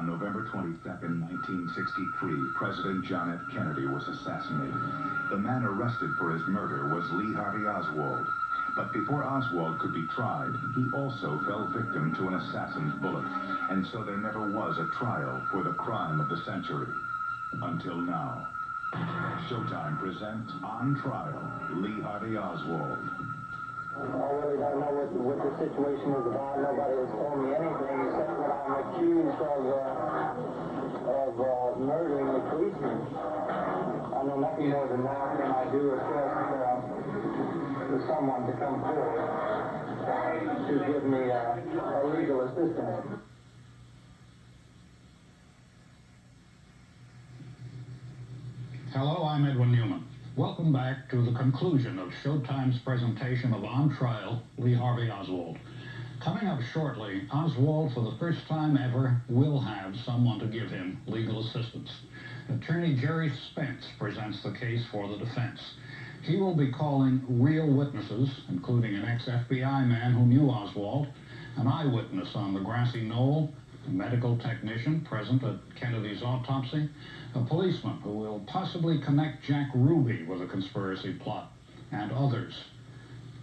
On November 22nd, 1963, President John F. Kennedy was assassinated. The man arrested for his murder was Lee Harvey Oswald. But before Oswald could be tried, he also fell victim to an assassin's bullet. And so there never was a trial for the crime of the century. Until now. Showtime presents On Trial, Lee Harvey Oswald. I really don't know what the situation is about. Nobody has told me anything except that I'm accused of murdering a policeman. I know nothing more than that, and I do request for someone to come forward to give me a legal assistance. Hello, I'm Edwin Newman. Welcome back to the conclusion of Showtime's presentation of On Trial, Lee Harvey Oswald. Coming up shortly, Oswald, for the first time ever, will have someone to give him legal assistance. Attorney Jerry Spence presents the case for the defense. He will be calling real witnesses, including an ex-FBI man who knew Oswald, an eyewitness on the grassy knoll, a medical technician present at Kennedy's autopsy, a policeman who will possibly connect Jack Ruby with a conspiracy plot, and others.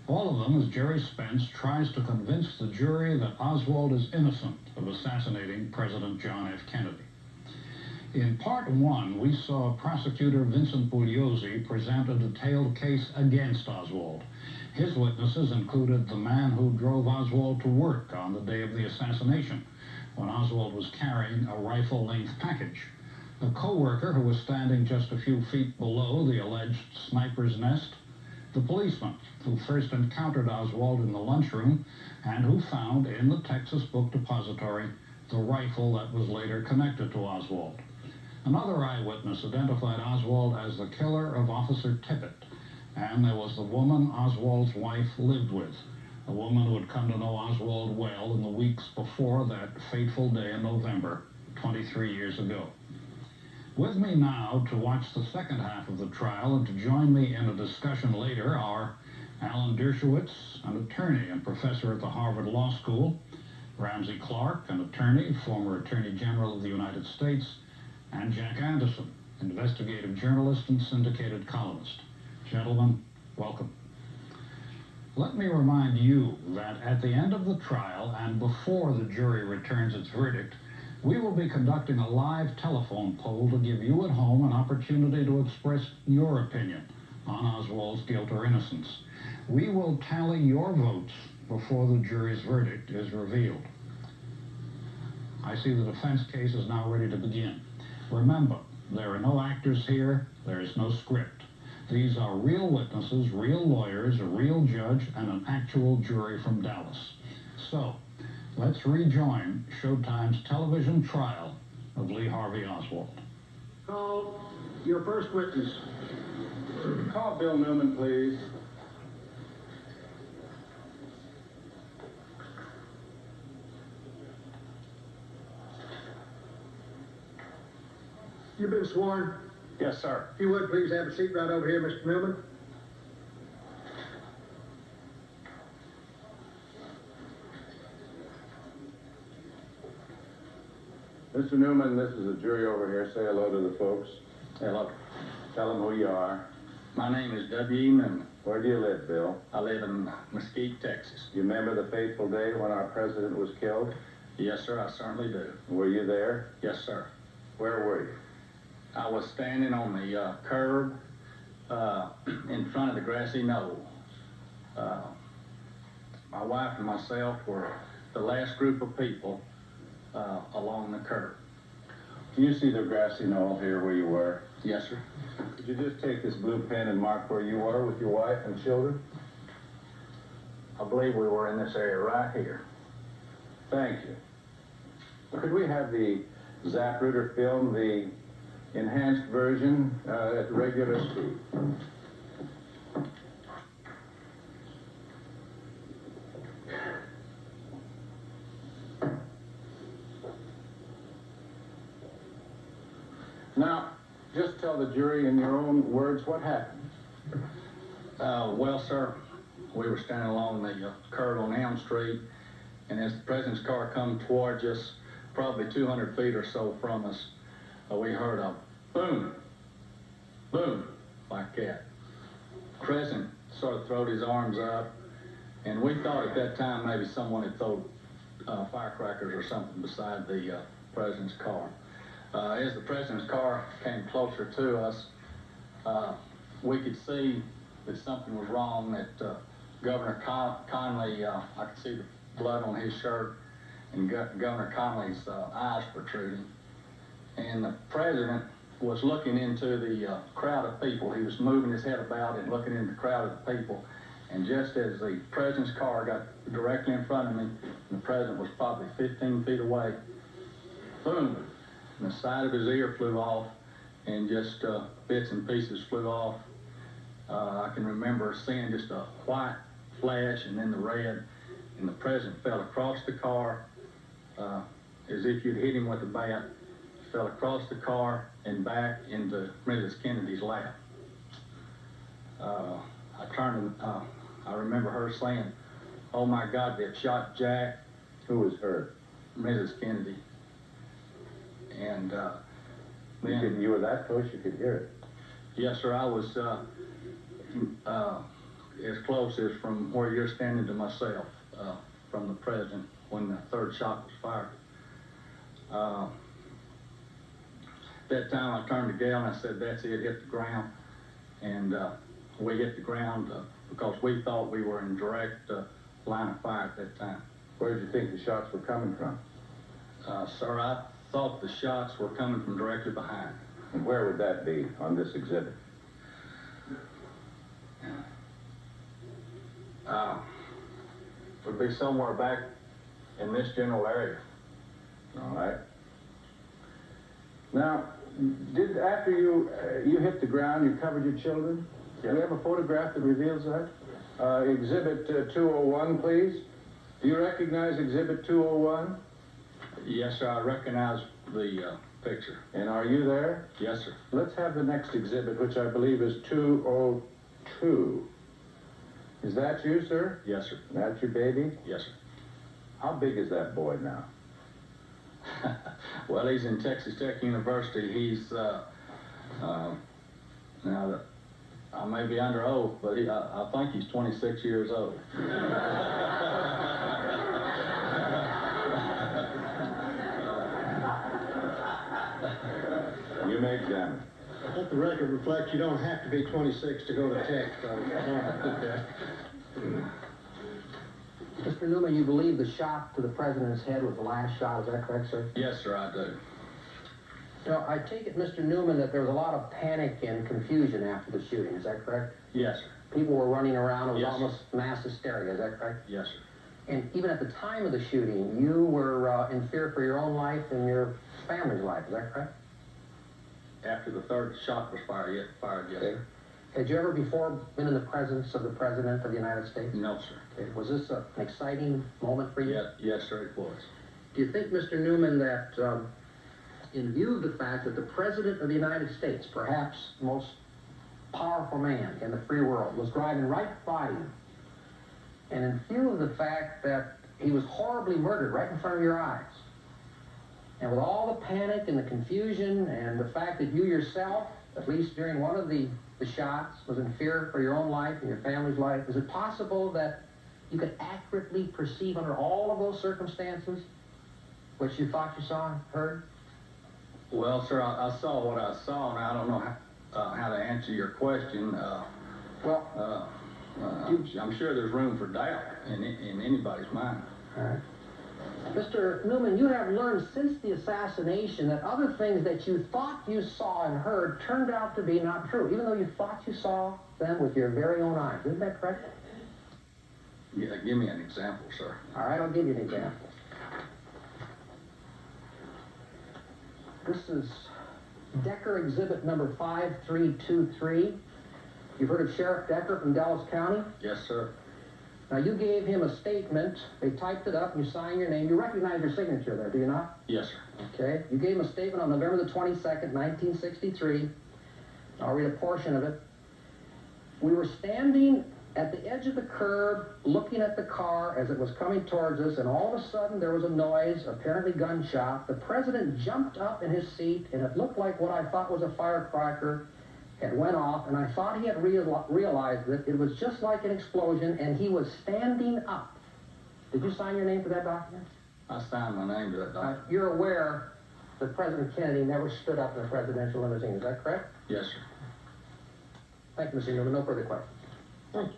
All of them as Jerry Spence tries to convince the jury that Oswald is innocent of assassinating President John F. Kennedy. In part one, we saw prosecutor Vincent Bugliosi present a detailed case against Oswald. His witnesses included the man who drove Oswald to work on the day of the assassination, when Oswald was carrying a rifle-length package, a co-worker who was standing just a few feet below the alleged sniper's nest, the policeman who first encountered Oswald in the lunchroom and who found in the Texas Book Depository the rifle that was later connected to Oswald. Another eyewitness identified Oswald as the killer of Officer Tippit, and there was the woman Oswald's wife lived with, a woman who had come to know Oswald well in the weeks before that fateful day in November, 23 years ago. With me now to watch the second half of the trial and to join me in a discussion later are Alan Dershowitz, an attorney and professor at the Harvard Law School, Ramsey Clark, an attorney, former Attorney General of the United States, and Jack Anderson, investigative journalist and syndicated columnist. Gentlemen, welcome. Let me remind you that at the end of the trial and before the jury returns its verdict, we will be conducting a live telephone poll to give you at home an opportunity to express your opinion on Oswald's guilt or innocence. We will tally your votes before the jury's verdict is revealed. I see the defense case is now ready to begin. Remember, there are no actors here, there is no script. These are real witnesses, real lawyers, a real judge, and an actual jury from Dallas. So, let's rejoin Showtime's television trial of Lee Harvey Oswald. Call your first witness. Call Bill Newman, please. You've been sworn? Yes, sir. If you would, please have a seat right over here, Mr. Newman. Mr. Newman, this is the jury over here. Say hello to the folks. Hello. Tell them who you are. My name is W.E. Newman. Where do you live, Bill? I live in Mesquite, Texas. You remember the fateful day when our president was killed? Yes, sir, I certainly do. Were you there? Yes, sir. Where were you? I was standing on the curb in front of the grassy knoll. My wife and myself were the last group of people along the curb. Can you see the grassy knoll here where you were? Yes, sir. Could you just take this blue pen and mark where you were with your wife and children? I believe we were in this area right here. Thank you. Could we have the Zapruder film, the enhanced version at regular speed? Now, just tell the jury in your own words what happened. Well, sir, we were standing along the curb on Elm Street, and as the president's car come towards us, probably 200 feet or so from us, we heard a boom, boom, like that. Crescent sort of throwed his arms up, and we thought at that time maybe someone had thrown firecrackers or something beside the president's car. As the president's car came closer to us, we could see that something was wrong, that Governor Conley, I could see the blood on his shirt, and Governor Conley's eyes protruding. And the president was looking into the crowd of people. He was moving his head about and looking into the crowd of people. And just as the president's car got directly in front of me, and the president was probably 15 feet away, boom, and the side of his ear flew off, and just bits and pieces flew off. I can remember seeing just a white flash and then the red, and the president fell across the car as if you'd hit him with a bat. Fell across the car and back into Mrs. Kennedy's lap. I turned and I remember her saying, "Oh my God, they've shot Jack." Who was hurt? Mrs. Kennedy. And then You were that close you could hear it. yes, sir, I was as close as from where you're standing to myself, from the president when the third shot was fired. That time I turned to Gail and I said, "That's it, hit the ground." And we hit the ground because we thought we were in direct line of fire at that time. Where did you think the shots were coming from? Sir, I thought the shots were coming from directly behind. And where would that be on this exhibit? Would be somewhere back in this general area. All right. Now, after you hit the ground, you covered your children? Yes. Do you have a photograph that reveals that? Exhibit 201, please. Do you recognize Exhibit 201? Yes, sir, I recognize the picture. And are you there? Yes, sir. Let's have the next exhibit, which I believe is 202. Is that you, sir? Yes, sir. That's your baby? Yes, sir. How big is that boy now? Well, he's in Texas Tech University. He's now that I may be under oath, but I think he's 26 years old. You may examine. Let the record reflect you don't have to be 26 to go to Tech. Mr. Newman, you believe the shot to the president's head was the last shot, is that correct, sir? Yes, sir, I do. Now, I take it, Mr. Newman, that there was a lot of panic and confusion after the shooting, is that correct? Yes, sir. People were running around, it was Yes. almost mass hysteria, is that correct? Yes, sir. And even at the time of the shooting, you were in fear for your own life and your family's life, is that correct? After the third shot was fired, yes, sir. Had you ever before been in the presence of the President of the United States? No, sir. Okay. Was this an exciting moment for you? Yes, sir, it was. Do you think, Mr. Newman, that in view of the fact that the President of the United States, perhaps the most powerful man in the free world, was driving right by you, and in view of the fact that he was horribly murdered right in front of your eyes, and with all the panic and the confusion and the fact that you yourself, at least during one of the shots, was in fear for your own life and your family's life, is it possible that you could accurately perceive under all of those circumstances what you thought you saw and heard? Well, sir, I saw what I saw, and I don't know how to answer your question. I'm sure there's room for doubt in anybody's mind. All right. Mr. Newman, you have learned since the assassination that other things that you thought you saw and heard turned out to be not true, even though you thought you saw them with your very own eyes. Isn't that correct? Yeah, give me an example, sir. All right, I'll give you an example. This is Decker exhibit number 5323. You've heard of Sheriff Decker from Dallas County? Yes, sir. Now, you gave him a statement. They typed it up. You signed your name. You recognize your signature there, do you not? Yes, sir. Okay. You gave him a statement on November the 22nd, 1963. I'll read a portion of it. We were standing at the edge of the curb, looking at the car as it was coming towards us, and all of a sudden there was a noise, apparently gunshot. The president jumped up in his seat, and it looked like what I thought was a firecracker. It went off, and I thought he had realized that it was just like an explosion, and he was standing up. Did you sign your name to that document? I signed my name to that document. You're aware that President Kennedy never stood up in a presidential limousine, is that correct? Yes, sir. Thank you, Mr. Newman. No further questions. Thank you.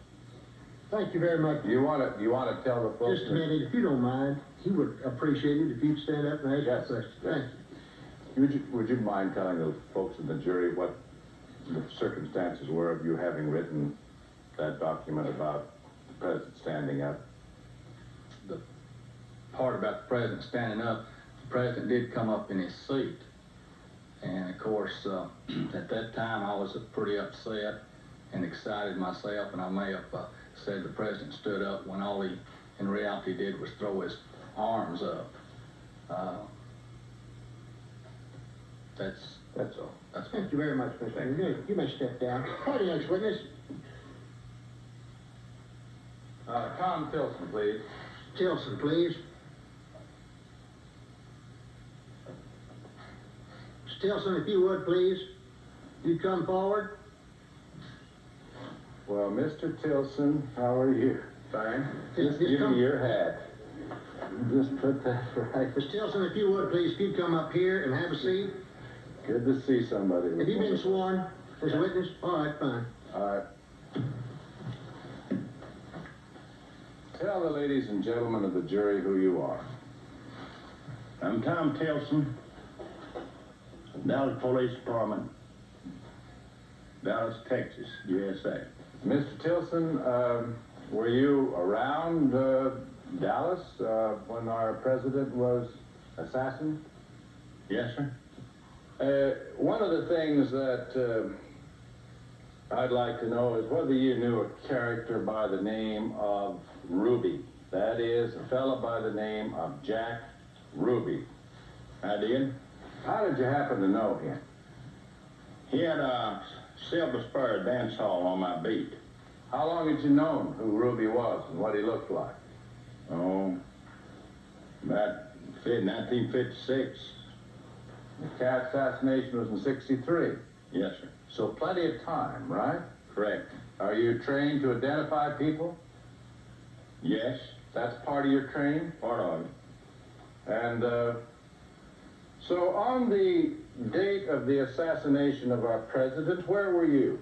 Thank you very much. You want to tell the folks? Just a minute, if you don't mind, he would appreciate it if you'd stand up and ask Yes, a question. yes. Thank you. Would you mind telling the folks in the jury what the circumstances were of you having written that document about the president standing up? The part about the president standing up, the president did come up in his seat. And of course, at that time I was pretty upset and excited myself, and I may have said the president stood up when all he in reality did was throw his arms up. That's all. That's all. Thank you very much, Mr. Newman. You may step down. Call the next witness. Tom Tilson, please. Tilson, please. Mr. Tilson, if you would, please. You come forward. Well, Mr. Tilson, how are you? Fine. Yes, Just give come- me your hat. Just put that right. Mr. Tilson, if you would, please, if you'd come up here and have a seat. Good to see somebody. Have you been sworn as a witness? All right, fine. All right. Tell the ladies and gentlemen of the jury who you are. I'm Tom Tilson, Dallas Police Department, Dallas, Texas, USA. Mr. Tilson, were you around Dallas when our president was assassinated? Yes, sir. One of the things that I'd like to know is whether you knew a character by the name of Ruby. That is, a fellow by the name of Jack Ruby. I did. How did you happen to know him? He had a Silver Spur dance hall on my beat. How long had you known who Ruby was and what he looked like? Oh, about 1956. The cat assassination was in '63. Yes, sir. So plenty of time, right? Correct. Are you trained to identify people? Yes, That's part of your training? part of it. And so on the date of the assassination of our president, where were you?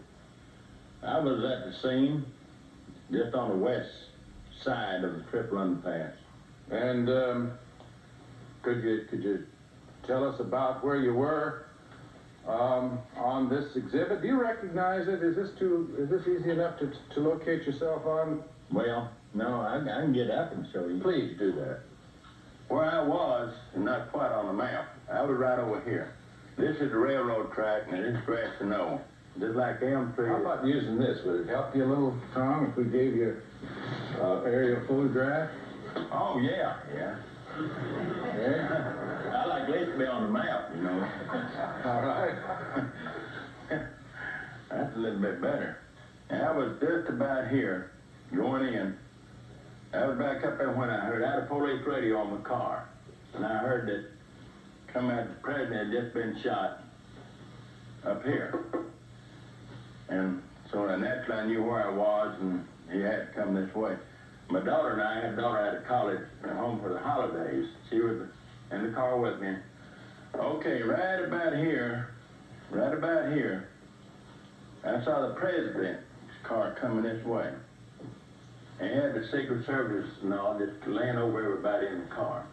I was at the scene, just on the west side of the Triple Underpass. And could you tell us about where you were on this exhibit? Do you recognize it? Is this easy enough to locate yourself on? Well, no, I can get up and show you. Please do that. Where I was, and not quite on the map, I was right over here. This is the railroad track, and it is grass to know. Just like Elm Tree. How about using this? Would it help you a little, Tom, if we gave you aerial photograph? Oh, yeah. Yeah? I like at least to be on the map, you know. All right. That's a little bit better. And I was just about here, going in. I was back up there when I had a police radio on the car. And I heard that coming out the president had just been shot up here. And so naturally I knew where I was, and he had to come this way. My daughter and I had a daughter out of college, home for the holidays. She was in the car with me. Okay, right about here, I saw the president's car coming this way. And he had the Secret Service and all just laying over everybody in the car.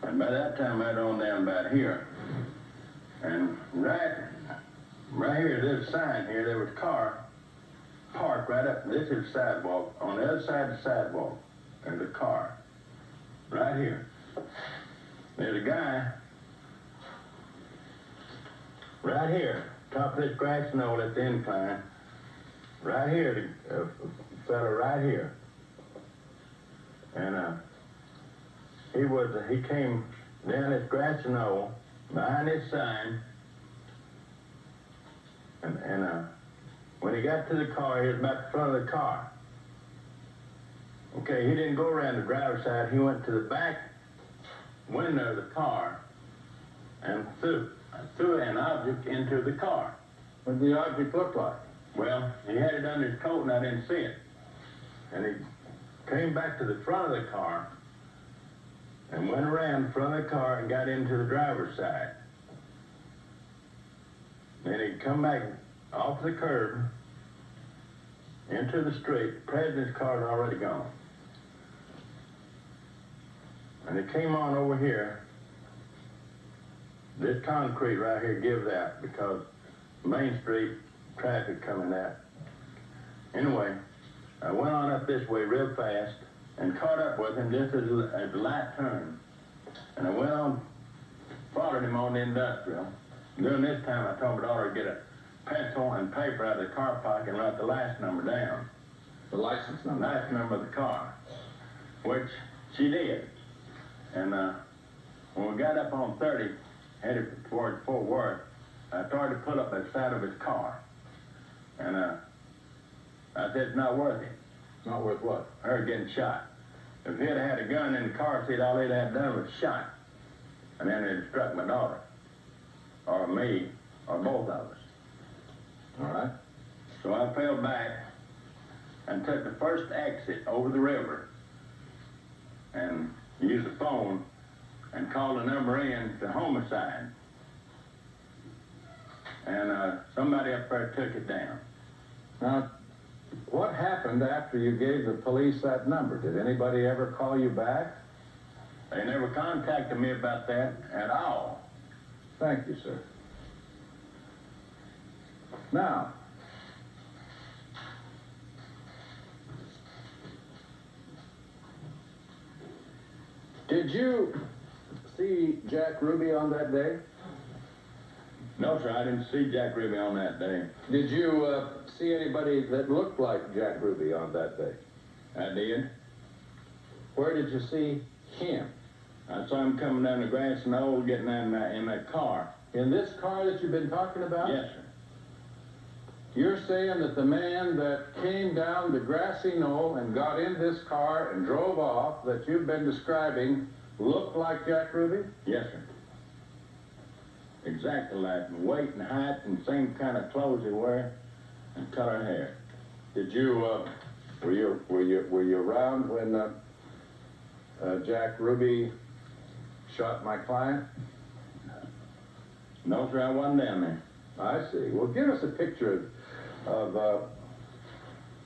And by that time I'd on down about here. And right here, there's a sign here, there was a car parked right up, this is the sidewalk. On the other side of the sidewalk, there's a car. Right here. There's a guy right here, top of this grass knoll at the incline. Right here, the fella right here. And he came down this grass knoll behind this sign. And when he got to the car, he was about in front of the car. Okay, he didn't go around the driver's side. He went to the back window of the car and threw an object into the car. What did the object look like? Well, he had it under his coat and I didn't see it. And he came back to the front of the car and went around the front of the car and got into the driver's side. Then he'd come back off the curb into the street. The president's car had already gone. And he came on over here. This concrete right here gives out because Main Street traffic coming out. Anyway, I went on up this way real fast and caught up with him just as the light turned. And I went on, followed him on the industrial. During this time, I told my daughter to get a pencil and paper out of the car pocket and write the license number down. The license The number? license number of the car, which she did. And when we got up on 30, headed toward Fort Worth, I started to pull up the side of his car. And I said, it's not worth it. Not worth what? Her getting shot. If he'd had a gun in the car seat, all he'd have done was shot. And then it'd struck my daughter, or me, or both of us. All right. So I fell back and took the first exit over the river and used the phone and called the number in to homicide. And somebody up there took it down. Now, what happened after you gave the police that number? Did anybody ever call you back? They never contacted me about that at all. Thank you, sir. Now, did you see Jack Ruby on that day? No, sir, I didn't see Jack Ruby on that day. Did you see anybody that looked like Jack Ruby on that day? I did. Where did you see him? I saw him coming down the grass and knoll getting in that car. In this car that you've been talking about? Yes, sir. You're saying that the man that came down the grassy knoll and got in this car and drove off that you've been describing looked like Jack Ruby? Yes, sir. Exactly like weight and height and same kind of clothes he wear and color hair. Did you, were you around when Jack Ruby shot my client? No, sir, I wasn't down there. I see. Well, give us a picture of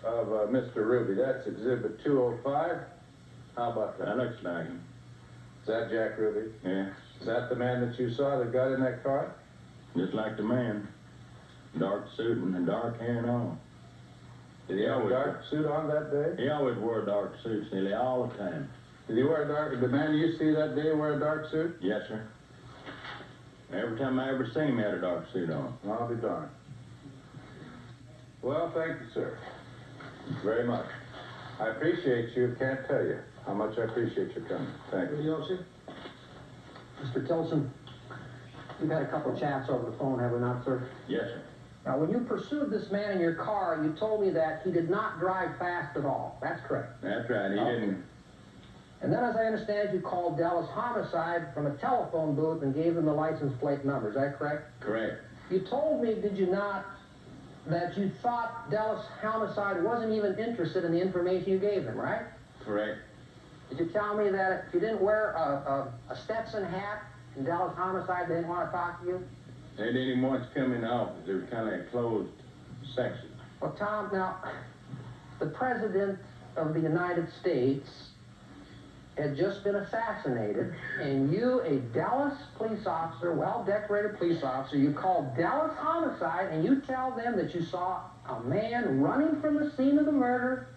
Mr. Ruby. That's Exhibit 205. How about that? That looks like him. Is that Jack Ruby? Yeah, Is that the man that you saw that got in that car? just like the man. Dark suit and dark hair and all. Did he have a dark suit on that day? He always wore dark suits nearly all the time. Did he wear a dark, did the man you see that day wear a dark suit? Yes, sir. Every time I ever seen him, he had a dark suit on. I'll be darned. Well, thank you, sir. Very much. I appreciate you. Can't tell you how much I appreciate your coming. Thank you. Mr. Tilson, we've had a couple chats over the phone, have we not, sir? Yes, sir. Now, when you pursued this man in your car, you told me that he did not drive fast at all. That's correct. That's right. He Okay. didn't. And then, as I understand, you called Dallas Homicide from a telephone booth and gave them the license plate number. Is that correct? Correct. You told me, did you not, that you thought Dallas Homicide wasn't even interested in the information you gave him, right? Correct. Did you tell me that if you didn't wear a Stetson hat in Dallas Homicide, they didn't want to talk to you? They didn't even want to come in the office. It was kind of a closed section. Well, Tom, now, the President of the United States had just been assassinated, and you, a Dallas police officer, well-decorated police officer, you called Dallas Homicide, and you tell them that you saw a man running from the scene of the murder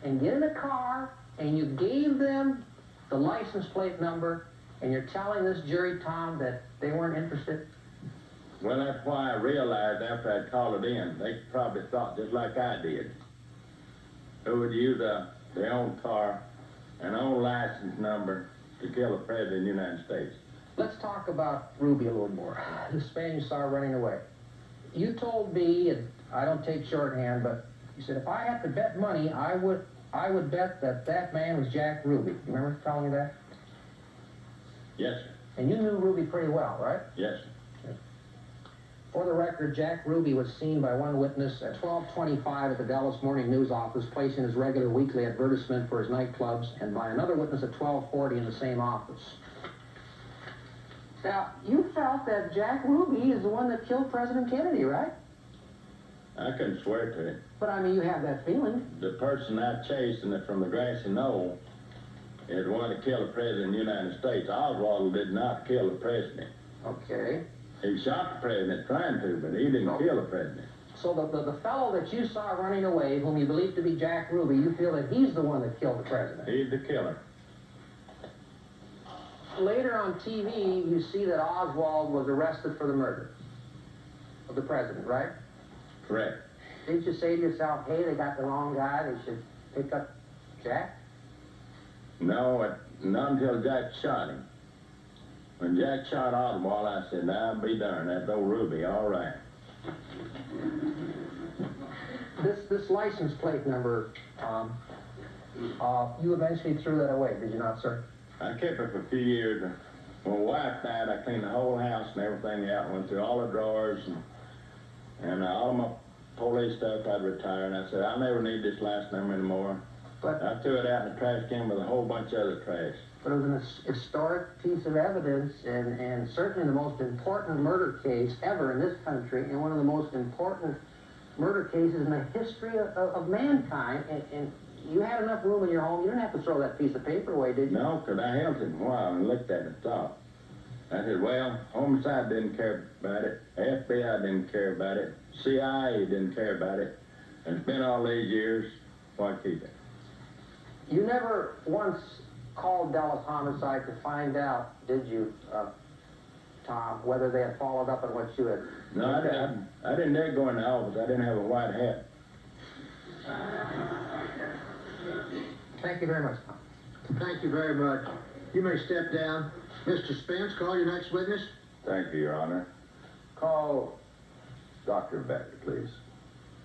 and get in a car, and you gave them the license plate number, and you're telling this jury, Tom, that they weren't interested? Well, that's why I realized after I'd called it in, they probably thought just like I did. Who would use their own car and own license number to kill the President of the United States? Let's talk about Ruby a little more. This man you saw running away. You told me, and I don't take shorthand, but you said if I had to bet money, I would I would bet that that man was Jack Ruby. Remember telling you that? Yes, sir. And you knew Ruby pretty well, right? Yes, sir. For the record, Jack Ruby was seen by one witness at 12:25 at the Dallas Morning News office, placing his regular weekly advertisement for his nightclubs, and by another witness at 12:40 in the same office. Now, you felt that Jack Ruby is the one that killed President Kennedy, right? I couldn't swear to it. But, I mean, you have that feeling. The person I chased from the grassy knoll is the one that killed the President of the United States. Oswald did not kill the President. Okay. He shot the President trying to, but he didn't kill the President. So the fellow that you saw running away, whom you believe to be Jack Ruby, you feel that he's the one that killed the President? He's the killer. Later on TV, you see that Oswald was arrested for the murder of the President, right? Correct. Didn't you say to yourself, hey, they got the wrong guy, they should pick up Jack? No, not until Jack shot him. When Jack shot Oswald, I said, "I'll be darned, that's old Ruby, all right." This license plate number, you eventually threw that away, did you not, sir? I kept it for a few years. When my wife died, I cleaned the whole house and everything out, went through all the drawers and all of my police stuff. I'd retire, and I said, "I'll never need this last number anymore." But I threw it out in the trash can with a whole bunch of other trash. But it was an historic piece of evidence, and certainly the most important murder case ever in this country, and one of the most important murder cases in the history of mankind. And you had enough room in your home. You didn't have to throw that piece of paper away, did you? No, because I held it a while and looked at it and thought. I said, well, homicide didn't care about it. FBI didn't care about it. CIA didn't care about it. And it's been all these years, why keep it? You never once called Dallas Homicide to find out, did you, Tom, whether they had followed up on what you had? No, I didn't dare go in the office. I didn't have a white hat. Thank you very much, Tom. Thank you very much. You may step down. Mr. Spence, call your next witness. Thank you, Your Honor. Call Dr. Beck, please.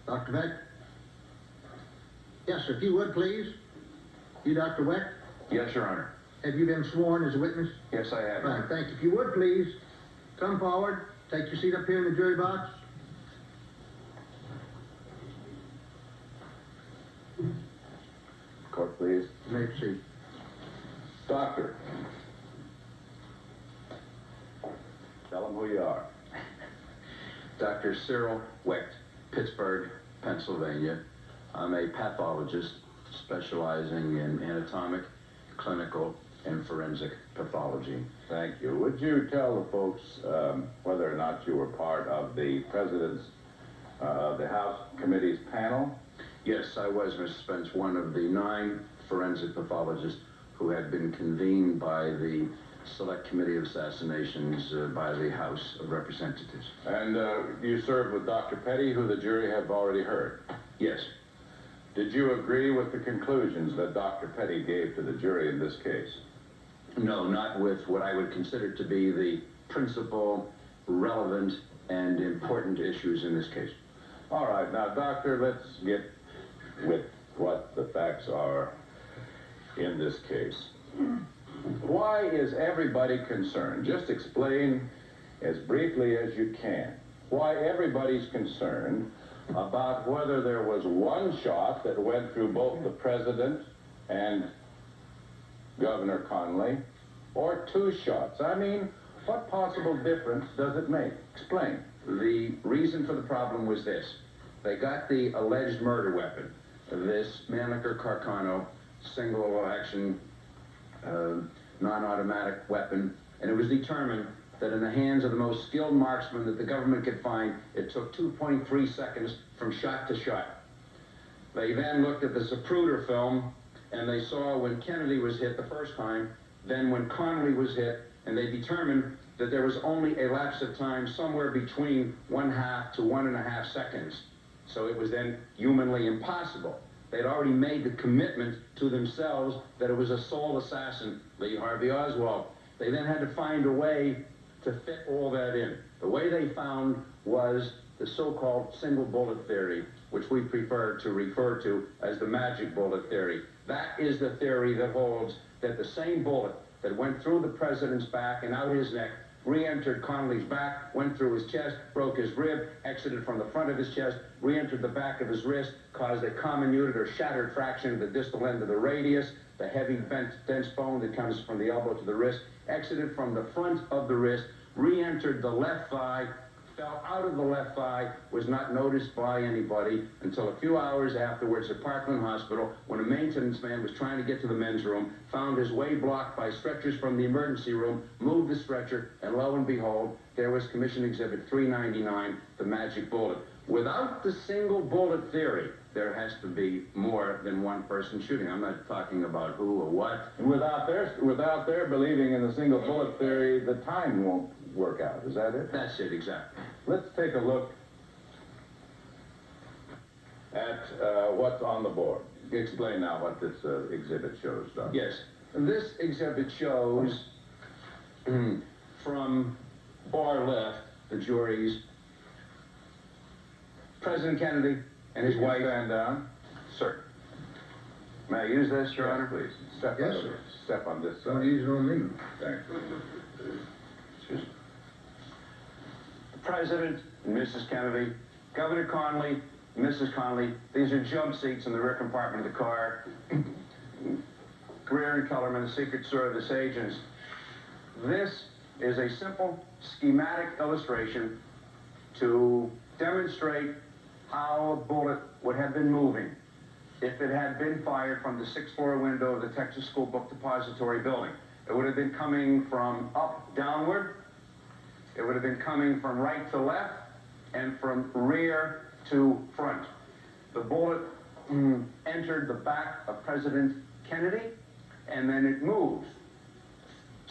Dr. Beck? Yes, sir. If you would, please. You, Dr. Beck? Yes, Your Honor. Have you been sworn as a witness? Yes, I have. Fine, thank you. If you would, please, come forward. Take your seat up here in the jury box. Court, please. You may proceed. Doctor. Tell them who you are. Dr. Cyril Wecht, Pittsburgh, Pennsylvania. I'm a pathologist specializing in anatomic, clinical, and forensic pathology. Thank you. Would you tell the folks whether or not you were part of the President's, the House Committee's panel? Yes, I was, Mr. Spence, one of the 9 forensic pathologists who had been convened by the Select Committee of Assassinations by the House of Representatives. And you served with Dr. Petty, who the jury have already heard. Yes. Did you agree with the conclusions that Dr. Petty gave to the jury in this case? No, not with what I would consider to be the principal, relevant, and important issues in this case. All right, now, Doctor, let's get with what the facts are in this case. Why is everybody concerned? Just explain as briefly as you can why everybody's concerned about whether there was one shot that went through both the President and Governor Connally, or 2 shots. I mean, what possible difference does it make? Explain. The reason for the problem was this. They got the alleged murder weapon, this Mannlicher Carcano single-action non-automatic weapon, and it was determined that in the hands of the most skilled marksman that the government could find, it took 2.3 seconds from shot to shot. They then looked at the Zapruder film, and they saw when Kennedy was hit the first time, then when Connally was hit, and they determined that there was only a lapse of time somewhere between 1/2 to 1.5 seconds. So it was then humanly impossible. They'd already made the commitment to themselves that it was a sole assassin, Lee Harvey Oswald. They then had to find a way to fit all that in. The way they found was the so-called single bullet theory, which we prefer to refer to as the magic bullet theory. That is the theory that holds that the same bullet that went through the president's back and out his neck, re-entered Connolly's back, went through his chest, broke his rib, exited from the front of his chest, re-entered the back of his wrist, caused a comminuted or shattered fraction of the distal end of the radius, the heavy bent dense bone that comes from the elbow to the wrist, exited from the front of the wrist, re-entered the left thigh, fell out of the left thigh, was not noticed by anybody until a few hours afterwards at Parkland Hospital when a maintenance man was trying to get to the men's room, found his way blocked by stretchers from the emergency room, moved the stretcher, and lo and behold, there was Commission Exhibit 399, the magic bullet. Without the single bullet theory, there has to be more than one person shooting. I'm not talking about who or what. And without their believing in the single bullet theory, the time won't work out. Is that it? That's it, exactly. Let's take a look at what's on the board. Explain now what this exhibit shows, Doctor. Yes. This exhibit shows from far left, the jury's President Kennedy and his wife. Stand down. Sir. May I use this, Your Honor? Please. Step on this side. Don't use it on me. Thank you. The President and Mrs. Kennedy, Governor Connolly, Mrs. Connolly, these are jump seats in the rear compartment of the car. Greer and Kellerman, the Secret Service agents. This is a simple schematic illustration to demonstrate how a bullet would have been moving if it had been fired from the 6th floor window of the Texas School Book Depository building. It would have been coming from up downward. It would have been coming from right to left and from rear to front. The bullet entered the back of President Kennedy, and then it moved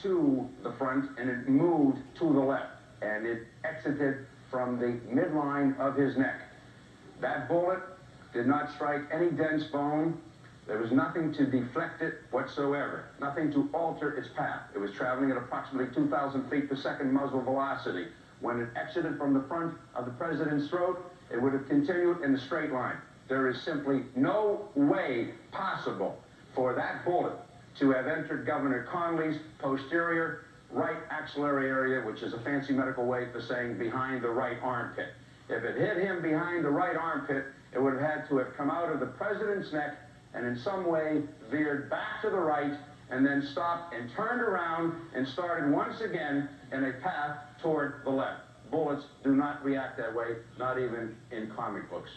to the front, and it moved to the left, and it exited from the midline of his neck. That bullet did not strike any dense bone. There was nothing to deflect it whatsoever, nothing to alter its path. It was traveling at approximately 2,000 feet per second muzzle velocity. When it exited from the front of the president's throat, it would have continued in a straight line. There is simply no way possible for that bullet to have entered Governor Connolly's posterior right axillary area, which is a fancy medical way for saying behind the right armpit. If it hit him behind the right armpit, it would have had to have come out of the president's neck and in some way veered back to the right and then stopped and turned around and started once again in a path toward the left. Bullets do not react that way, not even in comic books.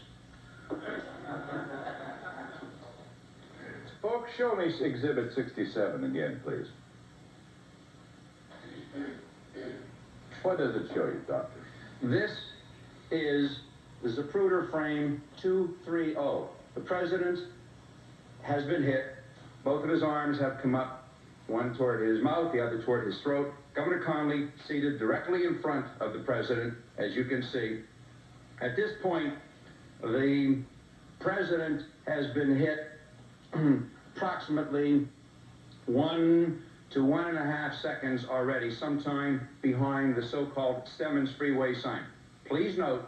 Folks, show me Exhibit 67 again, please. What does it show you, Doctor? This is the Zapruder frame 230. The president has been hit. Both of his arms have come up, one toward his mouth, the other toward his throat. Governor Connolly seated directly in front of the president, as you can see. At this point, the president has been hit approximately 1 to 1.5 seconds already, sometime behind the so-called Stemmons Freeway sign. Please note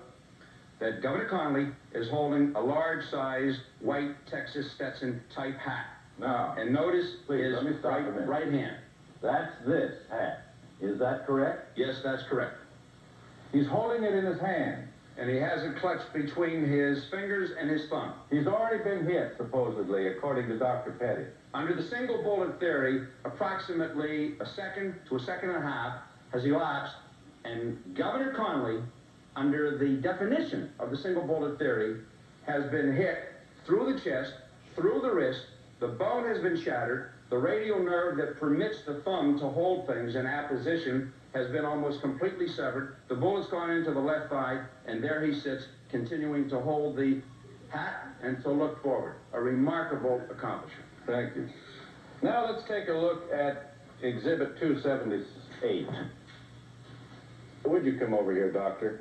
that Governor Connolly is holding a large-sized white Texas Stetson type hat. Now, And notice please, his let me stop a minute. right hand. That's this hat. Is that correct? Yes, that's correct. He's holding it in his hand. And he has it clutched between his fingers and his thumb. He's already been hit, supposedly, according to Dr. Petty. Under the single bullet theory, approximately a second to a second and a half has elapsed, and Governor Connolly, under the definition of the single bullet theory, has been hit through the chest, through the wrist, the bone has been shattered, the radial nerve that permits the thumb to hold things in apposition has been almost completely severed. The bullet's gone into the left thigh, and there he sits, continuing to hold the hat and to look forward. A remarkable accomplishment. Thank you. Now let's take a look at Exhibit 278. Would you come over here, Doctor?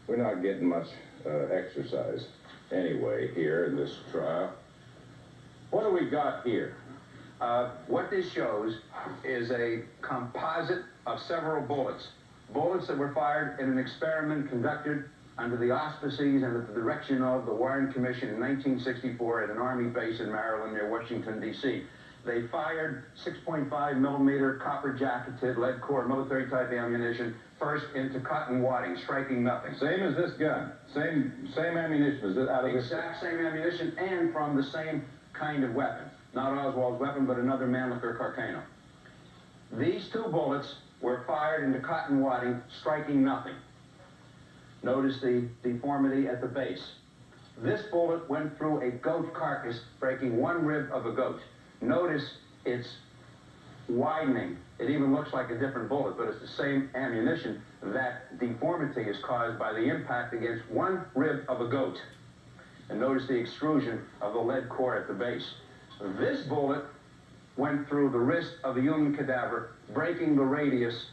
We're not getting much exercise anyway here in this trial. What do we got here? What this shows is a composite of several bullets. Bullets that were fired in an experiment conducted under the auspices and at the direction of the Warren Commission in 1964 at an Army base in Maryland near Washington, D.C. They fired 6.5 millimeter copper-jacketed lead-core military-type ammunition first into cotton wadding, striking nothing. Same as this gun. Same ammunition. Is it out of this? Exact same ammunition and from the same kind of weapon. Not Oswald's weapon, but another Mannlicher Carcano. These two bullets were fired into cotton wadding, striking nothing. Notice the deformity at the base. This bullet went through a goat carcass, breaking one rib of a goat. Notice it's widening. It even looks like a different bullet, but it's the same ammunition. That deformity is caused by the impact against one rib of a goat. And notice the extrusion of the lead core at the base. This bullet went through the wrist of a human cadaver, breaking the radius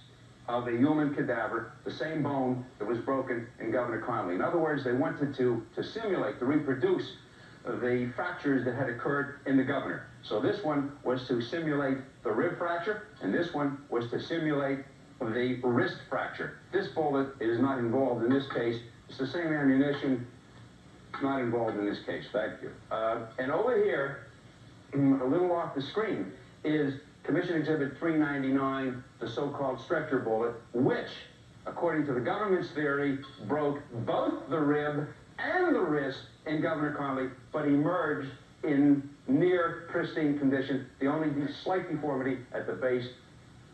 of a human cadaver, the same bone that was broken in Governor Connolly. In other words, they wanted to simulate, to reproduce the fractures that had occurred in the governor. So this one was to simulate the rib fracture, and this one was to simulate the wrist fracture. This bullet is not involved in this case. It's the same ammunition, not involved in this case. Thank you. And over here, a little off the screen, is Commission Exhibit 399, the so-called stretcher bullet, which, according to the government's theory, broke both the rib and the wrist in Governor Connolly, but emerged in near pristine condition, the only slight deformity at the base,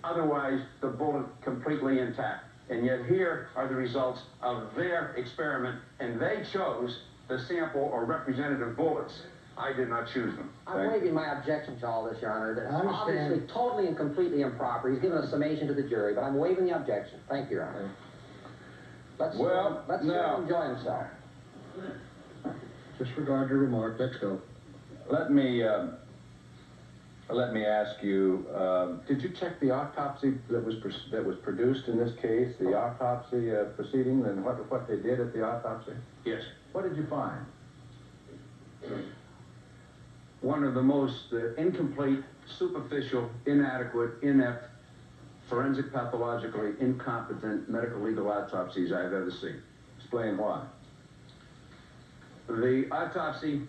otherwise the bullet completely intact. And yet here are the results of their experiment, and they chose the sample or representative bullets. I did not choose them. I'm waiving my objection to all this, Your Honor. That's I understand. obviously totally and completely improper. He's given a summation to the jury, but I'm waiving the objection. Thank you, Your Honor. Let's now- enjoy himself. Disregard your remark. Let's go. Let me ask you, did you check the autopsy that was produced in this case, the autopsy proceeding, and what they did at the autopsy? Yes. What did you find? One of the most incomplete, superficial, inadequate, inept, forensic pathologically incompetent medical legal autopsies I've ever seen. Explain why. The autopsy,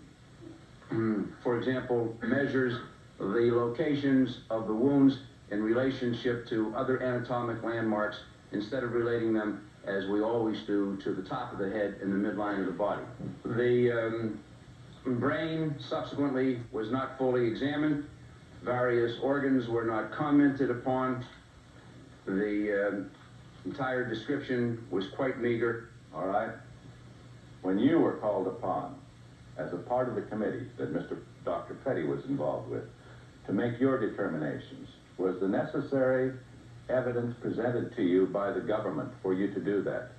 for example, measures the locations of the wounds in relationship to other anatomic landmarks instead of relating them, as we always do, to the top of the head and the midline of the body. The brain subsequently was not fully examined. Various organs were not commented upon. The entire description was quite meager. All right. When you were called upon, as a part of the committee that Dr. Petty was involved with, to make your determinations, was the necessary evidence presented to you by the government for you to do that?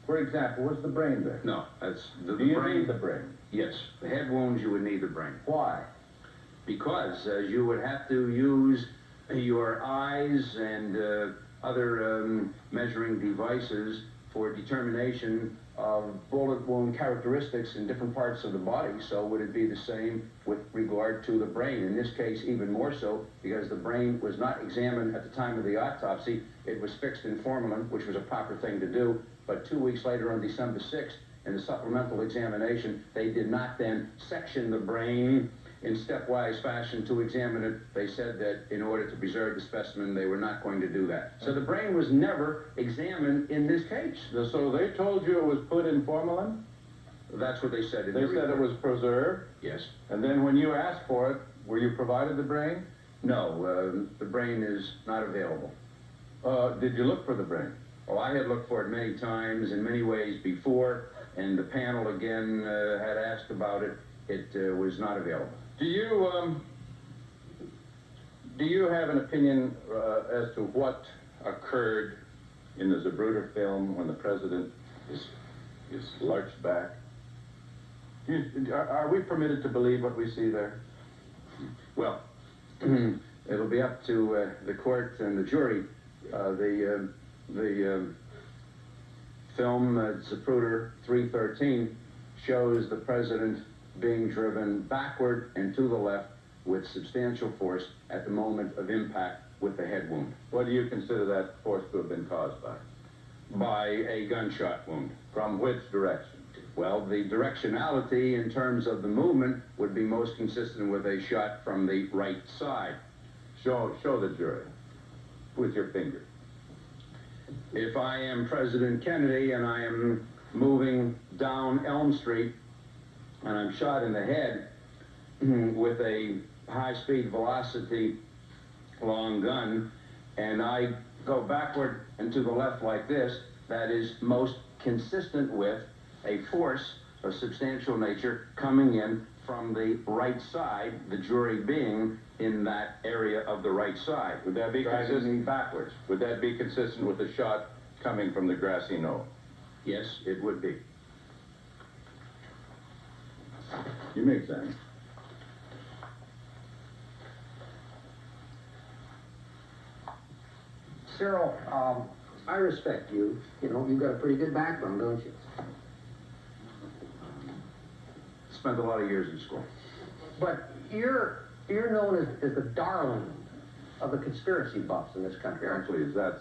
For example, was the brain there? No, that's the Do you brain. need the brain? Yes, the head wounds you would need the brain. Why? Because you would have to use your eyes and other measuring devices for determination of bullet wound characteristics in different parts of the body. So would it be the same with regard to the brain? In this case, even more so, because the brain was not examined at the time of the autopsy. It was fixed in formalin, which was a proper thing to do. But 2 weeks later, on December 6th, in the supplemental examination, they did not then section the brain in stepwise fashion to examine it. They said that in order to preserve the specimen, they were not going to do that. So the brain was never examined in this case. So they told you it was put in formalin? That's what they said. They said it was preserved? Yes. And then when you asked for it, were you provided the brain? No, the brain is not available. Did you look for the brain? Oh, I had looked for it many times in many ways before, and the panel again had asked about it. It was not available. Do you have an opinion as to what occurred in the Zapruder film when the president is lurched back? Are we permitted to believe what we see there? Well, it'll be up to the court and the jury. The film Zapruder 313 shows the president being driven backward and to the left with substantial force at the moment of impact with the head wound. What do you consider that force to have been caused by? by a gunshot wound. From which direction? Well, the directionality in terms of the movement would be most consistent with a shot from the right side. Show the jury with your finger. If I am President Kennedy and I am moving down Elm Street and I'm shot in the head with a high-speed velocity long gun and I go backward and to the left like this, that is most consistent with a force of substantial nature coming in from the right side, the jury being in that area of the right side. Would that be consistent backwards? Would that be consistent with the shot coming from the grassy knoll? Yes, it would be. You may examine. Cyril, I respect you. You know, you've got a pretty good background, don't you? Spent a lot of years in school. But you're known as the darling of the conspiracy buffs in this country, aren't you? Please, that's.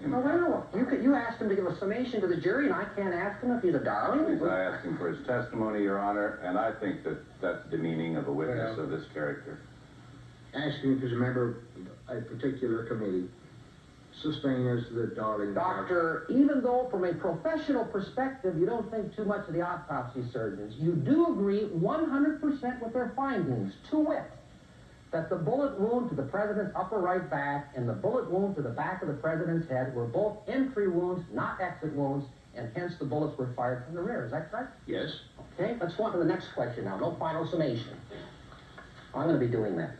No, well, you asked him to give a summation to the jury, and I can't ask him if he's a darling. I asked him for his testimony, Your Honor, and I think that that's demeaning of a witness of this character. Asking if he's a member of a particular committee. Sustain as the darling. Doctor, even though from a professional perspective you don't think too much of the autopsy surgeons, you do agree 100% with their findings, to wit, that the bullet wound to the president's upper right back and the bullet wound to the back of the president's head were both entry wounds, not exit wounds, and hence the bullets were fired from the rear. Is that correct? Yes. Okay, let's go on to the next question now. No final summation. I'm going to be doing that.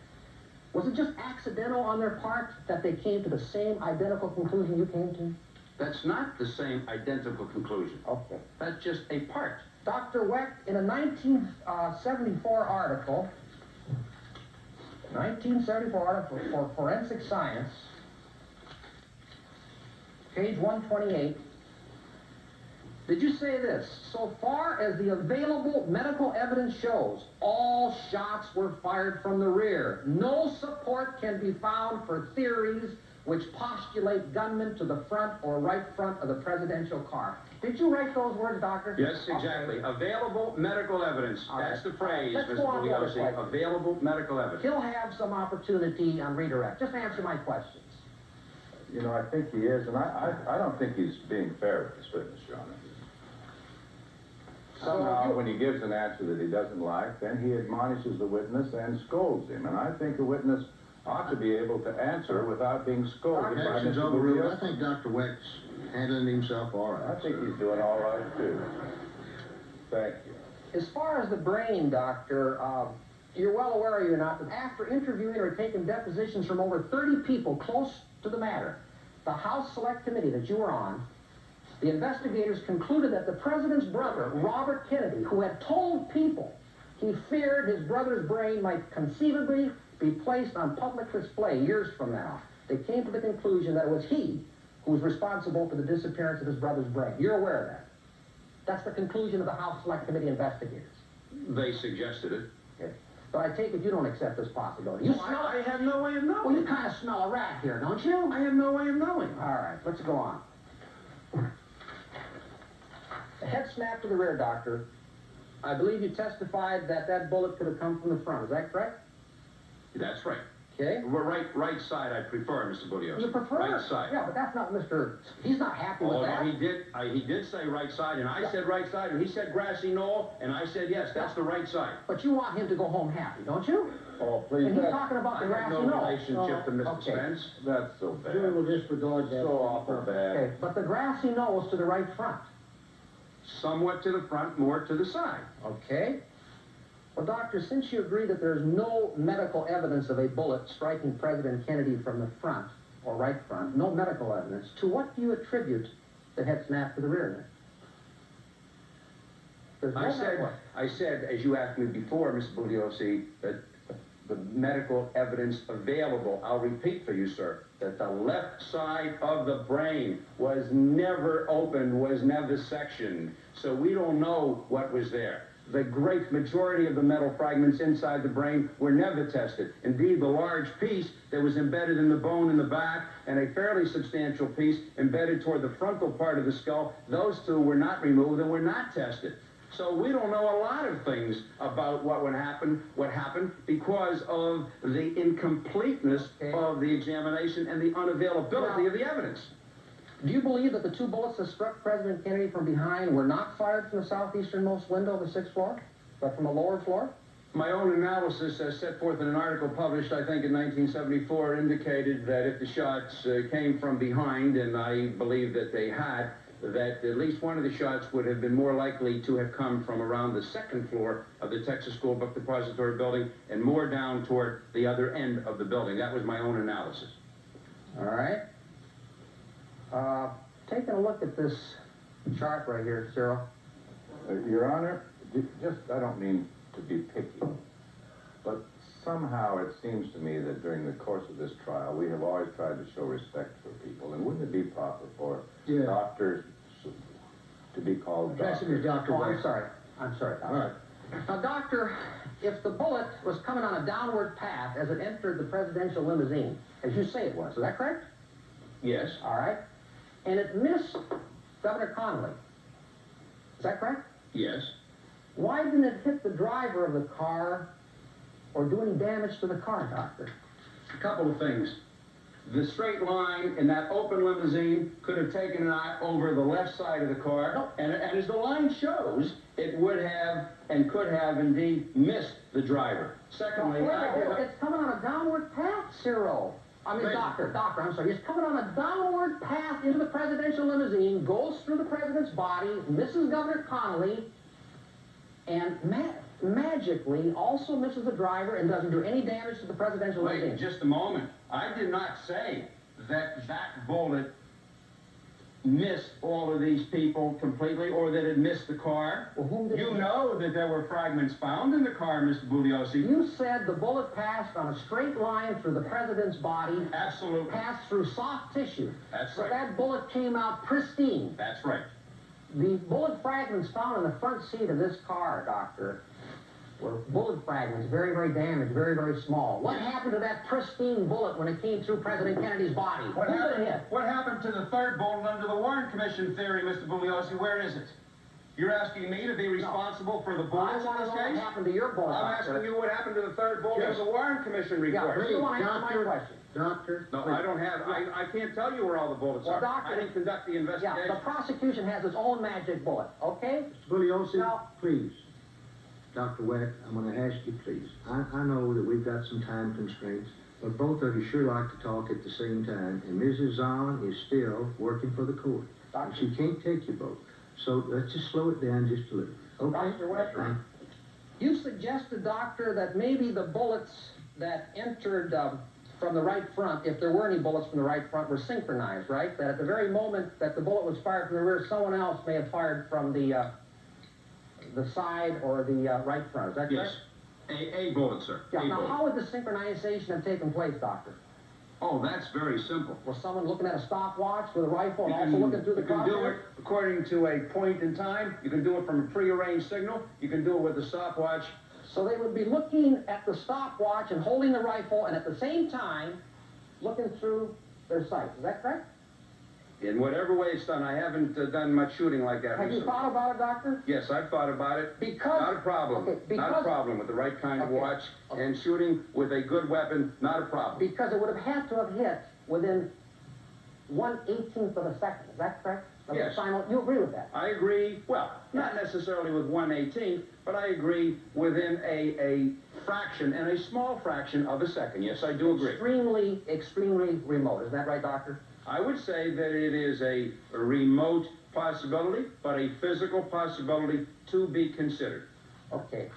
Was it just accidental on their part that they came to the same identical conclusion you came to? That's not the same identical conclusion. Okay. That's just a part. Dr. Wecht, in a 1974 article for Forensic Science, page 128, did you say this? So far as the available medical evidence shows, all shots were fired from the rear. No support can be found for theories which postulate gunmen to the front or right front of the presidential car. Did you write those words, Doctor? Yes, exactly. Okay. Available medical evidence. All That's right. the phrase, Let's Mr. go on to the other Bugliosi. question. Available medical evidence. He'll have some opportunity on redirect. Just answer my questions. You know, I think he is, and I don't think he's being fair with this witness, Your Honor. Somehow, when he gives an answer that he doesn't like, then he admonishes the witness and scolds him. And I think a witness ought to be able to answer without being scolded by Action's Mr. overruled. Bugliosi. I think Dr. Wecht's handling himself all right. I think he's doing all right, too. Thank you. As far as the brain, Doctor, you're well aware, are you not, that after interviewing or taking depositions from over 30 people close to the matter, the House Select Committee that you were on, the investigators concluded that the president's brother, Robert Kennedy, who had told people he feared his brother's brain might conceivably be placed on public display years from now, they came to the conclusion that it was he who was responsible for the disappearance of his brother's brain. You're aware of that? That's the conclusion of the House Select Committee investigators. They suggested it. Okay. But I take it you don't accept this possibility. You smell I have no way of knowing. Well, you kind of smell a rat here, don't you? I have no way of knowing. All right, let's go on. The head snap to the rear, Doctor. I believe you testified that that bullet could have come from the front. Is that correct? That's right. Okay. Well, right side I prefer, Mr. Bugliosi. You prefer? Right side. Yeah, but that's not Mr. He's not happy with that. No, he did say right side, and I said right side, and he said grassy knoll, and I said yes, that's the right side. But you want him to go home happy, don't you? Oh, please. And he's talking about the I have grassy no knoll. relationship to Mr. Okay. Spence. That's so bad. Jury will disregard that. So awful bad. Okay, but the grassy knoll is to the right front. Somewhat to the front, more to the side. Okay. Well, Doctor, since you agree that there's no medical evidence of a bullet striking President Kennedy from the front, or right front, no medical evidence, to what do you attribute the head snap to the rear then? I said, as you asked me before, Mr. Bugliosi, that the medical evidence available, I'll repeat for you, sir, that the left side of the brain was never opened, was never sectioned. So we don't know what was there. The great majority of the metal fragments inside the brain were never tested. Indeed, the large piece that was embedded in the bone in the back and a fairly substantial piece embedded toward the frontal part of the skull, those two were not removed and were not tested. So we don't know a lot of things about what happened because of the incompleteness of the examination and the unavailability of the evidence. Do you believe that the two bullets that struck President Kennedy from behind were not fired from the southeasternmost window of the 6th floor, but from the lower floor? My own analysis, as set forth in an article published, I think, in 1974, indicated that if the shots came from behind, and I believe that they had, that at least one of the shots would have been more likely to have come from around the 2nd floor of the Texas School Book Depository building and more down toward the other end of the building. That was my own analysis. All right. Taking a look at this chart right here, Cyril. Your Honor, I don't mean to be picky, but somehow it seems to me that during the course of this trial, we have always tried to show respect for people. And wouldn't it be proper for doctors to be called doctor? Dr. Oh, I'm sorry, Doctor. All right. Now, Doctor, if the bullet was coming on a downward path as it entered the presidential limousine, as you say it was, is that correct? Yes. All right. And it missed Governor Connolly. Is that correct? Yes. Why didn't it hit the driver of the car or do any damage to the car, Doctor? A couple of things. The straight line in that open limousine could have taken it over the left side of the car, No. and as the line shows, it would have and could have indeed missed the driver. Secondly, It's coming on a downward path, Cyril. Doctor, I'm sorry. It's coming on a downward path into the presidential limousine, goes through the president's body, misses Governor Connolly, and magically also misses the driver and doesn't do any damage to the presidential limousine. Wait just a moment. I did not say that that bullet missed all of these people completely or that it missed the car. Well, whom did you it know that there were fragments found in the car, Mr. Bugliosi. You said the bullet passed on a straight line through the president's body. Absolutely. Passed through soft tissue. That's so right. That bullet came out pristine. That's right. The bullet fragments found in the front seat of this car, Doctor, were bullet fragments, very, very damaged, very, very small. What happened to that pristine bullet when it came through President Kennedy's body? What happened to the third bullet under the Warren Commission theory, Mr. Bugliosi? Where is it? You're asking me to be responsible for the bullets in this case? What happened to your bullet, I'm asking you what happened to the third bullet of the Warren Commission report. Yeah, you want to answer my question. Doctor? No, I don't have, I can't tell you where all the bullets are. Doctor, I didn't conduct the investigation. Yeah, the prosecution has its own magic bullet, okay? Mr. Bugliosi, Now, please. Dr. Weck, I'm going to ask you, please. I know that we've got some time constraints, but both of you sure like to talk at the same time, and Mrs. Zahn is still working for the court. Doctor. She can't take your vote. So let's just slow it down just a little. Okay? Dr. Weck, you suggested, Doctor, that maybe the bullets that entered from the right front, if there were any bullets from the right front, were synchronized, right? That at the very moment that the bullet was fired from the rear, someone else may have fired from the side or the right front. Is that correct? Yes. A bullet, sir. Yeah. A Now, bullet. how would the synchronization have taken place, Doctor? Oh, that's very simple. Was someone looking at a stopwatch with a rifle and also looking through the You can do crosshairs? it according to a point in time. You can do it from a prearranged signal. You can do it with a stopwatch. So they would be looking at the stopwatch and holding the rifle and at the same time looking through their sights. Is that correct? In whatever way it's done, I haven't done much shooting like that Have you recently. thought about it, Doctor? Yes, I've thought about it. Because... Not a problem. Okay, Not a problem with the right kind of Okay. watch. And shooting with a good weapon, not a problem. Because it would have had to have hit within 1/18th of a second. Is that correct? Yes. You agree with that? I agree, well, not necessarily with 1/18th, but I agree within a fraction, and a small fraction of a second. Yes, I do agree. Extremely, extremely remote. Is that right, Doctor? I would say that it is a remote possibility, but a physical possibility to be considered. Okay.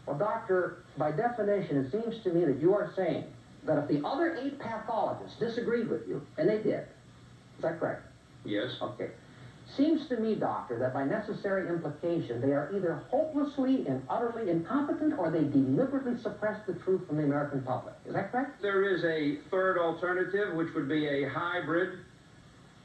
Well, Doctor, by definition, it seems to me that you are saying that if the other 8 pathologists disagreed with you, and they did, is that correct? Yes? Okay. Seems to me, Doctor, that by necessary implication, they are either hopelessly and utterly incompetent or they deliberately suppress the truth from the American public. Is that correct? There is a third alternative, which would be a hybrid,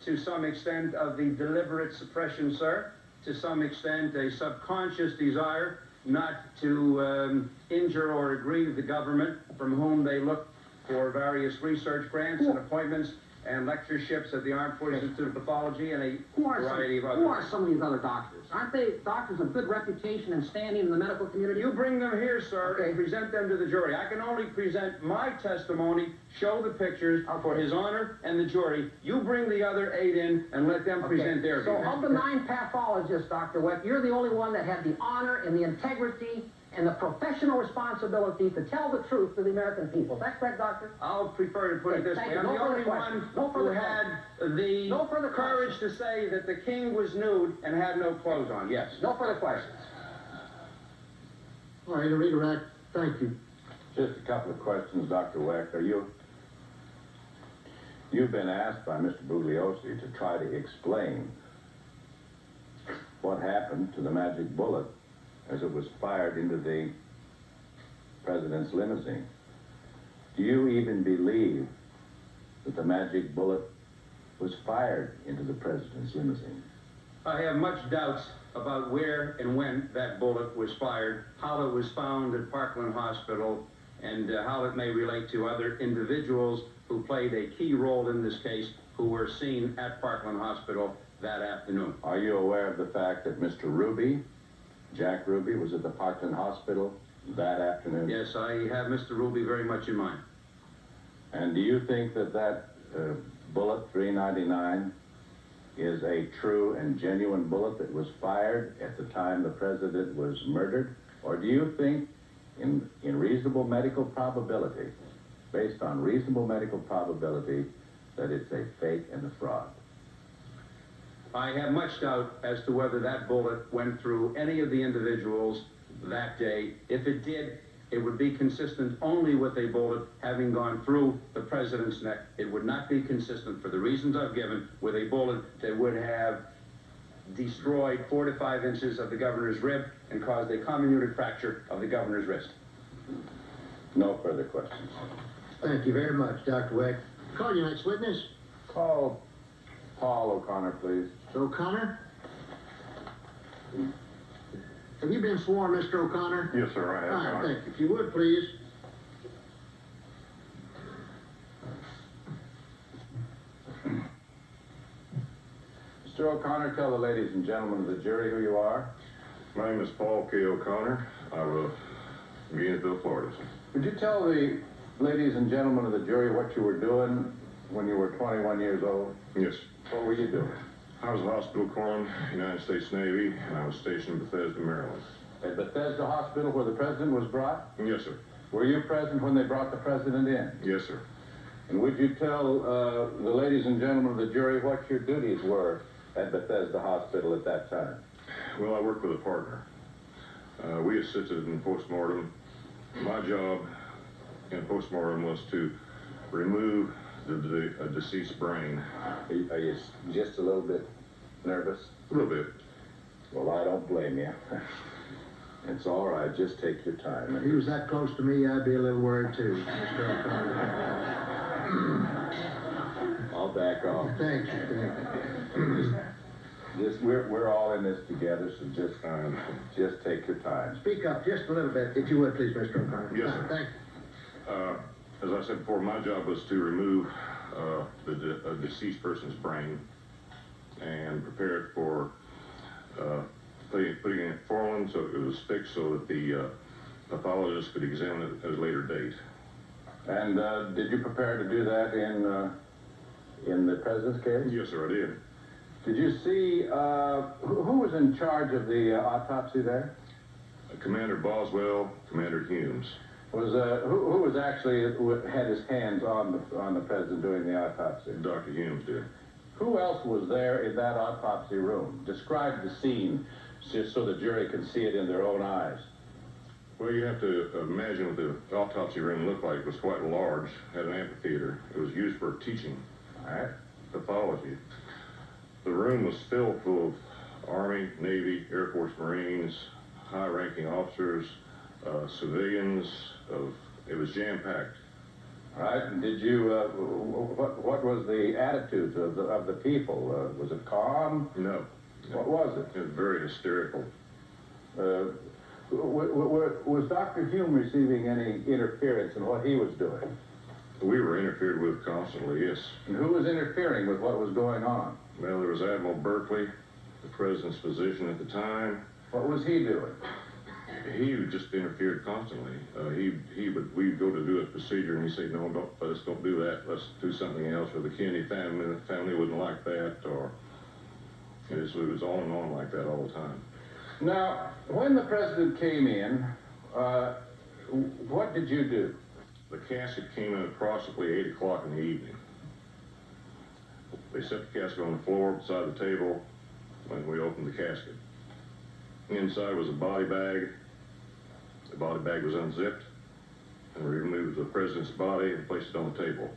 to some extent, of the deliberate suppression, sir. to some extent, a subconscious desire not to injure or aggrieve the government, from whom they look for various research grants and appointments and lectureships at the Armed Forces Institute of Pathology and a variety of others. Who are some of these other doctors? Aren't they doctors of good reputation and standing in the medical community? You bring them here, sir, and present them to the jury. I can only present my testimony, show the pictures for his honor and the jury. You bring the other 8 in and let them present their So views. of the 9 pathologists, Dr. Weck, you're the only one that had the honor and the integrity and the professional responsibility to tell the truth to the American people. Is that correct, Doctor? I'll prefer to put it this way. I'm the only one who had the courage to say that the king was nude and had no clothes on. Yes. No further questions. All right, redirect. Thank you. Just a couple of questions, Dr. Weck. You've been asked by Mr. Bugliosi to try to explain what happened to the magic bullet as it was fired into the president's limousine. Do you even believe that the magic bullet was fired into the president's limousine? I have much doubts about where and when that bullet was fired, how it was found at Parkland Hospital, and how it may relate to other individuals who played a key role in this case who were seen at Parkland Hospital that afternoon. Are you aware of the fact that Mr. Ruby, Jack Ruby, was at the Parkland Hospital that afternoon? Yes, I have Mr. Ruby very much in mind. And do you think that bullet 399 is a true and genuine bullet that was fired at the time the president was murdered? Or do you think, in reasonable medical probability, based on reasonable medical probability, that it's a fake and a fraud? I have much doubt as to whether that bullet went through any of the individuals that day. If it did, it would be consistent only with a bullet having gone through the president's neck. It would not be consistent, for the reasons I've given, with a bullet that would have destroyed 4 to 5 inches of the governor's rib and caused a common unit fracture of the governor's wrist. No further questions. Thank you very much, Dr. Weck. Call your next witness. Call Paul O'Connor, please. O'Connor? Have you been sworn, Mr. O'Connor? Yes, sir, I have. All right, thank you. If you would, please. Mr. O'Connor, tell the ladies and gentlemen of the jury who you are. My name is Paul K. O'Connor. I of Gainesville, Florida, sir. Would you tell the ladies and gentlemen of the jury what you were doing when you were 21 years old? Yes. What were you doing? I was a hospital corpsman, United States Navy, and I was stationed in Bethesda, Maryland. At Bethesda Hospital where the president was brought? Yes, sir. Were you present when they brought the president in? Yes, sir. And would you tell the ladies and gentlemen of the jury what your duties were at Bethesda Hospital at that time? Well, I worked with a partner. We assisted in postmortem. My job in postmortem was to remove the deceased brain. Are you just a little bit nervous? A little bit. Well, I don't blame you. It's all right. Just take your time. If he was that close to me, I'd be a little worried too, Mr. O'Connor. I'll back off. Thank you. We're all in this together, so just take your time. Speak up just a little bit, if you would, please, Mr. O'Connor. Yes, sir. Thank you. As I said before, my job was to remove the deceased person's brain and prepare it for putting it in formalin so it was fixed so that the pathologist could examine it at a later date. And did you prepare to do that in the president's case? Yes, sir, I did. Did you see who was in charge of the autopsy there? Commander Boswell, Commander Humes. Was who was actually had his hands on the president during the autopsy? Dr. Humes did. Who else was there in that autopsy room? Describe the scene just so the jury can see it in their own eyes. Well, you have to imagine what the autopsy room looked like. It was quite large, had an amphitheater. It was used for teaching pathology. The room was filled full of Army, Navy, Air Force, Marines, high-ranking officers, civilians. It was jam-packed. All right, and did you, what was the attitude of the people? Was it calm? No. What was it? It was very hysterical. Was Dr. Hume receiving any interference in what he was doing? We were interfered with constantly, yes. And who was interfering with what was going on? Well, there was Admiral Berkeley, the president's physician at the time. What was he doing? He just interfered constantly. We'd go to do a procedure and he'd say, no, let's don't do that. Let's do something else. Or the Kennedy family wouldn't like that. Or it was on and on like that all the time. Now, when the president came in, what did you do? The casket came in approximately 8 o'clock in the evening. They set the casket on the floor beside the table when we opened the casket. Inside was a body bag. The body bag was unzipped, and we removed the president's body and placed it on the table.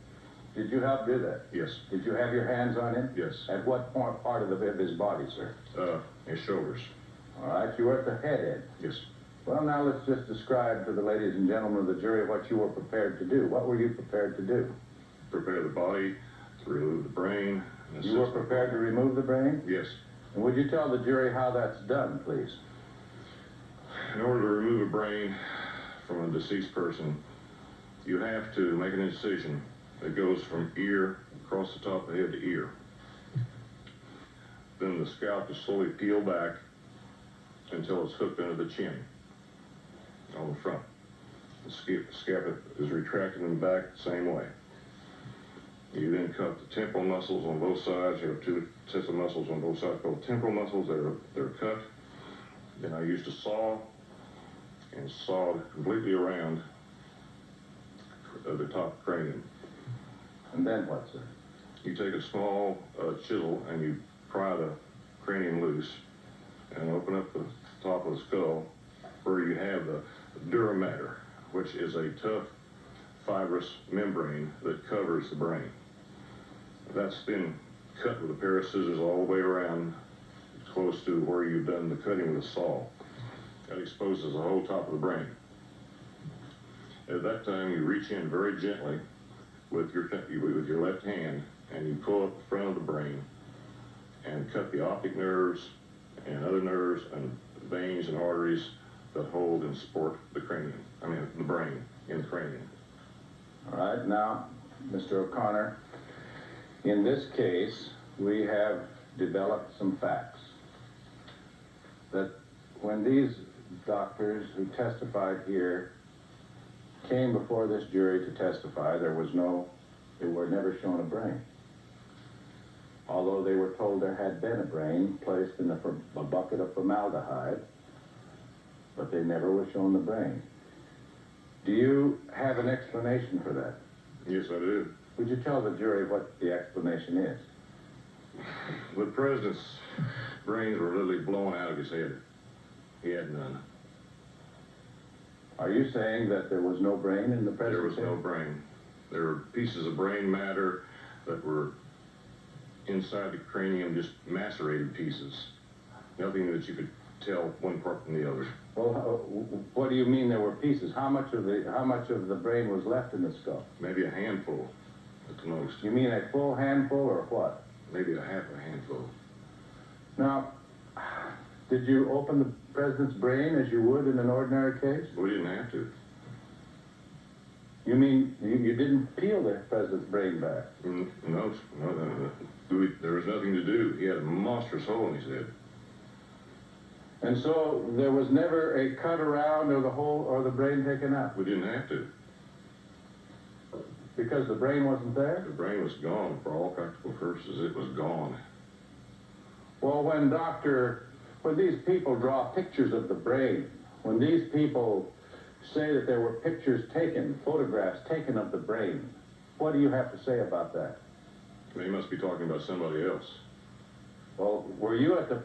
Did you help do that? Yes. Did you have your hands on him? Yes. At what part of his body, sir? His shoulders. All right, you were at the head end. Yes. Well, now let's just describe to the ladies and gentlemen of the jury what you were prepared to do. What were you prepared to do? Prepare the body, to remove the brain. And you were prepared to remove the brain? Yes. And would you tell the jury how that's done, please? In order to remove a brain from a deceased person, you have to make an incision that goes from ear across the top of the head to ear. Then the scalp is slowly peeled back until it's hooked into the chin on the front. The scalp is retracted in the back the same way. You then cut the temporal muscles on both sides. You have two sets of muscles on both sides called temporal muscles. They're cut. Then I used a saw and sawed completely around the top cranium. And then what, sir? You take a small chisel and you pry the cranium loose and open up the top of the skull where you have the dura mater, which is a tough fibrous membrane that covers the brain. That's been cut with a pair of scissors all the way around close to where you've done the cutting with a saw. That exposes the whole top of the brain. At that time, you reach in very gently with your left hand, and you pull up the front of the brain and cut the optic nerves and other nerves and veins and arteries that hold and support the brain in the cranium. All right, now, Mr. O'Connor, in this case, we have developed some facts. That when these doctors who testified here came before this jury to testify, they were never shown a brain. Although they were told there had been a brain placed in a bucket of formaldehyde, but they never were shown the brain. Do you have an explanation for that? Yes, I do. Would you tell the jury what the explanation is? The president's brains were literally blown out of his head. He had none. Are you saying that there was no brain in the president's head? There was no brain. There were pieces of brain matter that were inside the cranium, just macerated pieces. Nothing that you could tell one part from the other. Well, what do you mean there were pieces? How much of the brain was left in the skull? Maybe a handful at the most. You mean a full handful or what? Maybe a half a handful. Now, did you open the president's brain as you would in an ordinary case? We didn't have to. You mean you didn't peel the president's brain back? No. There was nothing to do. He had a monstrous hole in his head. And so there was never a cut around or the hole or the brain taken out? We didn't have to. Because the brain wasn't there? The brain was gone for all practical purposes. It was gone. Well, when these people draw pictures of the brain, when these people say that there were pictures taken, photographs taken of the brain, what do you have to say about that? They must be talking about somebody else. Well, were you at the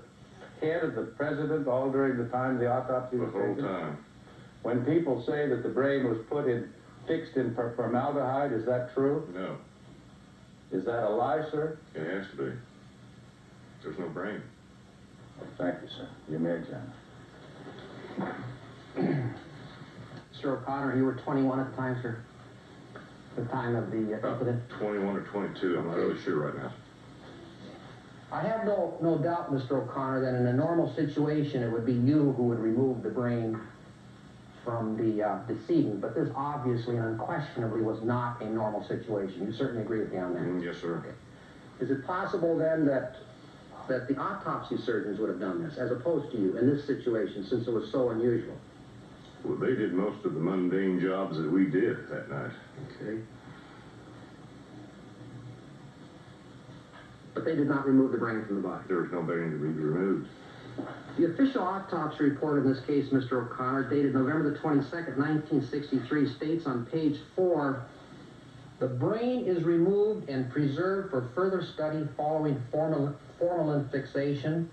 head of the president all during the time the autopsy was taken? The whole time. When people say that the brain was fixed in formaldehyde, is that true? No. Is that a lie, sir? It has to be. There's no brain. Thank you, sir. You may examine. Mr. O'Connor, you were 21 at the time, sir? The time of the incident? 21 or 22. I'm not really sure right now. I have no doubt, Mr. O'Connor, that in a normal situation it would be you who would remove the brain from the decedent, but this obviously and unquestionably was not a normal situation. You certainly agree with me on that? Yes, sir. Okay. Is it possible then that the autopsy surgeons would have done this, as opposed to you, in this situation, since it was so unusual? Well, they did most of the mundane jobs that we did that night. Okay. But they did not remove the brain from the body? There was no brain to be removed. The official autopsy report in this case, Mr. O'Connor, dated November the 22nd, 1963, states on page 4, the brain is removed and preserved for further study following formalin fixation.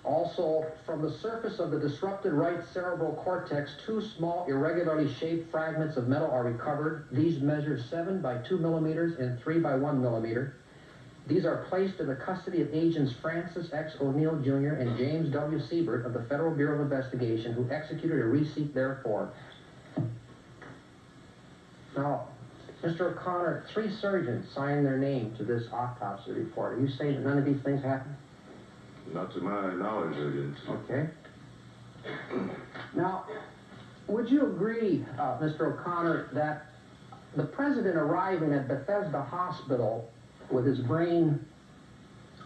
Also, from the surface of the disrupted right cerebral cortex, 2 small, irregularly shaped fragments of metal are recovered. These measure 7 by 2 millimeters and 3 by 1 millimeter. These are placed in the custody of agents Francis X. O'Neill, Jr. and James W. Siebert of the Federal Bureau of Investigation, who executed a receipt therefor. Now, Mr. O'Connor, 3 surgeons signed their name to this autopsy report. Are you saying that none of these things happened? Not to my knowledge, they didn't. Okay. Now, would you agree, Mr. O'Connor, that the president arriving at Bethesda Hospital with his brain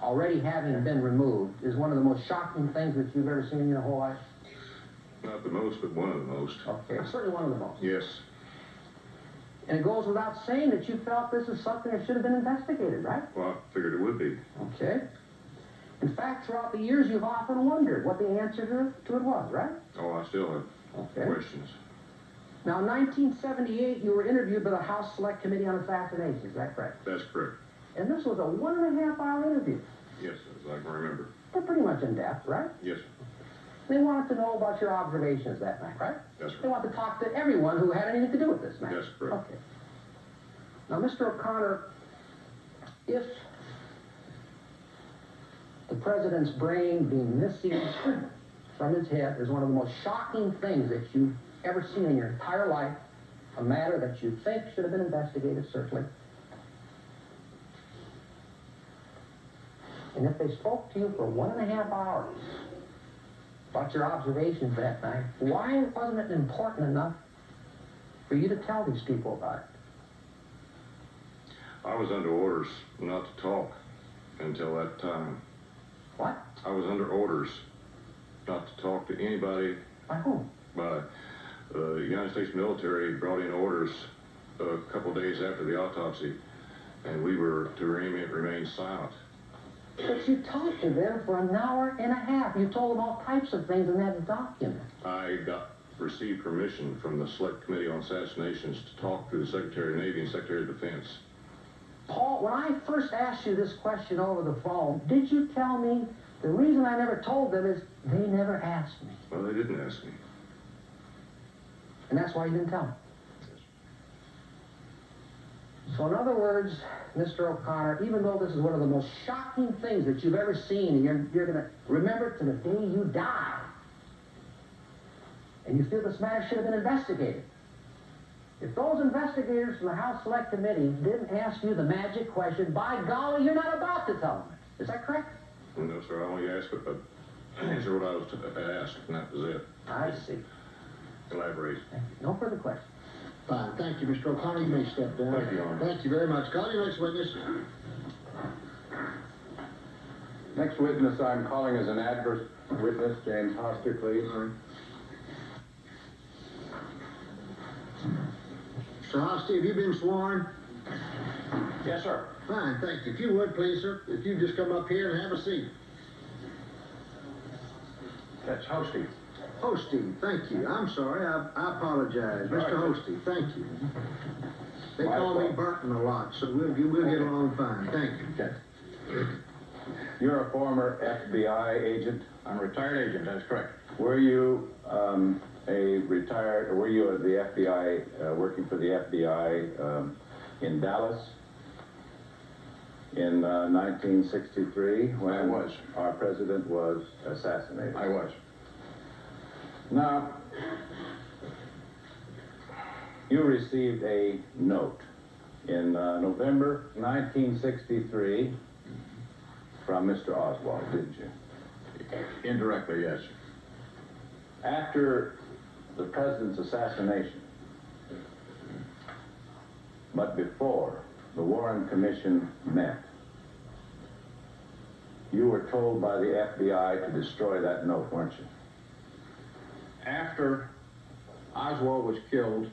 already having been removed is one of the most shocking things that you've ever seen in your whole life? Not the most, but one of the most. Okay, certainly one of the most. Yes. And it goes without saying that you felt this is something that should have been investigated, right? Well, I figured it would be. Okay. In fact, throughout the years, you've often wondered what the answer to it was, right? Oh, I still have questions. Now, in 1978, you were interviewed by the House Select Committee on Assassination, is that correct? That's correct. And this was a 1.5-hour interview. Yes, as I can remember. They're pretty much in depth, right? Yes. They wanted to know about your observations that night, right? That's They correct. wanted to talk to everyone who had anything to do with this night. That's correct. Okay. Now, Mr. O'Connor, if the president's brain being missealed from his head is one of the most shocking things that you've ever seen in your entire life, a matter that you think should have been investigated, certainly. And if they spoke to you for 1.5 hours about your observations that night, why wasn't it important enough for you to tell these people about it? I was under orders not to talk until that time. What? I was under orders not to talk to anybody. By whom? By the United States military brought in orders a couple days after the autopsy, and we were to remain silent. But you talked to them for 1.5 hours. You told them all types of things in that document. I received permission from the Select Committee on Assassinations to talk to the Secretary of Navy and Secretary of Defense. Paul, when I first asked you this question over the phone, did you tell me the reason I never told them is they never asked me? Well, they didn't ask me. And that's why you didn't tell them? So in other words, Mr. O'Connor, even though this is one of the most shocking things that you've ever seen, and you're going to remember it to the day you die, and you feel this matter should have been investigated, if those investigators from the House Select Committee didn't ask you the magic question, by golly, you're not about to tell them it. Is that correct? No, sir, I only answered what I was asked, and that was it. I see. Elaborate. No further questions. Fine. Thank you, Mr. O'Connor. You may step down. Thank you, Your Honor. Thank you very much. Call your next witness. Next witness I'm calling is an adverse witness. James Hoster, please. Mr. Hosty, have you been sworn? Yes, sir. Fine, thank you. If you would, please, sir, if you just come up here and have a seat. That's Hosty. Hosty, thank you. I'm sorry, I apologize. Mr. Hosty, thank you. They call me Burton a lot, so we'll get along fine. Thank you. Okay. You're a former FBI agent? I'm a retired agent, that's correct. Were you were you at the FBI, working for the FBI in Dallas in 1963 when I was. Our president was assassinated? I was. Now, you received a note in November 1963 from Mr. Oswald, didn't you? Indirectly, yes. After the president's assassination, but before the Warren Commission met, you were told by the FBI to destroy that note, weren't you? After Oswald was killed,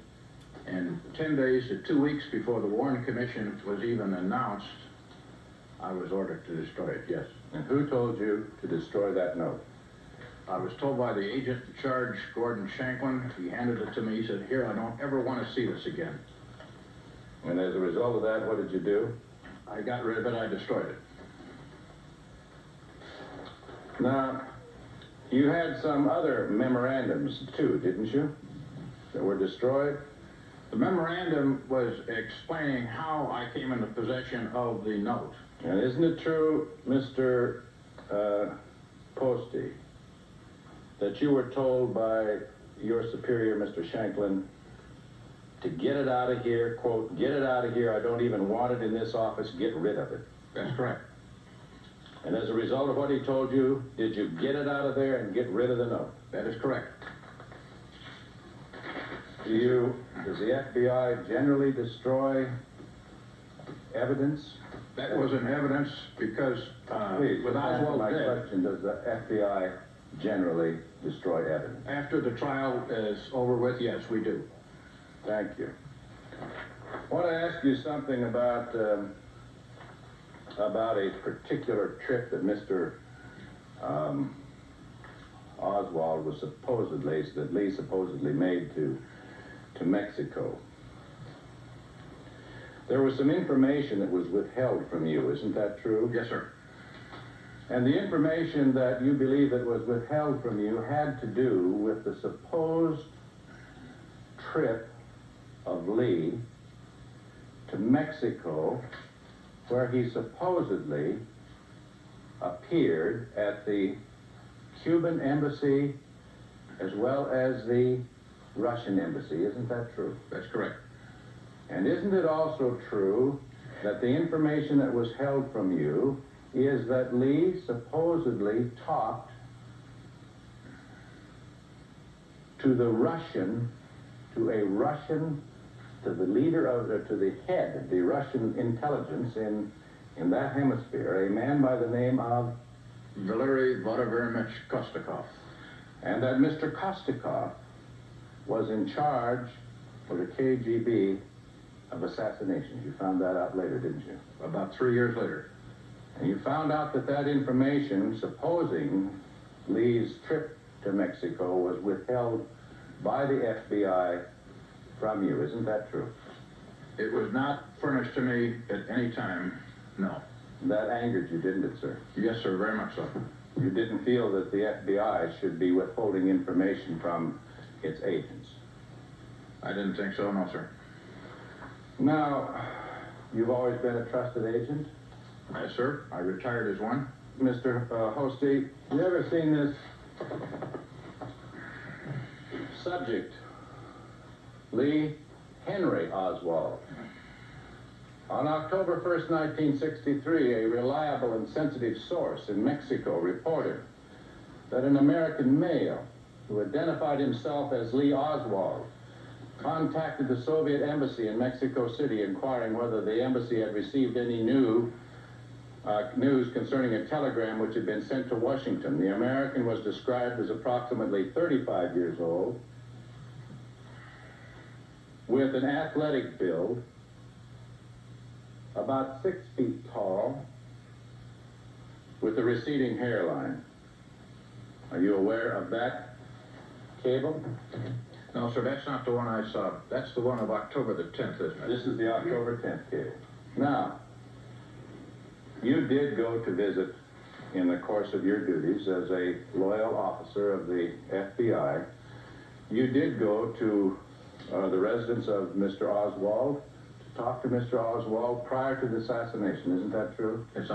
and 10 days to 2 weeks before the Warren Commission was even announced, I was ordered to destroy it, yes. And who told you to destroy that note? I was told by the agent in charge, Gordon Shanklin. He handed it to me. He said, "Here, I don't ever want to see this again." And as a result of that, what did you do? I got rid of it. I destroyed it. Now, you had some other memorandums too, didn't you, that were destroyed? The memorandum was explaining how I came into possession of the note. And isn't it true, Mr. Posty, that you were told by your superior, Mr. Shanklin, to get it out of here, quote, "Get it out of here, I don't even want it in this office, get rid of it"? That's correct. And as a result of what he told you, did you get it out of there and get rid of the note? That is correct. Does the FBI generally destroy evidence? That was an evidence because Please, with answer Oswald my dead, question, does the FBI generally destroy evidence? after the trial is over with, yes, we do. Thank you. I want to ask you something about a particular trip that Mr. Oswald was Lee supposedly made to Mexico. There was some information that was withheld from you, isn't that true? Yes, sir. And the information that you believe that was withheld from you had to do with the supposed trip of Lee to Mexico, where he supposedly appeared at the Cuban embassy as well as the Russian embassy. Isn't that true? That's correct. And isn't it also true that the information that was held from you is that Lee supposedly talked to the leader of, to the head of the Russian intelligence in that hemisphere, a man by the name of Valery Vladimirovich Kostakov. And that Mr. Kostakov was in charge for the KGB of assassinations. You found that out later, didn't you? About 3 years later. And you found out that information, supposing Lee's trip to Mexico, was withheld by the FBI from you. Isn't that true? It was not furnished to me at any time, no. That angered you, didn't it, sir? Yes, sir, very much so. You didn't feel that the FBI should be withholding information from its agents? I didn't think so, no, sir. Now, you've always been a trusted agent? Yes, sir. I retired as one. Mr. Hosty, you ever seen this subject? Lee Henry Oswald. On October 1st, 1963, a reliable and sensitive source in Mexico reported that an American male who identified himself as Lee Oswald contacted the Soviet embassy in Mexico City inquiring whether the embassy had received any news concerning a telegram which had been sent to Washington. The American was described as approximately 35 years old, with an athletic build, about 6 feet tall, with a receding hairline. Are you aware of that cable? No, sir, that's not the one I saw. That's the one of October the 10th, isn't it? This is the October 10th cable. Now, you did go to visit, in the course of your duties as a loyal officer of the FBI, you did go to the residence of Mr. Oswald to talk to Mr. Oswald prior to the assassination. Isn't that true? That's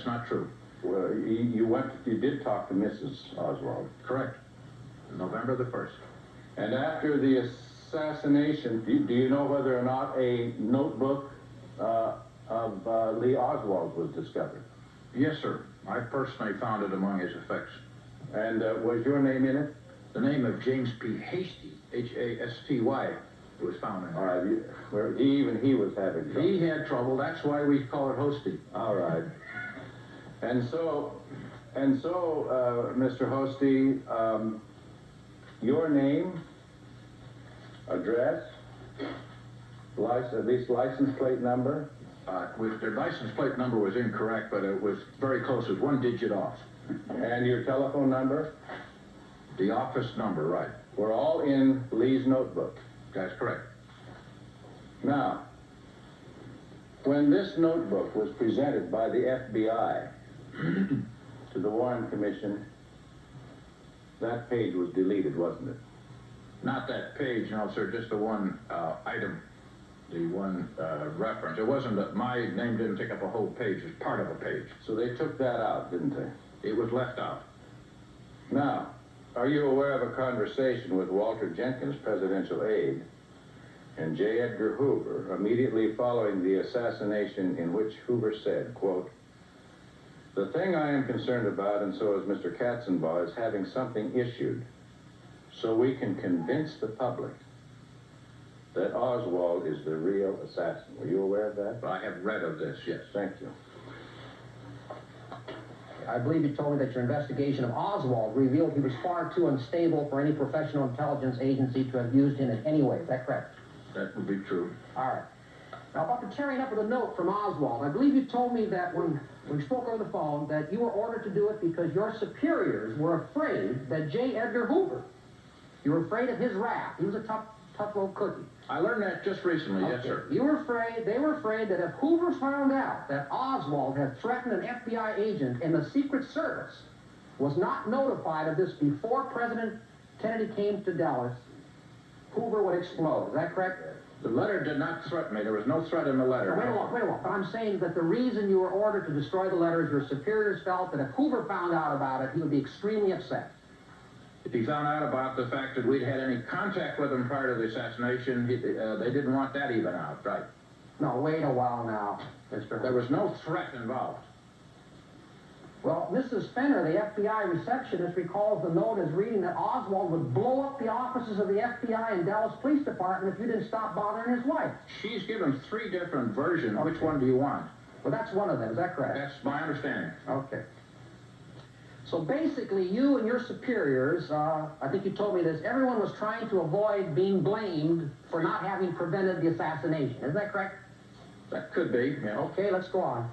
not true. Well, you did talk to Mrs. Oswald. Correct. November the 1st. And after the assassination, do you know whether or not a notebook Lee Oswald was discovered. Yes, sir. I personally found it among his effects. And was your name in it? The name of James P. Hasty, H-A-S-T-Y, was found in All there. right, even he was having trouble. He had trouble. That's why we call it Hosty. All right. And so, Mr. Hosty, your name, address, at least license plate number? The license plate number was incorrect, but it was very close. It was one digit off. And your telephone number? The office number, right. Were all in Lee's notebook. That's correct. Now, when this notebook was presented by the FBI to the Warren Commission, that page was deleted, wasn't it? Not that page, no, sir, just the one item, the one reference. It wasn't that my name didn't take up a whole page, it was part of a page. So they took that out, didn't they? It was left out. Now, are you aware of a conversation with Walter Jenkins, presidential aide, and J. Edgar Hoover immediately following the assassination, in which Hoover said, quote, "The thing I am concerned about, and so is Mr. Katzenbach, is having something issued so we can convince the public that Oswald is the real assassin." Were you aware of that? I have read of this, yes. Thank you. I believe you told me that your investigation of Oswald revealed he was far too unstable for any professional intelligence agency to have used him in any way. Is that correct? That would be true. All right. Now, about the carrying up of the note from Oswald, I believe you told me that when we spoke over the phone that you were ordered to do it because your superiors were afraid that J. Edgar Hoover, you were afraid of his wrath. He was a tough little cookie. I learned that just recently, yes, sir. They were afraid that if Hoover found out that Oswald had threatened an FBI agent and the Secret Service was not notified of this before President Kennedy came to Dallas, Hoover would explode. Is that correct? The letter did not threaten me. There was no threat in the letter. Wait a minute. But I'm saying that the reason you were ordered to destroy the letters, your superiors felt that if Hoover found out about it, he would be extremely upset. If he found out about the fact that we'd had any contact with him prior to the assassination, they didn't want that even out, right? No, wait a while now, Mr. There was no threat involved. Well, Mrs. Fenner, the FBI receptionist, recalls the note as reading that Oswald would blow up the offices of the FBI and Dallas Police Department if you didn't stop bothering his wife. She's given 3 different versions. Okay. Which one do you want? Well, that's one of them. Is that correct? That's my understanding. Okay. So basically, you and your superiors, I think you told me this, everyone was trying to avoid being blamed for not having prevented the assassination. Is that correct? That could be, yeah. Okay, let's go on.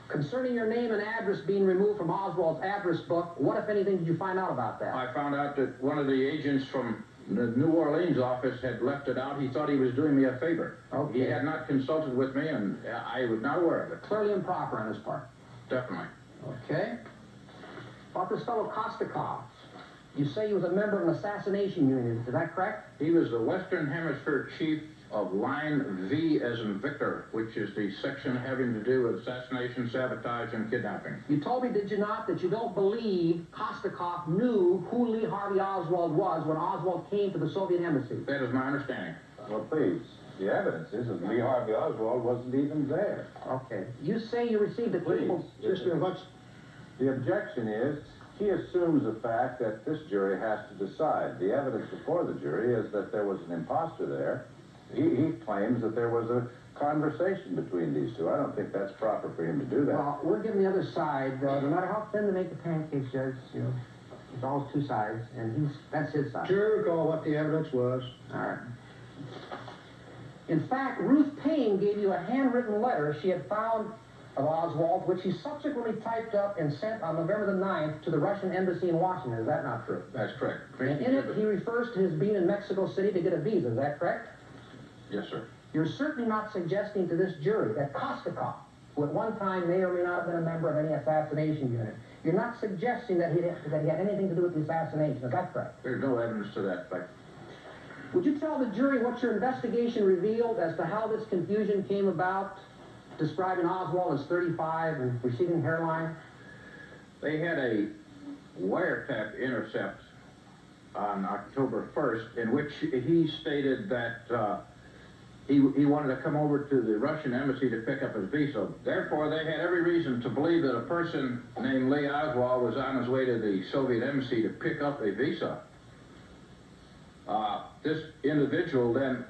Concerning your name and address being removed from Oswald's address book, what, if anything, did you find out about that? I found out that one of the agents from the New Orleans office had left it out. He thought he was doing me a favor. Okay. He had not consulted with me, and I was not aware of it. Clearly improper on his part. Definitely. Okay. About this fellow Kostakov. You say he was a member of an assassination unit. Is that correct? He was the Western Hemisphere chief of Line V as in Victor, which is the section having to do with assassination, sabotage, and kidnapping. You told me, did you not, that you don't believe Kostakov knew who Lee Harvey Oswald was when Oswald came to the Soviet embassy? That is my understanding. Well, please, the evidence is that Lee Harvey Oswald wasn't even there. Okay. You say you received a Please. The objection is, he assumes the fact that this jury has to decide. The evidence before the jury is that there was an imposter there. He claims that there was a conversation between these two. I don't think that's proper for him to do that. Well, we're giving the other side, no matter how thin to make the pancakes, Judge, you know, there's always 2 sides, and that's his side. Sure, recall what the evidence was. All right. In fact, Ruth Payne gave you a handwritten letter she had found of Oswald, which he subsequently typed up and sent on November the 9th to the Russian embassy in Washington. Is that not true? That's correct. And in it, he refers to his being in Mexico City to get a visa. Is that correct? Yes, sir. You're certainly not suggesting to this jury that Kostakov, who at one time may or may not have been a member of any assassination unit, you're not suggesting that he had anything to do with the assassination. Is that correct? There's no evidence to that fact. Would you tell the jury what your investigation revealed as to how this confusion came about, describing Oswald as 35 and receding hairline? They had a wiretap intercept on October 1st in which he stated that he wanted to come over to the Russian embassy to pick up his visa. Therefore, they had every reason to believe that a person named Lee Oswald was on his way to the Soviet embassy to pick up a visa. This individual then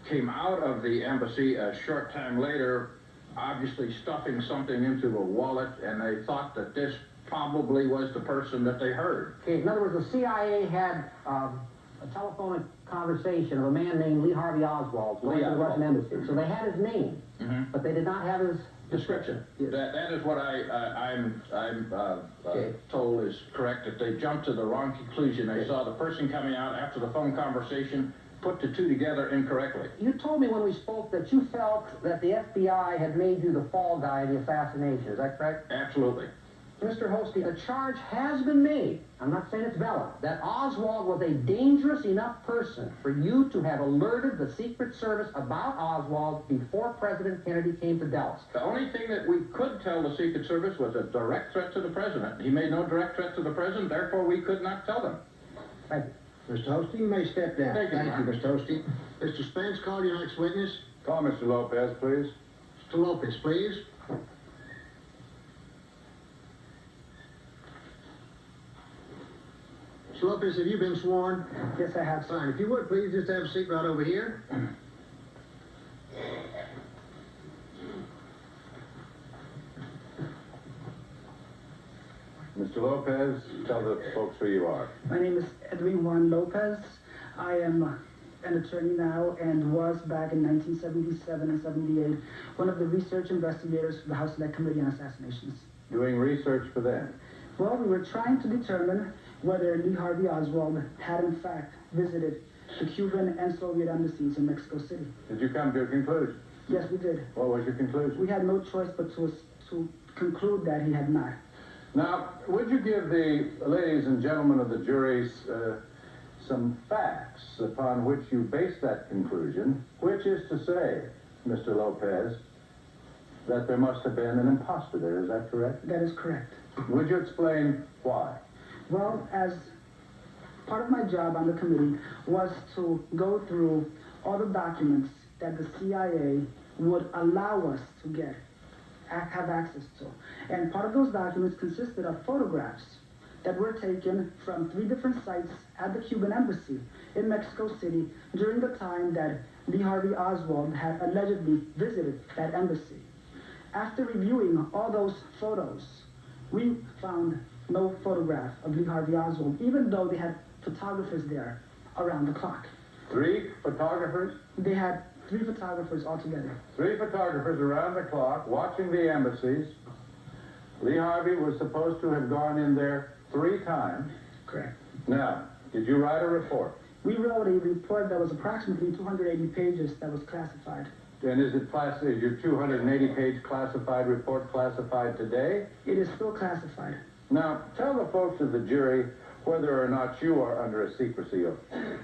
came out of the embassy a short time later, obviously stuffing something into a wallet, and they thought that this probably was the person that they heard. Okay, in other words, the CIA had a telephonic conversation of a man named Lee Harvey Oswald going to the Russian embassy. So they had his name, but they did not have his description. Yes. That is what I'm told is correct, that they jumped to the wrong conclusion. They saw the person coming out after the phone conversation, put the two together incorrectly. You told me when we spoke that you felt that the FBI had made you the fall guy in the assassination. Is that correct? Absolutely. Mr. Holstein, a charge has been made, I'm not saying it's valid, that Oswald was a dangerous enough person for you to have alerted the Secret Service about Oswald before President Kennedy came to Dallas. The only thing that we could tell the Secret Service was a direct threat to the president. He made no direct threat to the president, therefore we could not tell them. Thank you. Mr. Holstein, you may step down. Thank you, Mr. Holstein. Mr. Spence, call your next witness. Call Mr. Lopez, please. Mr. Lopez, please. Mr. Lopez, have you been sworn? Yes, I have. Fine. If you would, please just have a seat right over here. Mr. Lopez, tell the folks who you are. My name is Edwin Juan Lopez. I am an attorney now and was back in 1977 and 78 one of the research investigators for the House Select Committee on Assassinations. Doing research for them. Well, we were trying to determine whether Lee Harvey Oswald had in fact visited the Cuban and Soviet embassies in Mexico City. Did you come to a conclusion? Yes, we did. What was your conclusion? We had no choice but to conclude that he had not. Now, would you give the ladies and gentlemen of the juries some facts upon which you base that conclusion, which is to say, Mr. Lopez, that there must have been an imposter there, is that correct? That is correct. Would you explain why? Well, as part of my job on the committee was to go through all the documents that the CIA would allow us to have access to. And part of those documents consisted of photographs that were taken from 3 different sites at the Cuban embassy in Mexico City during the time that Lee Harvey Oswald had allegedly visited that embassy. After reviewing all those photos, we found no photograph of Lee Harvey Oswald, even though they had photographers there around the clock. 3 photographers? They had 3 photographers altogether. 3 photographers around the clock watching the embassies. Lee Harvey was supposed to have gone in there 3 times. Correct. Now, did you write a report? We wrote a report that was approximately 280 pages that was classified. And is your 280-page classified report classified today? It is still classified. Now, tell the folks of the jury whether or not you are under a secrecy oath.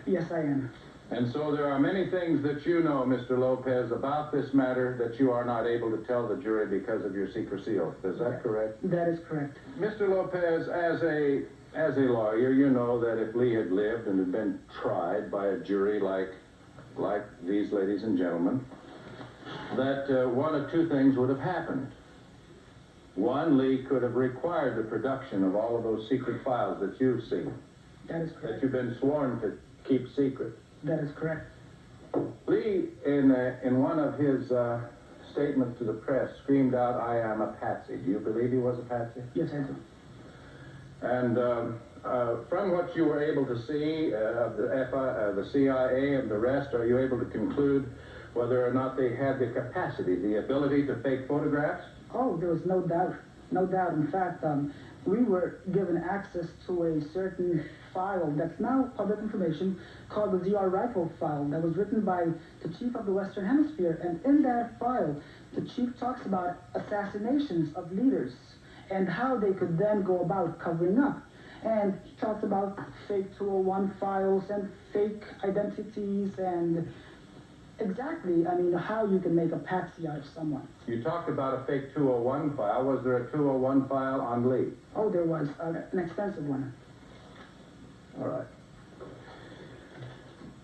Yes, I am. And so there are many things that you know, Mr. Lopez, about this matter that you are not able to tell the jury because of your secrecy oath. Is that correct? That is correct. Mr. Lopez, as a lawyer, you know that if Lee had lived and had been tried by a jury like these ladies and gentlemen, that one of 2 things would have happened. One, Lee could have required the production of all of those secret files that you've seen. That is correct. That you've been sworn to keep secret. That is correct. Lee, in one of his statements to the press, screamed out, "I am a patsy." Do you believe he was a patsy? Yes, I do. And from what you were able to see of the CIA and the rest, are you able to conclude whether or not they had the capacity, the ability to fake photographs? Oh, there was no doubt. No doubt. In fact, we were given access to a certain file that's now public information called the DR Rifle file that was written by the chief of the Western Hemisphere. And in that file, the chief talks about assassinations of leaders and how they could then go about covering up. And he talked about fake 201 files and fake identities and exactly, how you can make a patsy out of someone. You talked about a fake 201 file. Was there a 201 file on Lee? Oh, there was an expensive one. All right.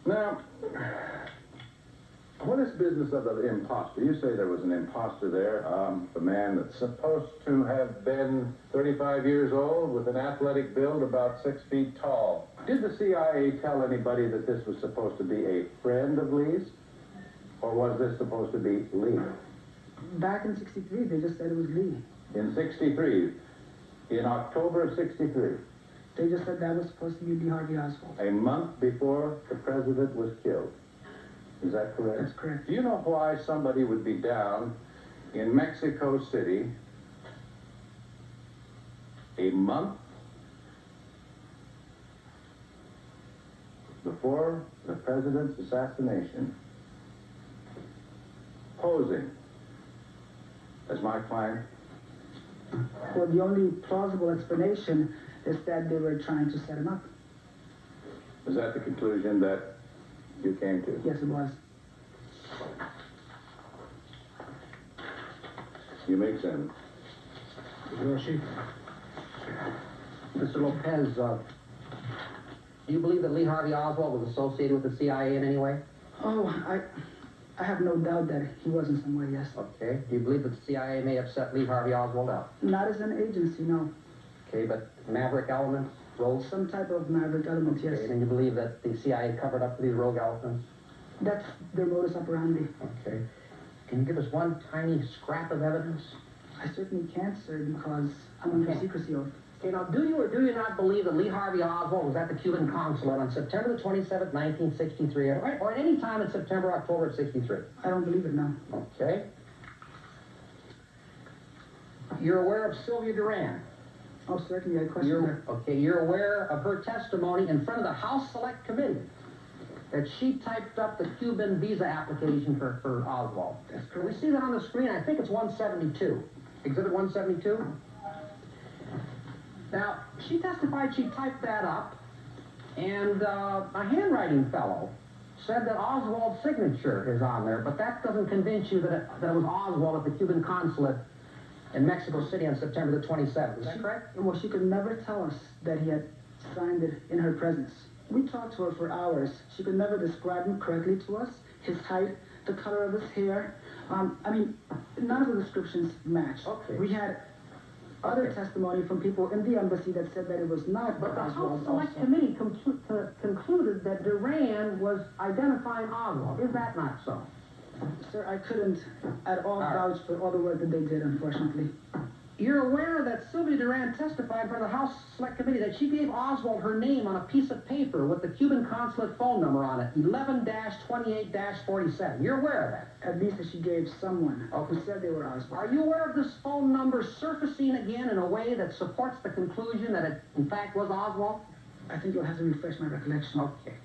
Now, What is business of the imposter? You say there was an imposter there, the man that's supposed to have been 35 years old with an athletic build about 6 feet tall. Did the CIA tell anybody that this was supposed to be a friend of Lee's? Or was this supposed to be Lee? Back in 63, they just said it was Lee. In 63, in October of 63, They just said that was supposed to be Lee Harvey Oswald. a month before the president was killed. Is that correct? That's correct. Do you know why somebody would be down in Mexico City a month before the president's assassination, posing as my client? Well, the only plausible explanation is that they were trying to set him up. Is that the conclusion that you came to? Yes, it was. You make sense. Your Chief. Mr. Lopez, do you believe that Lee Harvey Oswald was associated with the CIA in any way? Oh, I have no doubt that he was in some way, yes. Okay. Do you believe that the CIA may have set Lee Harvey Oswald out? Not as an agency, no. Okay, but maverick elements, rogues? Some type of maverick element, yes. Okay, then you believe that the CIA covered up these rogue elements? That's their modus operandi. Okay. Can you give us one tiny scrap of evidence? I certainly can't, sir, because I'm under secrecy oath. Okay, now, do you or do you not believe that Lee Harvey Oswald was at the Cuban consulate on September the 27th, 1963, or at any time in September, October of 63? I don't believe it, no. Okay. You're aware of Sylvia Duran? Oh, certainly, I question her. Okay, you're aware of her testimony in front of the House Select Committee that she typed up the Cuban visa application for Oswald. That's Can correct. we see that on the screen? I think it's 172. Exhibit 172. Now, she testified she typed that up, and a handwriting fellow said that Oswald's signature is on there, but that doesn't convince you that it was Oswald at the Cuban consulate in Mexico City on September the 27th. Is that correct? Well, she could never tell us that he had signed it in her presence. We talked to her for hours. She could never describe him correctly to us, his height, the color of his hair. I mean, none of the descriptions matched. Okay. We had other testimony from people in the embassy that said that it was not. But the Oswald House Select also. Committee concluded that Duran was identifying Oswald. Is that not so? Sir, I couldn't at all vouch for all the work that they did, unfortunately. You're aware that Sylvia Duran testified for the House Select Committee that she gave Oswald her name on a piece of paper with the Cuban consulate phone number on it, 11-28-47. You're aware of that? At least that she gave someone who said they were Oswald. Are you aware of this phone number surfacing again in a way that supports the conclusion that it, in fact, was Oswald? I think you'll have to refresh my recollection. Okay.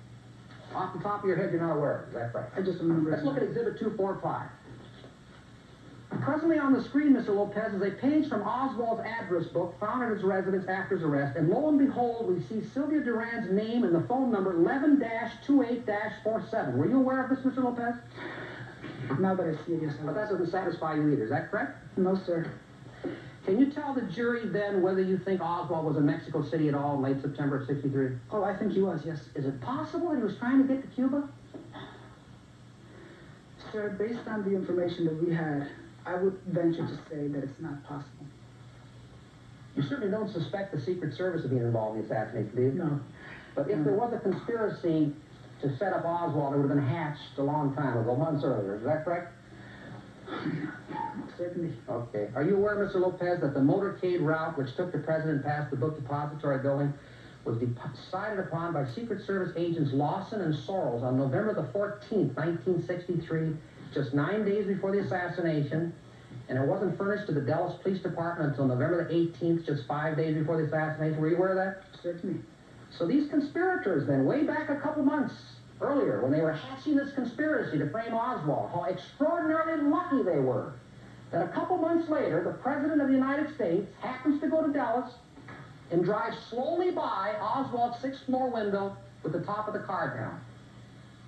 Off the top of your head, you're not aware of it. Is that right? I just remember. Let's look at Exhibit 245. Presently on the screen, Mr. Lopez, is a page from Oswald's address book found at his residence after his arrest, and lo and behold, we see Sylvia Duran's name and the phone number 11-28-47. Were you aware of this, Mr. Lopez? Now that I see it, yes, I But that was. doesn't satisfy you either, is that correct? No, sir. Can you tell the jury then whether you think Oswald was in Mexico City at all in late September of 63? Oh, I think he was, yes. Is it possible that he was trying to get to Cuba? Sir, based on the information that we had, I would venture to say that it's not possible. You certainly don't suspect the Secret Service of being involved in the assassination, do you? No. But if there was a conspiracy to set up Oswald, it would have been hatched a long time ago, months earlier. Is that correct? Certainly. Okay. Are you aware, Mr. Lopez, that the motorcade route which took the president past the book depository building was decided upon by Secret Service agents Lawson and Sorrells on November the 14th, 1963, just 9 days before the assassination, and it wasn't furnished to the Dallas Police Department until November the 18th, just 5 days before the assassination. Were you aware of that? Certainly. So these conspirators then, way back a couple months earlier, when they were hatching this conspiracy to frame Oswald, how extraordinarily lucky they were that a couple months later, the President of the United States happens to go to Dallas and drive slowly by Oswald's sixth-floor window with the top of the car down.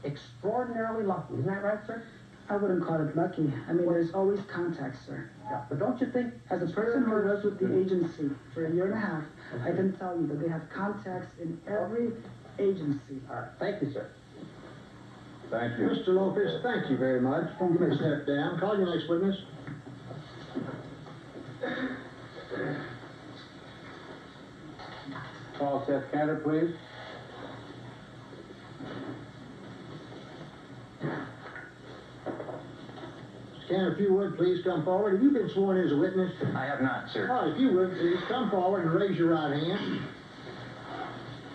Extraordinarily lucky. Isn't that right, sir? I wouldn't call it lucky. I mean, there's always contact, sir. Yeah. But don't you think, As a person who was with the agency for a year and a half, I can tell you that they have contacts in every agency. All right. Thank you, sir. Thank you. Mr. Lopez, thank you very much. You may step down. Call your next witness. Call Seth Cantor, please. Cantor, if you would, please come forward. Have you been sworn as a witness? I have not, sir. All right, if you would, please come forward and raise your right hand.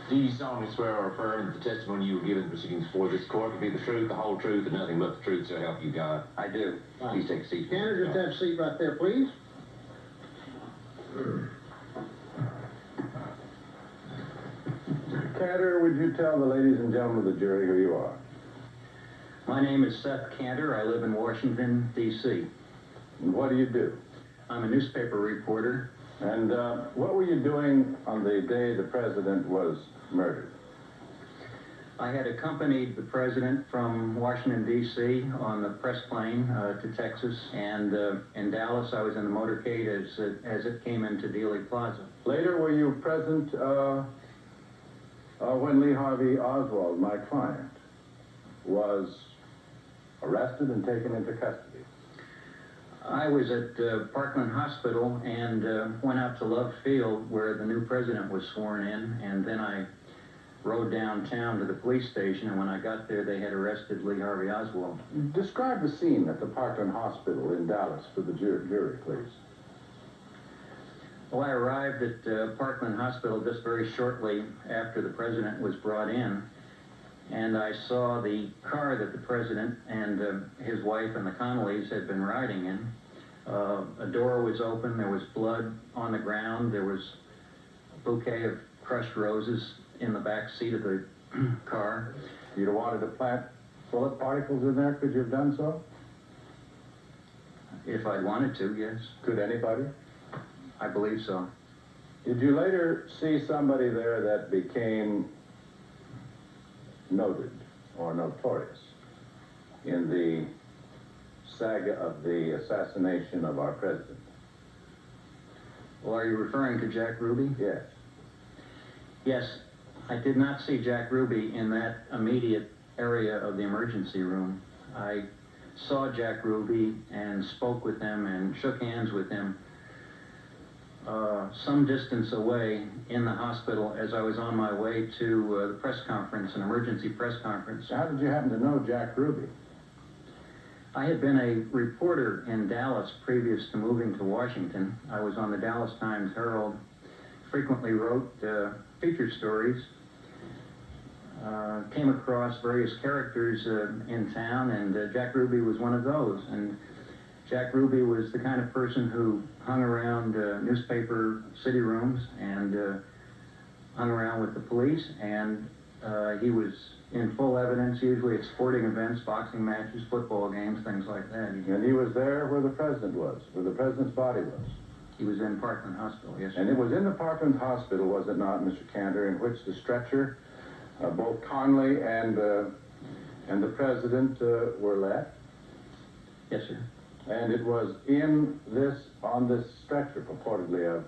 Do you solemnly swear or affirm that the testimony you will give in the proceedings before this court will be the truth, the whole truth, and nothing but the truth, so help you God? I do. Please take a seat. Cantor, just have a seat right there, please. Cantor, would you tell the ladies and gentlemen of the jury who you are? My name is Seth Cantor. I live in Washington, D.C. And what do you do? I'm a newspaper reporter. And what were you doing on the day the president was murdered? I had accompanied the president from Washington, D.C. on the press plane to Texas, and in Dallas I was in the motorcade as it came into Dealey Plaza. Later, were you present when Lee Harvey Oswald, my client, was arrested and taken into custody? I was at Parkland Hospital and went out to Love Field where the new president was sworn in, and then I rode downtown to the police station, and when I got there they had arrested Lee Harvey Oswald. Describe the scene at the Parkland Hospital in Dallas for the jury, please. Well, I arrived at Parkland Hospital just very shortly after the president was brought in, and I saw the car that the president and his wife and the Connollys had been riding in. A door was open, there was blood on the ground, there was a bouquet of crushed roses in the back seat of the car. If you'd have wanted to plant bullet particles in there, could you have done so? If I'd wanted to, yes. Could anybody? I believe so. Did you later see somebody there that became noted or notorious in the saga of the assassination of our president? Well, are you referring to Jack Ruby? Yes. Yes, I did not see Jack Ruby in that immediate area of the emergency room. I saw Jack Ruby and spoke with him and shook hands with him some distance away in the hospital as I was on my way to the press conference, an emergency press conference. How did you happen to know Jack Ruby? I had been a reporter in Dallas previous to moving to Washington. I was on the Dallas Times-Herald, frequently wrote feature stories, came across various characters in town, and Jack Ruby was one of those. And Jack Ruby was the kind of person who hung around newspaper city rooms and hung around with the police, and he was in full evidence, usually at sporting events, boxing matches, football games, things like that. And he was there where the president was, where the president's body was? He was in Parkland Hospital, yes, sir. And it was in the Parkland Hospital, was it not, Mr. Cantor, in which the stretcher, both Conley and the president were left? Yes, sir. And it was on this stretcher, purportedly, of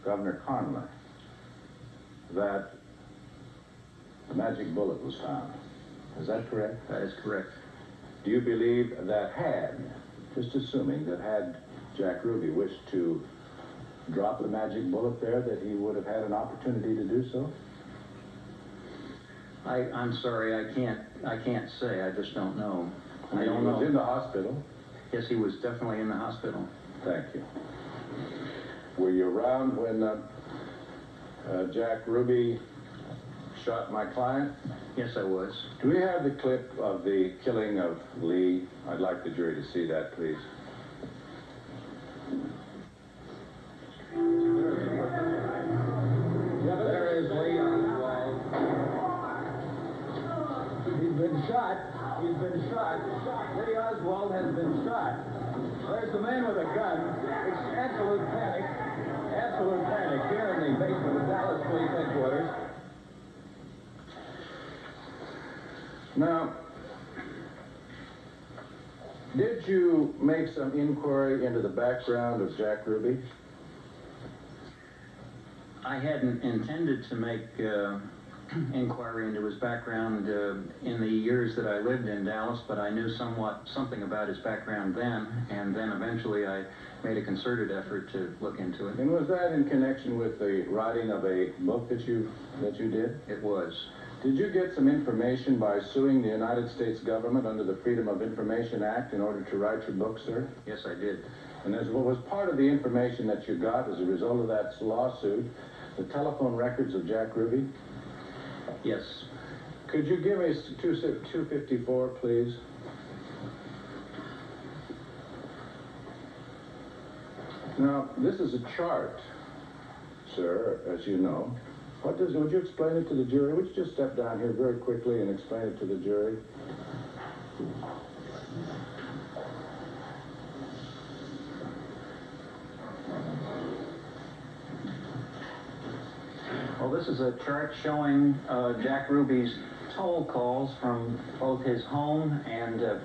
Governor Conley, that the magic bullet was found. Is that correct? That is correct. Do you believe that just assuming that had Jack Ruby wished to drop the magic bullet there, that he would have had an opportunity to do so? I'm sorry, I can't say. I just don't know. I don't know. He was know. in the hospital? Yes, he was definitely in the hospital. Thank you. Were you around when Jack Ruby shot my client? Yes, I was. Do we have the clip of the killing of Lee? I'd like the jury to see that, please. There is Lee Oswald. He's been shot. He's been shot. Lee Oswald has been shot. There's the man with a gun. It's absolute panic. Absolute panic here in the basement of Dallas Police Headquarters. Now, did you make some inquiry into the background of Jack I hadn't intended to make inquiry into his background in the years that I lived in Dallas, but I knew something about his background then, and then eventually I made a concerted effort to look into it. And was that in connection with the writing of a book that you did? It was. Did you get some information by suing the United States government under the Freedom of Information Act in order to write your book, sir? Yes, I did. And as what was part of the information that you got as a result of that lawsuit, the telephone records of Jack Ruby? Yes. Could you give me 254, please? Now, this is a chart, sir, as you know. Would you explain it to the jury? Would you just step down here very quickly and explain it to the jury? Well, this is a chart showing Jack Ruby's toll calls from both his home and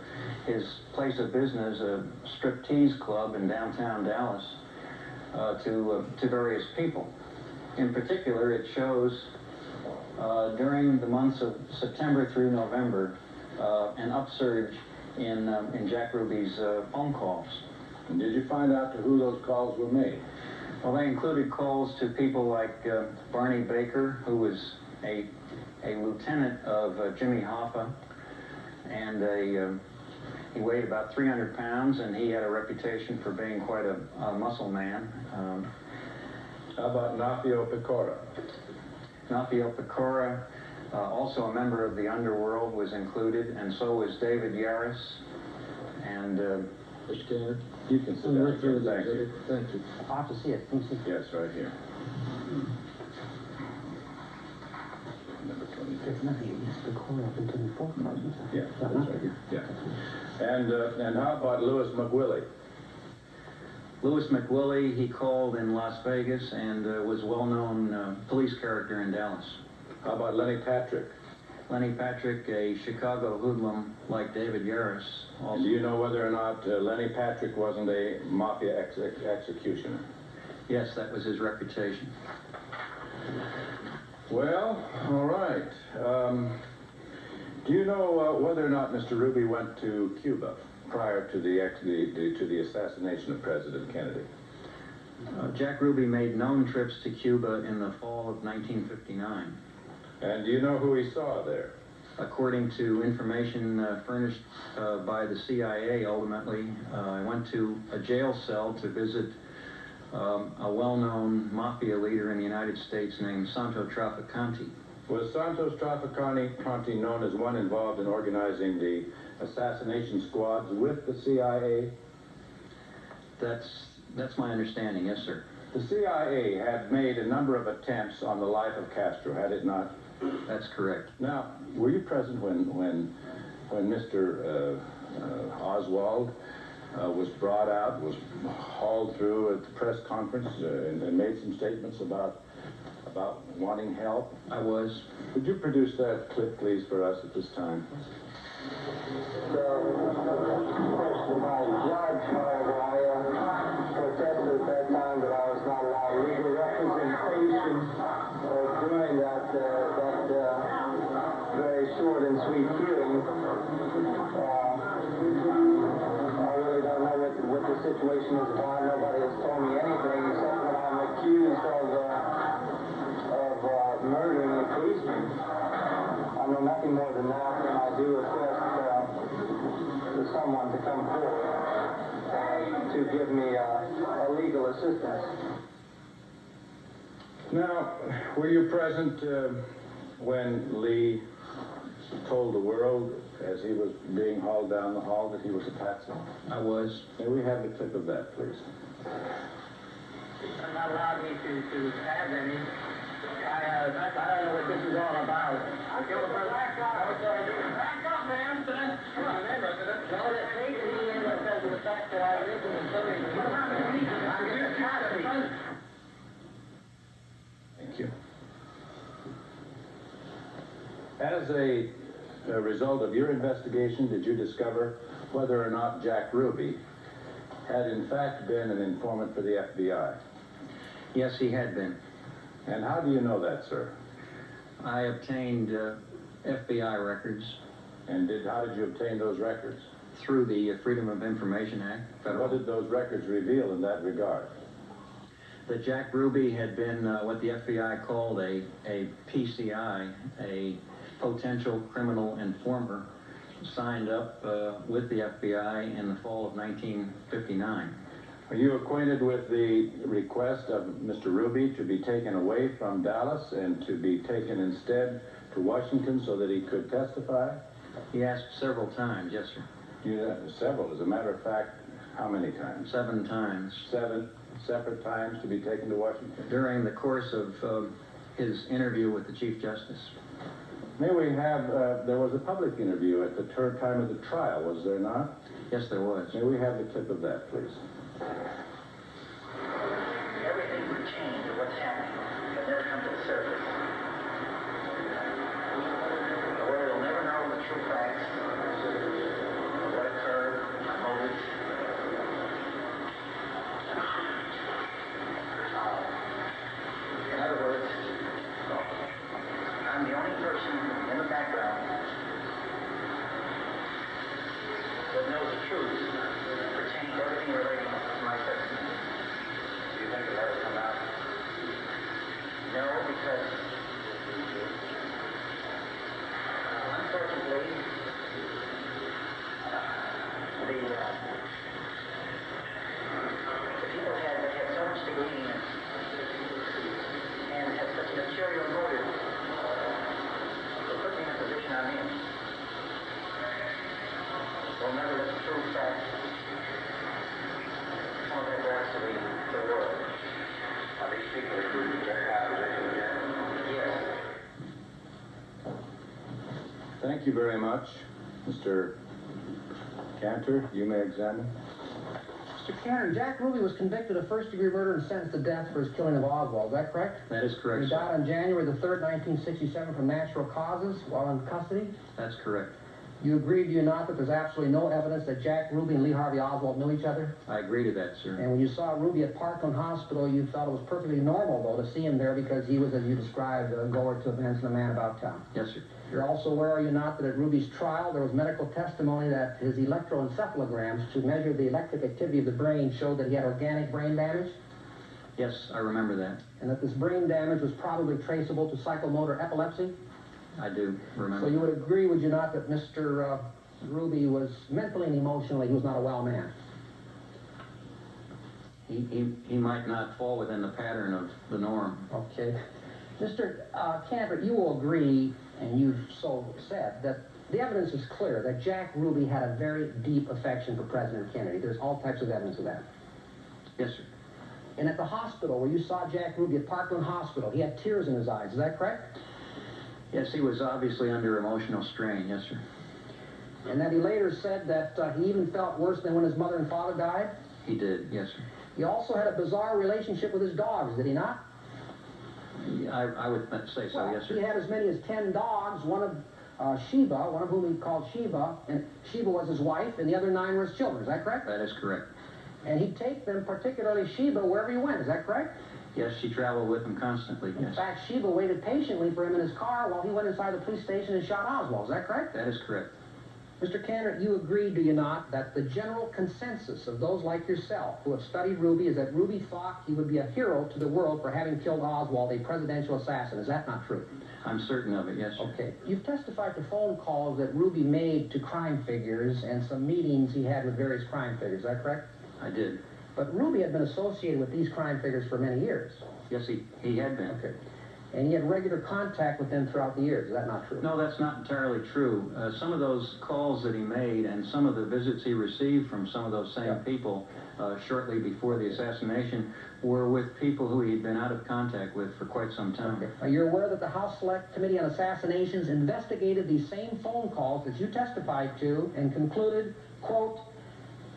his place of business, a striptease club in downtown Dallas, to various people. In particular, it shows during the months of September through November an upsurge in Jack Ruby's phone calls. And did you find out to who those calls were made? Well, they included calls to people like Barney Baker, who was a lieutenant of Jimmy Hoffa, and he weighed about 300 pounds, and he had a reputation for being quite a muscle man. How about Nafio Pecora? Nafio Pecora, also a member of the underworld, was included, and so was David Yaris. And Mr. Kennedy, you can sit down. Thank you. Thank you. I have to see it. Can you see it? Yes, right here. Number 22. There's nothing. Yes, the corner up into the 4 cards. Yeah, that's right here. Yeah. And how about Louis McWillie? Louis McWillie, he called in Las Vegas and was a well-known police character in Dallas. How about Lenny Patrick? Lenny Patrick, a Chicago hoodlum like David Yaris. Do you know whether or not Lenny Patrick wasn't a mafia executioner? Yes, that was his reputation. Well, all right. Do you know whether or not Mr. Ruby went to Cuba prior to the assassination of President Kennedy? Jack Ruby made known trips to Cuba in the fall of 1959. And do you know who he saw there? According to information furnished by the CIA, ultimately, I went to a jail cell to visit a well-known mafia leader in the United States named Santo Trafficante. Was Santos Trafficante known as one involved in organizing the assassination squads with the CIA? That's my understanding, yes, sir. The CIA had made a number of attempts on the life of Castro, had it not? That's correct. Now, were you present when Mr. Oswald was brought out, was hauled through at the press conference and made some statements about wanting help? I was. Could you produce that clip, please, for us at this time? Question by judge, however, I protested at that time that I was not allowed legal representation during that very short and sweet hearing. I really don't know what the situation is about. Nobody has told me anything except that I'm accused of murdering a policeman. I know nothing more than that, and I do request for someone to come forward to give me legal assistance. Now, were you present when Lee told the world, as he was being hauled down the hall, that he was a patsy? I was. May we have the clip of that, please? You're not allowed me to have any. I don't know what this is all about. Back up, man. Come on, man. No, that takes me in because of the fact that I live in the village. I'm just happy. Thank you. As a result of your investigation, did you discover whether or not Jack Ruby had in fact been an informant for the FBI? Yes, he had been. And how do you know that, sir? I obtained FBI records. And how did you obtain those records? Through the Freedom of Information Act. Federal. What did those records reveal in that regard? That Jack Ruby had been what the FBI called a PCI, a potential criminal informer, signed up with the FBI in the fall of 1959. Are you acquainted with the request of Mr. Ruby to be taken away from Dallas and to be taken instead to Washington so that he could testify? He asked several times, yes, sir. Several. As a matter of fact, how many times? 7 times. 7 separate times to be taken to Washington? During the course of his interview with the Chief Justice. May we have, there was a public interview at the time of the trial, was there not? Yes, there was. May we have the clip of that, please? Everything would change of what's happening, but never come to the surface. The world will never know the true facts of what occurred, my motives. In other words, I'm the only person in the background that knows the truth pertaining to everything relating to my testimony. Do you think it'll ever come out? No, because unfortunately, the people had so much to glean and had such a material motive to put me in the position I'm in. We'll never let the true facts come their voice to the world. Are these people who do very opposition again? Yes. Thank you very much. Mr. Cantor, you may examine. Mr. Cantor, Jack Ruby was convicted of first-degree murder and sentenced to death for his killing of Oswald. Is that correct? That is correct, He sir. died on January the 3rd, 1967 from natural causes while in custody. That's correct. You agree, do you not, that there's absolutely no evidence that Jack Ruby and Lee Harvey Oswald knew each other? I agree to that, sir. And when you saw Ruby at Parkland Hospital, you felt it was perfectly normal, though, to see him there because he was, as you described, a goer to events and a man about town. Yes, sir. You're also aware, are you not, that at Ruby's trial, there was medical testimony that his electroencephalograms to measure the electric activity of the brain showed that he had organic brain damage? Yes, I remember that. And that this brain damage was probably traceable to psychomotor epilepsy? I do remember. So you would agree, would you not, that Mr. Ruby was mentally and emotionally, he was not a well man? He might not fall within the pattern of the norm. Okay. Mr. Cantor, you will agree, and you've so said, that the evidence is clear that Jack Ruby had a very deep affection for President Kennedy. There's all types of evidence of that. Yes, sir. And at the hospital, where you saw Jack Ruby at Parkland Hospital, he had tears in his eyes. Is that correct? Yes, he was obviously under emotional strain. Yes, sir. And that he later said that he even felt worse than when his mother and father died? He did, yes, sir. He also had a bizarre relationship with his dogs, did he not? I would say so, Well, yes, sir. he had as many as 10 dogs, one of Sheba, one of whom he called Sheba, and Sheba was his wife, and the other 9 were his children. Is that correct? That is correct. And he'd take them, particularly Sheba, wherever he went. Is that correct? Yes, she traveled with him constantly, In yes. fact, Sheba waited patiently for him in his car while he went inside the police station and shot Oswald. Is that correct? That is correct. Mr. Cantor, you agree, do you not, that the general consensus of those like yourself who have studied Ruby is that Ruby thought he would be a hero to the world for having killed Oswald, a presidential assassin. Is that not true? I'm certain of it, yes, sir. Okay. You've testified to phone calls that Ruby made to crime figures and some meetings he had with various crime figures. Is that correct? I did. But Ruby had been associated with these crime figures for many years. Yes, he had been. Okay. And he had regular contact with them throughout the years. Is that not true? No, that's not entirely true. Some of those calls that he made and some of the visits he received from some of those same people shortly before the assassination were with people who he'd been out of contact with for quite some time. Okay. Are you aware that the House Select Committee on Assassinations investigated these same phone calls that you testified to and concluded, quote,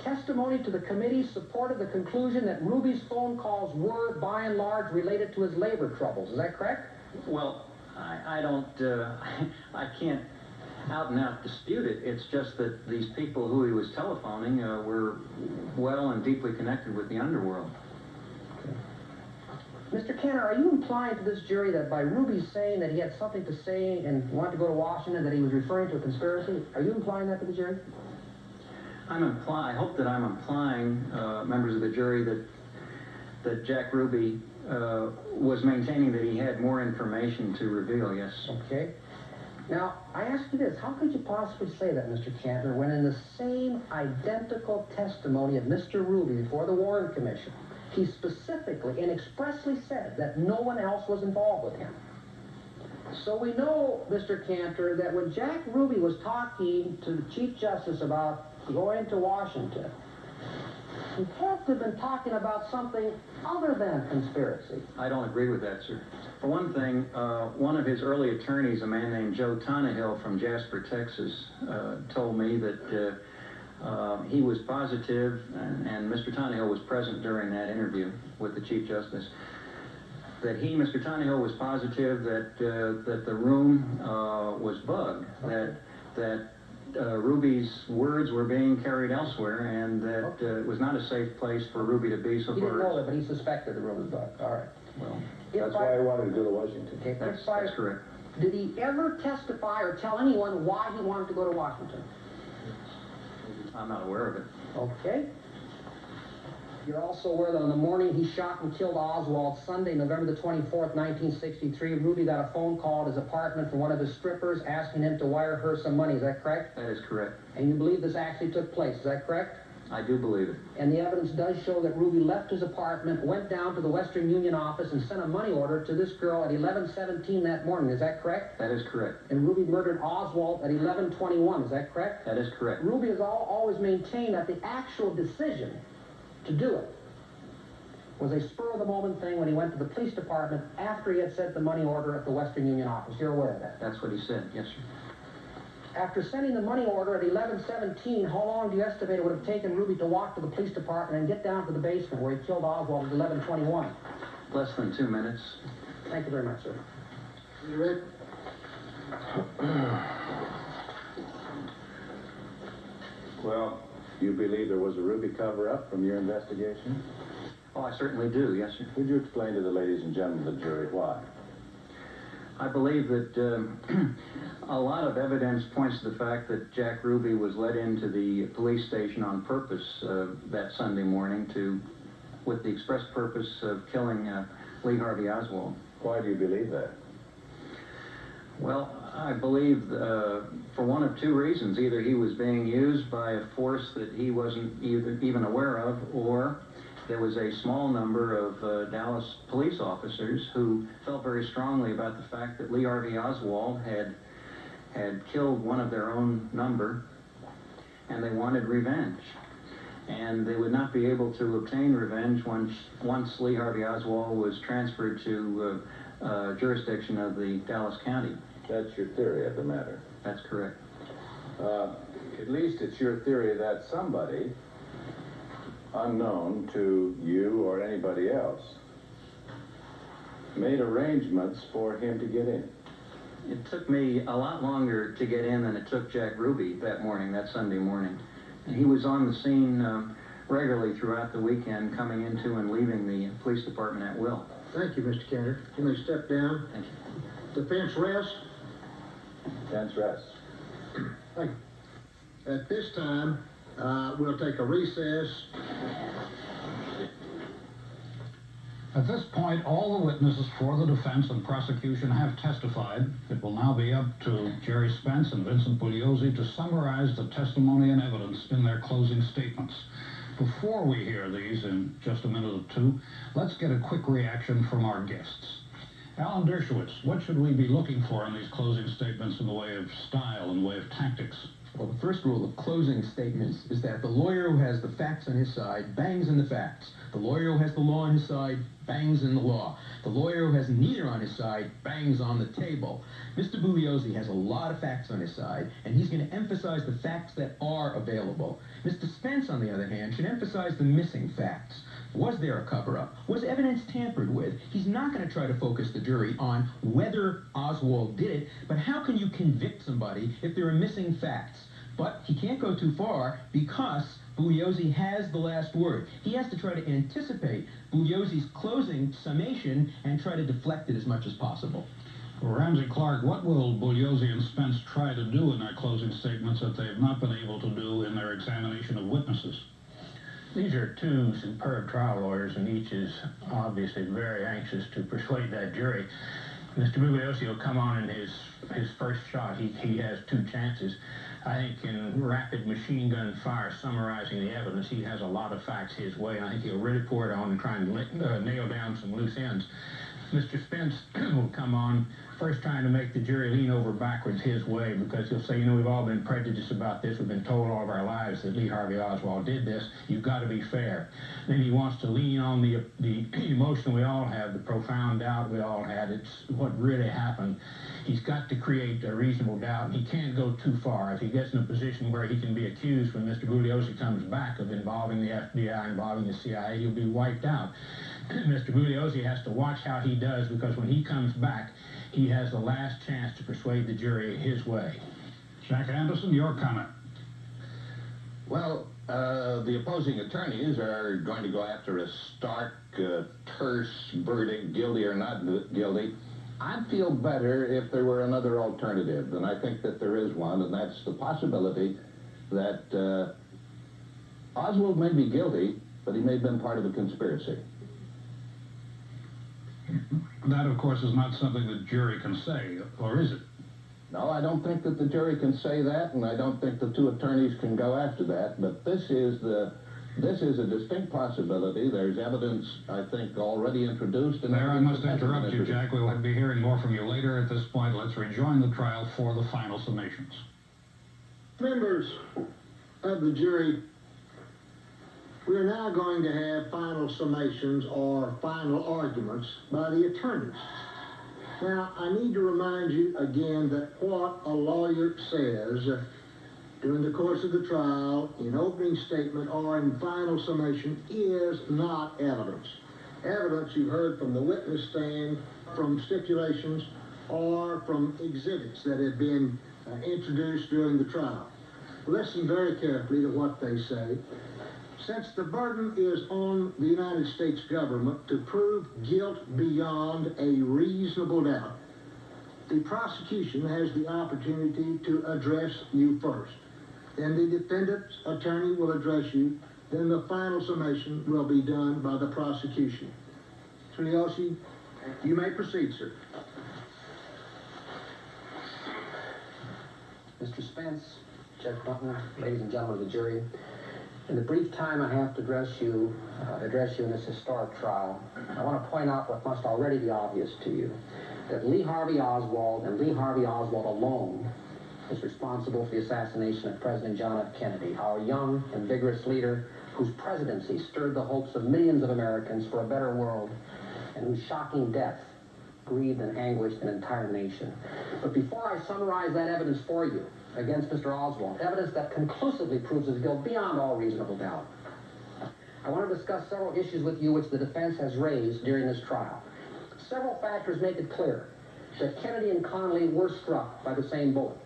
testimony to the committee supported the conclusion that Ruby's phone calls were, by and large, related to his labor troubles. Is that correct? Well, I don't, I can't out and out dispute it. It's just that these people who he was telephoning were well and deeply connected with the underworld. Okay. Mr. Cantor, are you implying to this jury that by Ruby saying that he had something to say and wanted to go to Washington, that he was referring to a conspiracy? Are you implying that to the jury? I hope that I'm implying, members of the jury, that Jack Ruby was maintaining that he had more information to reveal, yes. Okay. Now, I ask you this, how could you possibly say that, Mr. Cantor, when in the same identical testimony of Mr. Ruby before the Warren Commission, he specifically and expressly said that no one else was involved with him? So we know, Mr. Cantor, that when Jack Ruby was talking to the Chief Justice about going to Washington, he had to have been talking about something other than conspiracy. I don't agree with that, sir. For one thing, one of his early attorneys, a man named Joe Tannehill from Jasper, Texas, told me that he was positive, and Mr. Tannehill was present during that interview with the Chief Justice, that Mr. Tannehill was positive that the room was bugged, that Ruby's words were being carried elsewhere, and that it was not a safe place for Ruby to be. So he didn't know that, but he suspected the room was bugged. All right. Well, that's why he wanted to go to Washington. Okay, that's correct. Did he ever testify or tell anyone why he wanted to go to Washington? I'm not aware of it. Okay. You're also aware that on the morning he shot and killed Oswald, Sunday, November the 24th, 1963, Ruby got a phone call at his apartment from one of his strippers asking him to wire her some money. Is that correct? That is correct. And you believe this actually took place. Is that correct? I do believe it. And the evidence does show that Ruby left his apartment, went down to the Western Union office, and sent a money order to this girl at 11:17 that morning. Is that correct? That is correct. And Ruby murdered Oswald at 11:21. Is that correct? That is correct. Ruby has always maintained that the actual decision to do it was a spur-of-the-moment thing when he went to the police department after he had sent the money order at the Western Union office. You're aware of that? That's what he said, yes, sir. After sending the money order at 11:17, how long do you estimate it would have taken Ruby to walk to the police department and get down to the basement where he killed Oswald at 11:21? Less than 2 minutes. Thank you very much, sir. You ready? Well, you believe there was a Ruby cover-up from your investigation? Oh, I certainly do, yes, sir. Would you explain to the ladies and gentlemen of the jury why? I believe that a lot of evidence points to the fact that Jack Ruby was led into the police station on purpose that Sunday morning with the express purpose of killing Lee Harvey Oswald. Why do you believe that? Well, I believe for one of two reasons. Either he was being used by a force that he wasn't even aware of, or there was a small number of Dallas police officers who felt very strongly about the fact that Lee Harvey Oswald had killed one of their own number, and they wanted revenge. And they would not be able to obtain revenge once Lee Harvey Oswald was transferred to jurisdiction of the Dallas County. That's your theory of the matter? That's correct. At least it's your theory that somebody unknown to you or anybody else made arrangements for him to get in. It took me a lot longer to get in than it took Jack Ruby that morning, that Sunday morning. And he was on the scene regularly throughout the weekend, coming into and leaving the police department at will. Thank you, Mr. Cantor. You may step down. Thank you. Defense rest. Defense rest. Thank you. At this time, we'll take a recess. At this point, all the witnesses for the defense and prosecution have testified. It will now be up to Jerry Spence and Vincent Bugliosi to summarize the testimony and evidence in their closing statements. Before we hear these in just a minute or two, let's get a quick reaction from our guests. Alan Dershowitz, what should we be looking for in these closing statements in the way of style and way of tactics? Well, the first rule of closing statements is that the lawyer who has the facts on his side bangs in the facts. The lawyer who has the law on his side bangs in the law. The lawyer who has neither on his side bangs on the table. Mr. Bugliosi has a lot of facts on his side, and he's going to emphasize the facts that are available. Mr. Spence, on the other hand, should emphasize the missing facts. Was there a cover-up? Was evidence tampered with? He's not going to try to focus the jury on whether Oswald did it, but how can you convict somebody if there are missing facts? But he can't go too far because Bugliosi has the last word. He has to try to anticipate Bugliosi's closing summation and try to deflect it as much as possible. Ramsey Clark, what will Bugliosi and Spence try to do in their closing statements that they have not been able to do in their examination of witnesses? These are two superb trial lawyers, and each is obviously very anxious to persuade that jury. Mr. Bugliosi will come on in his first shot. He has two chances. I think in rapid machine gun fire summarizing the evidence, he has a lot of facts his way, and I think he'll really pour it on and try and nail down some loose ends. Mr. Spence will come on first trying to make the jury lean over backwards his way, because he'll say, you know, we've all been prejudiced about this. We've been told all of our lives that Lee Harvey Oswald did this. You've got to be fair. Then he wants to lean on the emotion we all have, the profound doubt we all had. It's what really happened. He's got to create a reasonable doubt, and he can't go too far. If he gets in a position where he can be accused when Mr. Bugliosi comes back of involving the FBI, involving the CIA, he'll be wiped out. Mr. Bugliosi has to watch how he does, because when he comes back, he has the last chance to persuade the jury his way. Jack Anderson, your comment. Well, the opposing attorneys are going to go after a stark, terse verdict, guilty or not guilty. I'd feel better if there were another alternative, and I think that there is one, and that's the possibility that Oswald may be guilty, but he may have been part of a conspiracy. That, of course, is not something the jury can say, or is it? No, I don't think that the jury can say that, and I don't think the two attorneys can go after that, but this is a distinct possibility. There's evidence, I think, already introduced. And there, I must interrupt you, Jack. We'll be hearing more from you later. At this point, let's rejoin the trial for the final summations. Members of the jury, we are now going to have final summations or final arguments by the attorneys. Now, I need to remind you again that what a lawyer says during the course of the trial, in opening statement or in final summation, is not evidence. Evidence you've heard from the witness stand, from stipulations, or from exhibits that have been introduced during the trial. Listen very carefully to what they say. Since the burden is on the United States government to prove guilt beyond a reasonable doubt, the prosecution has the opportunity to address you first. Then the defendant's attorney will address you. Then the final summation will be done by the prosecution. Mr. Bugliosi, you may proceed, sir. Mr. Spence, Judge Butler, ladies and gentlemen of the jury, in the brief time I have to address you in this historic trial, I want to point out what must already be obvious to you, that Lee Harvey Oswald and Lee Harvey Oswald alone is responsible for the assassination of President John F. Kennedy, our young and vigorous leader whose presidency stirred the hopes of millions of Americans for a better world, and whose shocking death grieved and anguished an entire nation. But before I summarize that evidence for you against Mr. Oswald, evidence that conclusively proves his guilt beyond all reasonable doubt, I want to discuss several issues with you which the defense has raised during this trial. Several factors make it clear that Kennedy and Connally were struck by the same bullet.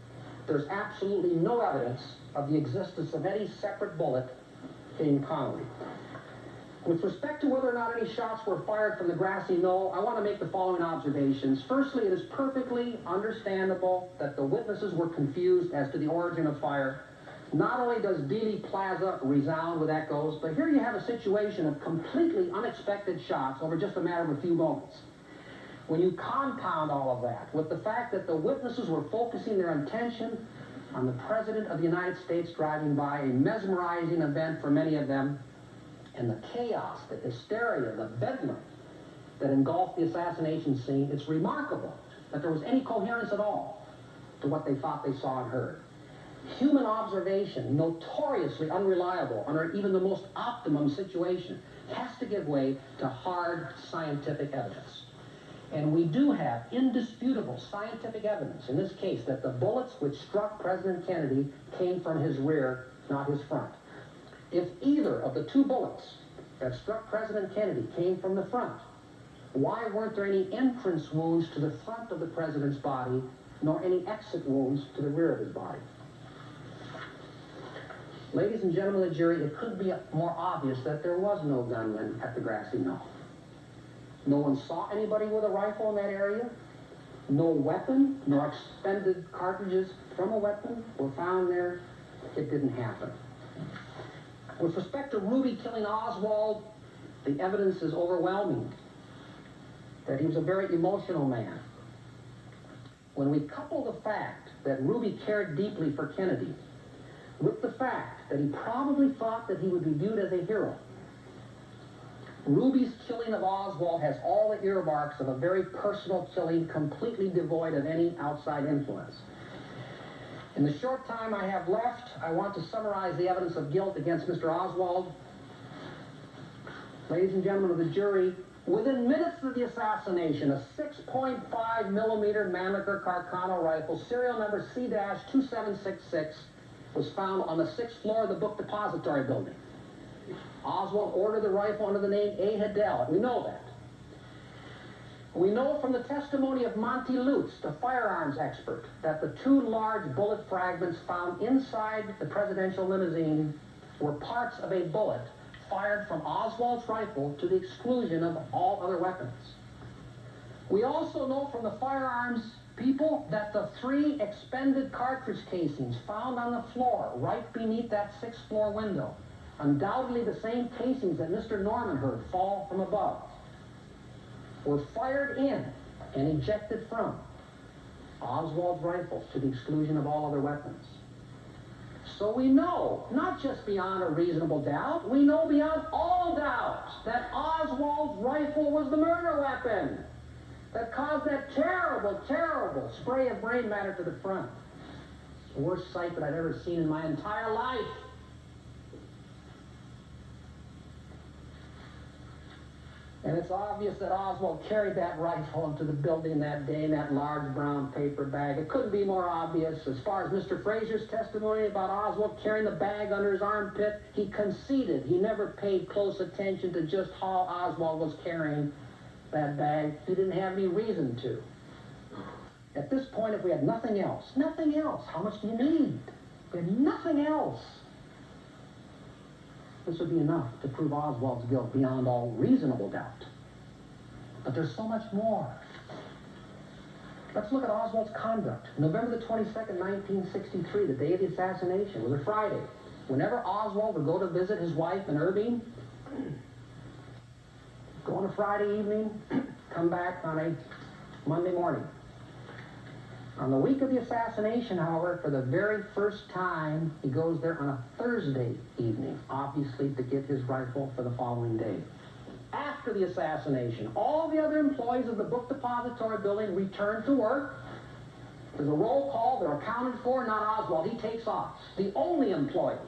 There's absolutely no evidence of the existence of any separate bullet in Connally. With respect to whether or not any shots were fired from the grassy knoll, I want to make the following observations. Firstly, it is perfectly understandable that the witnesses were confused as to the origin of fire. Not only does Dealey Plaza resound with echoes, but here you have a situation of completely unexpected shots over just a matter of a few moments. When you compound all of that with the fact that the witnesses were focusing their attention on the President of the United States driving by, a mesmerizing event for many of them, and the chaos, the hysteria, the bedlam that engulfed the assassination scene, it's remarkable that there was any coherence at all to what they thought they saw and heard. Human observation, notoriously unreliable under even the most optimum situation, has to give way to hard scientific evidence. And we do have indisputable scientific evidence in this case that the bullets which struck President Kennedy came from his rear, not his front. If either of the two bullets that struck President Kennedy came from the front, why weren't there any entrance wounds to the front of the president's body, nor any exit wounds to the rear of his body? Ladies and gentlemen of the jury, it couldn't be more obvious that there was no gunman at the grassy knoll. No one saw anybody with a rifle in that area. No weapon, nor expended cartridges from a weapon were found there. It didn't happen. With respect to Ruby killing Oswald, the evidence is overwhelming that he was a very emotional man. When we couple the fact that Ruby cared deeply for Kennedy with the fact that he probably thought that he would be viewed as a hero, Ruby's killing of Oswald has all the earmarks of a very personal killing, completely devoid of any outside influence. In the short time I have left, I want to summarize the evidence of guilt against Mr. Oswald. Ladies and gentlemen of the jury, within minutes of the assassination, a 6.5 millimeter Mannlicher Carcano rifle, serial number C-2766, was found on the 6th floor of the book depository building. Oswald ordered the rifle under the name A. Hedel. We know that. We know from the testimony of Monty Lutz, the firearms expert, that the 2 large bullet fragments found inside the presidential limousine were parts of a bullet fired from Oswald's rifle to the exclusion of all other weapons. We also know from the firearms people that the 3 expended cartridge casings found on the floor right beneath that 6th floor window, undoubtedly the same casings that Mr. Norman heard fall from above, were fired in and ejected from Oswald's rifle to the exclusion of all other weapons. So we know, not just beyond a reasonable doubt, we know beyond all doubt that Oswald's rifle was the murder weapon that caused that terrible, terrible spray of brain matter to the front. It's the worst sight that I've ever seen in my entire life. And it's obvious that Oswald carried that rifle into the building that day in that large brown paper bag. It couldn't be more obvious. As far as Mr. Fraser's testimony about Oswald carrying the bag under his armpit, he conceded he never paid close attention to just how Oswald was carrying that bag. He didn't have any reason to. At this point, if we had nothing else, how much do you need? If we had nothing else, this would be enough to prove Oswald's guilt beyond all reasonable doubt. But there's so much more. Let's look at Oswald's conduct. November the 22nd, 1963, the day of the assassination, was a Friday. Whenever Oswald would go to visit his wife in Irving, go on a Friday evening, come back on a Monday morning. On the week of the assassination, however, for the very first time, he goes there on a Thursday evening, obviously to get his rifle for the following day. After the assassination, all the other employees of the book depository building return to work. There's a roll call. They're accounted for, not Oswald. He takes off. The only employee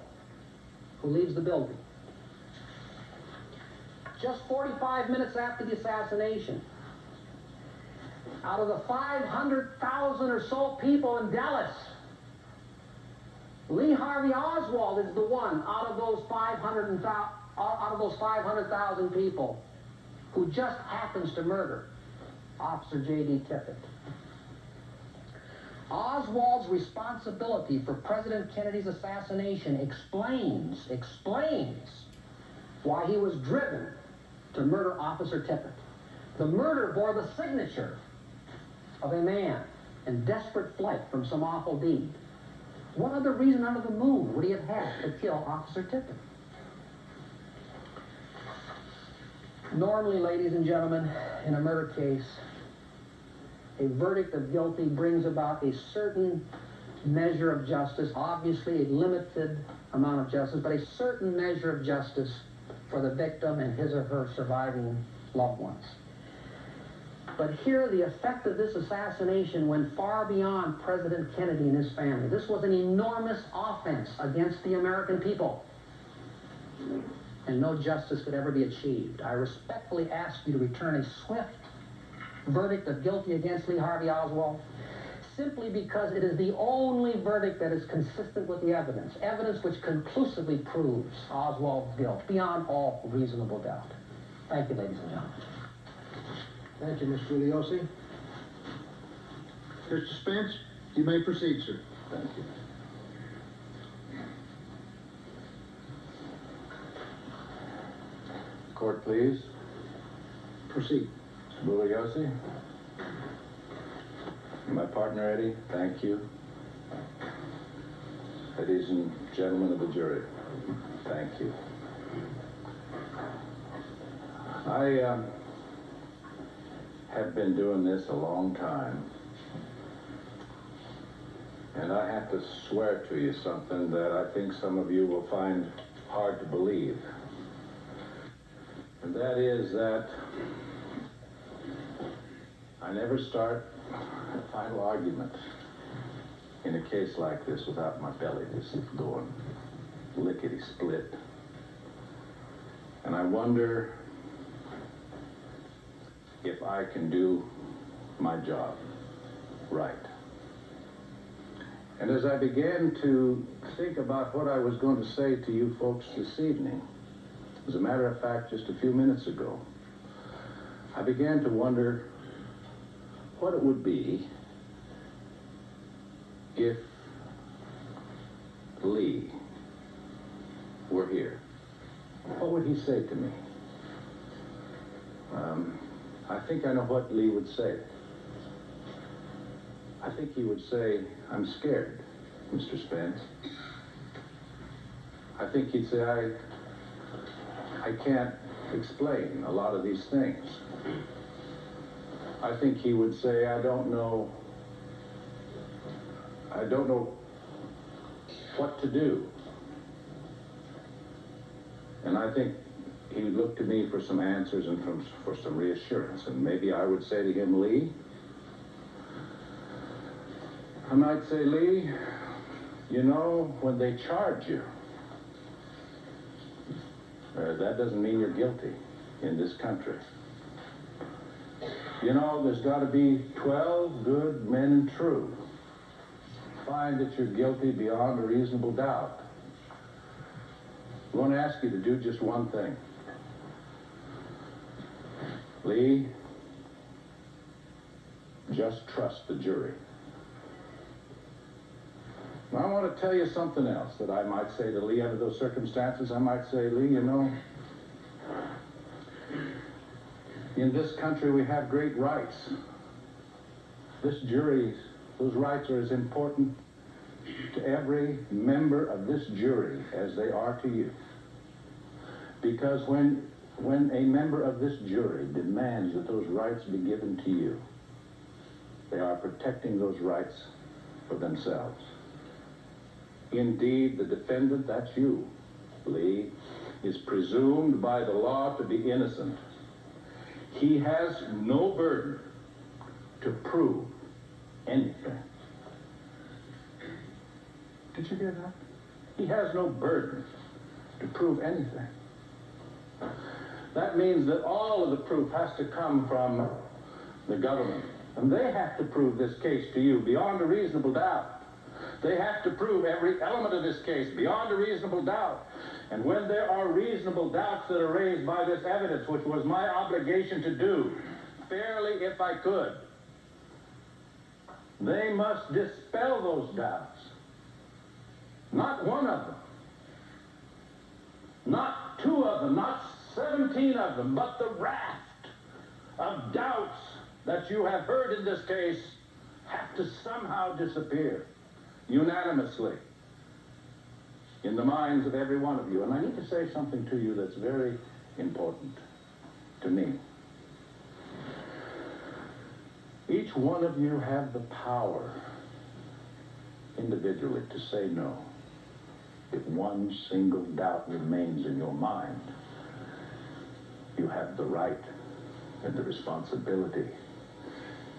who leaves the building. Just 45 minutes after the assassination, out of the 500,000 or so people in Dallas, Lee Harvey Oswald is the one out of those 500,000 people who just happens to murder Officer J.D. Tippit. Oswald's responsibility for President Kennedy's assassination explains why he was driven to murder Officer Tippit. The murder bore the signature of a man in desperate flight from some awful deed. What other reason under the moon would he have had to kill Officer Tippit? Normally, ladies and gentlemen, in a murder case, a verdict of guilty brings about a certain measure of justice, obviously a limited amount of justice, but a certain measure of justice for the victim and his or her surviving loved ones. But here, the effect of this assassination went far beyond President Kennedy and his family. This was an enormous offense against the American people. And no justice could ever be achieved. I respectfully ask you to return a swift verdict of guilty against Lee Harvey Oswald, simply because it is the only verdict that is consistent with the evidence which conclusively proves Oswald's guilt beyond all reasonable doubt. Thank you, ladies and gentlemen. Thank you, Mr. Iliosi. Mr. Spence, you may proceed, sir. Thank you. Court, please. Proceed. Mr. Bugliosi. My partner, Eddie, thank you. Ladies and gentlemen of the jury, thank you. I have been doing this a long time, and I have to swear to you something that I think some of you will find hard to believe. And that is that I never start a final argument in a case like this without my belly just going lickety-split. And I wonder if I can do my job right. And as I began to think about what I was going to say to you folks this evening, as a matter of fact, just a few minutes ago, I began to wonder what it would be if Lee were here. What would he say to me? I think I know what Lee would say. I think he would say, "I'm scared, Mr. Spence." I think he'd say, I can't explain a lot of these things. I think he would say, I don't know what to do. And I think he would look to me for some answers and for some reassurance. And maybe I would say to him, Lee, I might say, Lee, you know, when they charge you, that doesn't mean you're guilty in this country. You know, there's got to be 12 good men and true. Find that you're guilty beyond a reasonable doubt. I want to ask you to do just one thing. Lee, just trust the jury. Now, I want to tell you something else that I might say to Lee under those circumstances. I might say, Lee, you know, in this country we have great rights. This jury, those rights are as important to every member of this jury as they are to you. Because when a member of this jury demands that those rights be given to you, they are protecting those rights for themselves. Indeed, the defendant, that's you, Lee, is presumed by the law to be innocent. He has no burden to prove anything. Did you hear that? He has no burden to prove anything. That means that all of the proof has to come from the government. And they have to prove this case to you beyond a reasonable doubt. They have to prove every element of this case beyond a reasonable doubt. And when there are reasonable doubts that are raised by this evidence, which was my obligation to do, fairly if I could, they must dispel those doubts. Not one of them. Not two of them. Not 17 of them. But the raft of doubts that you have heard in this case have to somehow disappear. Unanimously. In the minds of every one of you. And I need to say something to you that's very important to me. Each one of you have the power individually to say no. If one single doubt remains in your mind, you have the right and the responsibility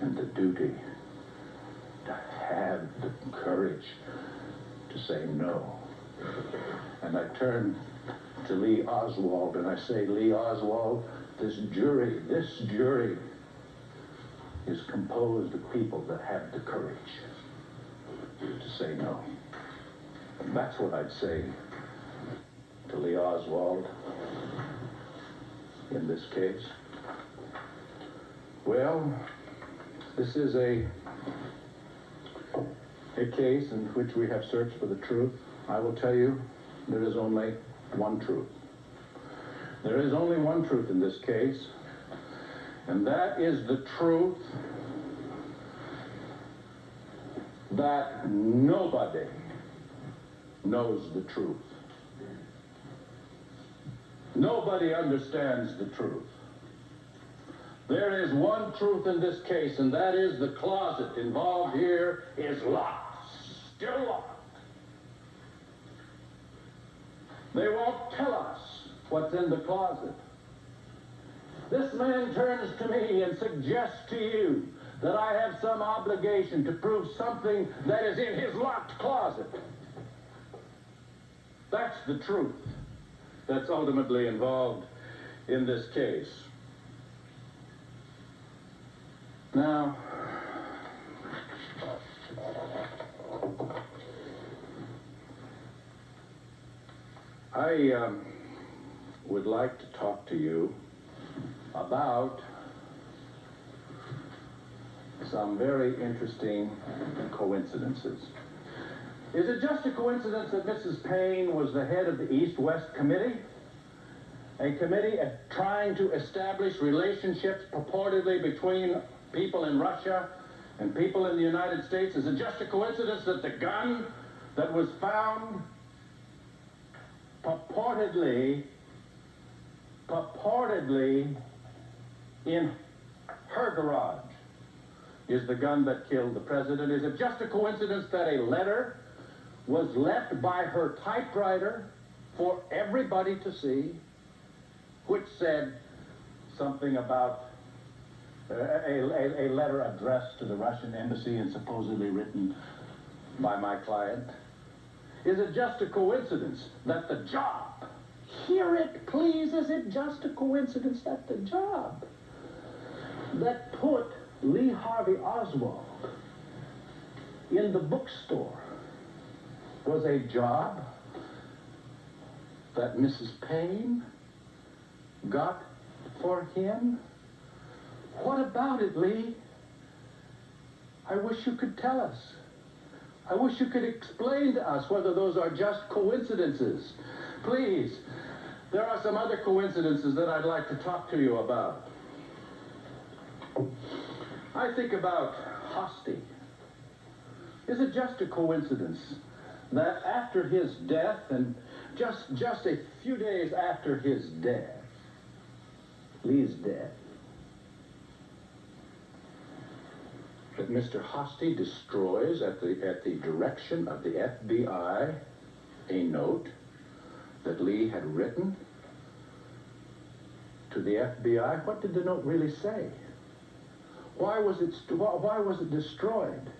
and the duty to have the courage to say no. And I turn to Lee Oswald and I say, Lee Oswald, this jury is composed of people that have the courage to say no. And that's what I'd say to Lee Oswald in this case. Well, this is a case in which we have searched for the truth. I will tell you, there is only one truth. There is only one truth in this case, and that is the truth that nobody knows the truth. Nobody understands the truth. There is one truth in this case, and that is the closet involved here is locked, still locked. They won't tell us what's in the closet. This man turns to me and suggests to you that I have some obligation to prove something that is in his locked closet. That's the truth that's ultimately involved in this case. Now, I would like to talk to you about some very interesting coincidences. Is it just a coincidence that Mrs. Payne was the head of the East-West Committee? A committee trying to establish relationships purportedly between people in Russia and people in the United States? Is it just a coincidence that the gun that was found purportedly in her garage is the gun that killed the president? Is it just a coincidence that a letter was left by her typewriter for everybody to see, which said something about a letter addressed to the Russian embassy and supposedly written by my client? Is it just a coincidence that the job, hear it please, is it just a coincidence that the job that put Lee Harvey Oswald in the bookstore was a job that Mrs. Payne got for him? What about it, Lee? I wish you could tell us. I wish you could explain to us whether those are just coincidences. Please, there are some other coincidences that I'd like to talk to you about. I think about Hosty. Is it just a coincidence that after his death, and just a few days after his death, Lee's death, that Mr. Hosty destroys at the direction of the FBI a note that Lee had written to the FBI? What did the note really say? Why was it destroyed?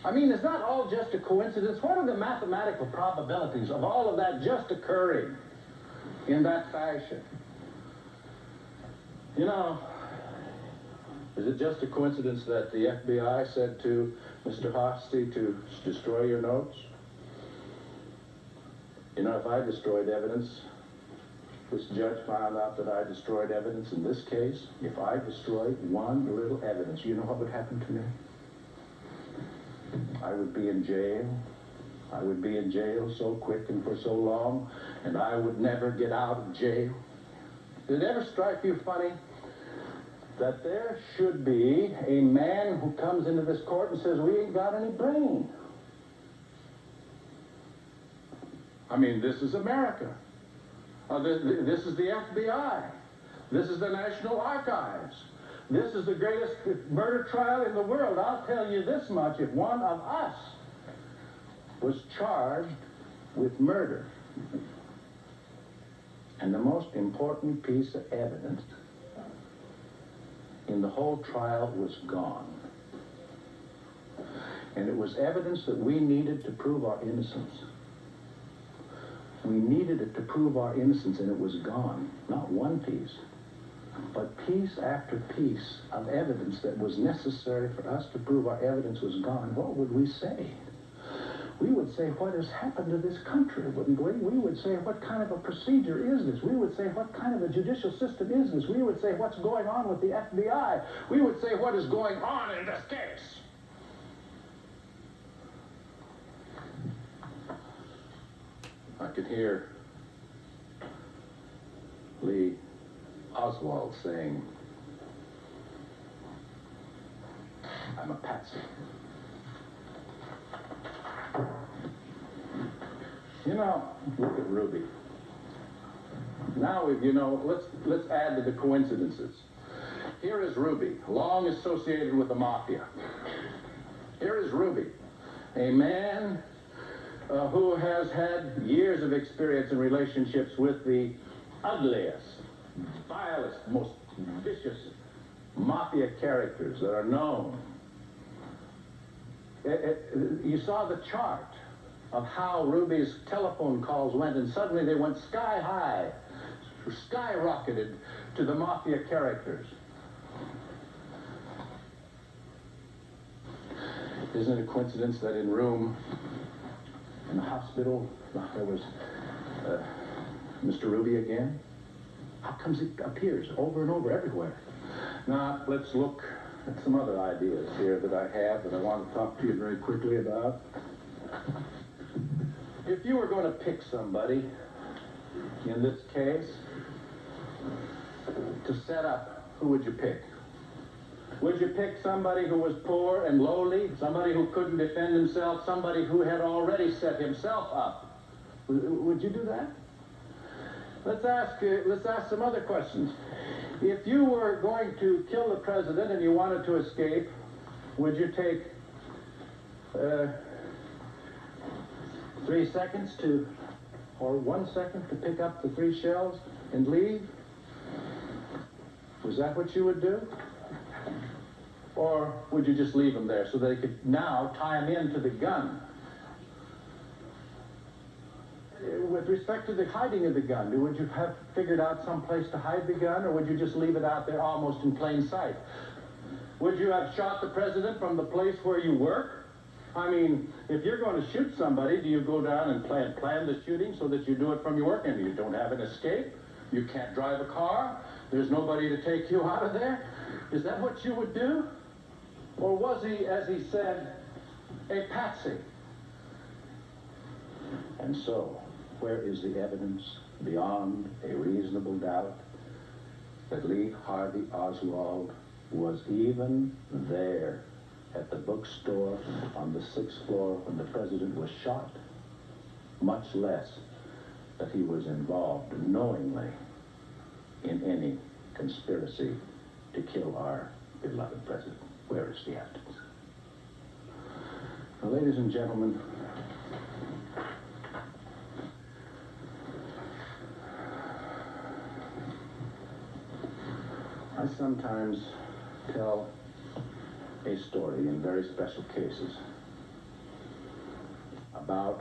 I mean, it's not all just a coincidence. What are the mathematical probabilities of all of that just occurring in that fashion? You know, is it just a coincidence that the FBI said to Mr. Hosty to destroy your notes? You know, if I destroyed evidence, this judge found out that I destroyed evidence in this case. If I destroyed one little evidence, you know what would happen to me? I would be in jail. I would be in jail so quick and for so long, and I would never get out of jail. Did it ever strike you funny that there should be a man who comes into this court and says, we ain't got any brain? I mean, this is America. This is the FBI. This is the National Archives. This is the greatest murder trial in the world. I'll tell you this much, if one of us was charged with murder, and the most important piece of evidence in the whole trial was gone, and it was evidence that we needed to prove our innocence. We needed it to prove our innocence, and it was gone. Not one piece, but piece after piece of evidence that was necessary for us to prove our evidence was gone. What would we say? We would say, what has happened to this country, wouldn't we? We would say, what kind of a procedure is this? We would say, what kind of a judicial system is this? We would say, what's going on with the FBI? We would say, what is going on in this case? I could hear Lee Oswald saying, "I'm a patsy." You know, look at Ruby. Now, let's add to the coincidences. Here is Ruby, long associated with the mafia. Here is Ruby, a man who has had years of experience in relationships with the ugliest, vilest, most vicious mafia characters that are known. You saw the chart of how Ruby's telephone calls went, and suddenly they went sky high, skyrocketed to the mafia characters. Isn't it a coincidence that in the hospital, there was Mr. Ruby again? How comes it appears over and over everywhere? Now, let's look at some other ideas here that I have that I want to talk to you very quickly about. If you were going to pick somebody, in this case, to set up, who would you pick? Would you pick somebody who was poor and lowly, somebody who couldn't defend himself, somebody who had already set himself up? Would you do that? Let's ask some other questions. If you were going to kill the president and you wanted to escape, would you take 3 seconds or 1 second to pick up the 3 shells and leave? Was that what you would do? Or would you just leave them there so they could now tie them into the gun? With respect to the hiding of the gun, would you have figured out some place to hide the gun, or would you just leave it out there almost in plain sight? Would you have shot the president from the place where you work? I mean, if you're going to shoot somebody, do you go down and plan the shooting so that you do it from your work and you don't have an escape? You can't drive a car? There's nobody to take you out of there? Is that what you would do? Or was he, as he said, a patsy? And so, where is the evidence beyond a reasonable doubt that Lee Harvey Oswald was even there at the bookstore on the 6th floor when the president was shot? Much less that he was involved knowingly in any conspiracy to kill our beloved president. Where is the evidence? Now, ladies and gentlemen, I sometimes tell a story in very special cases about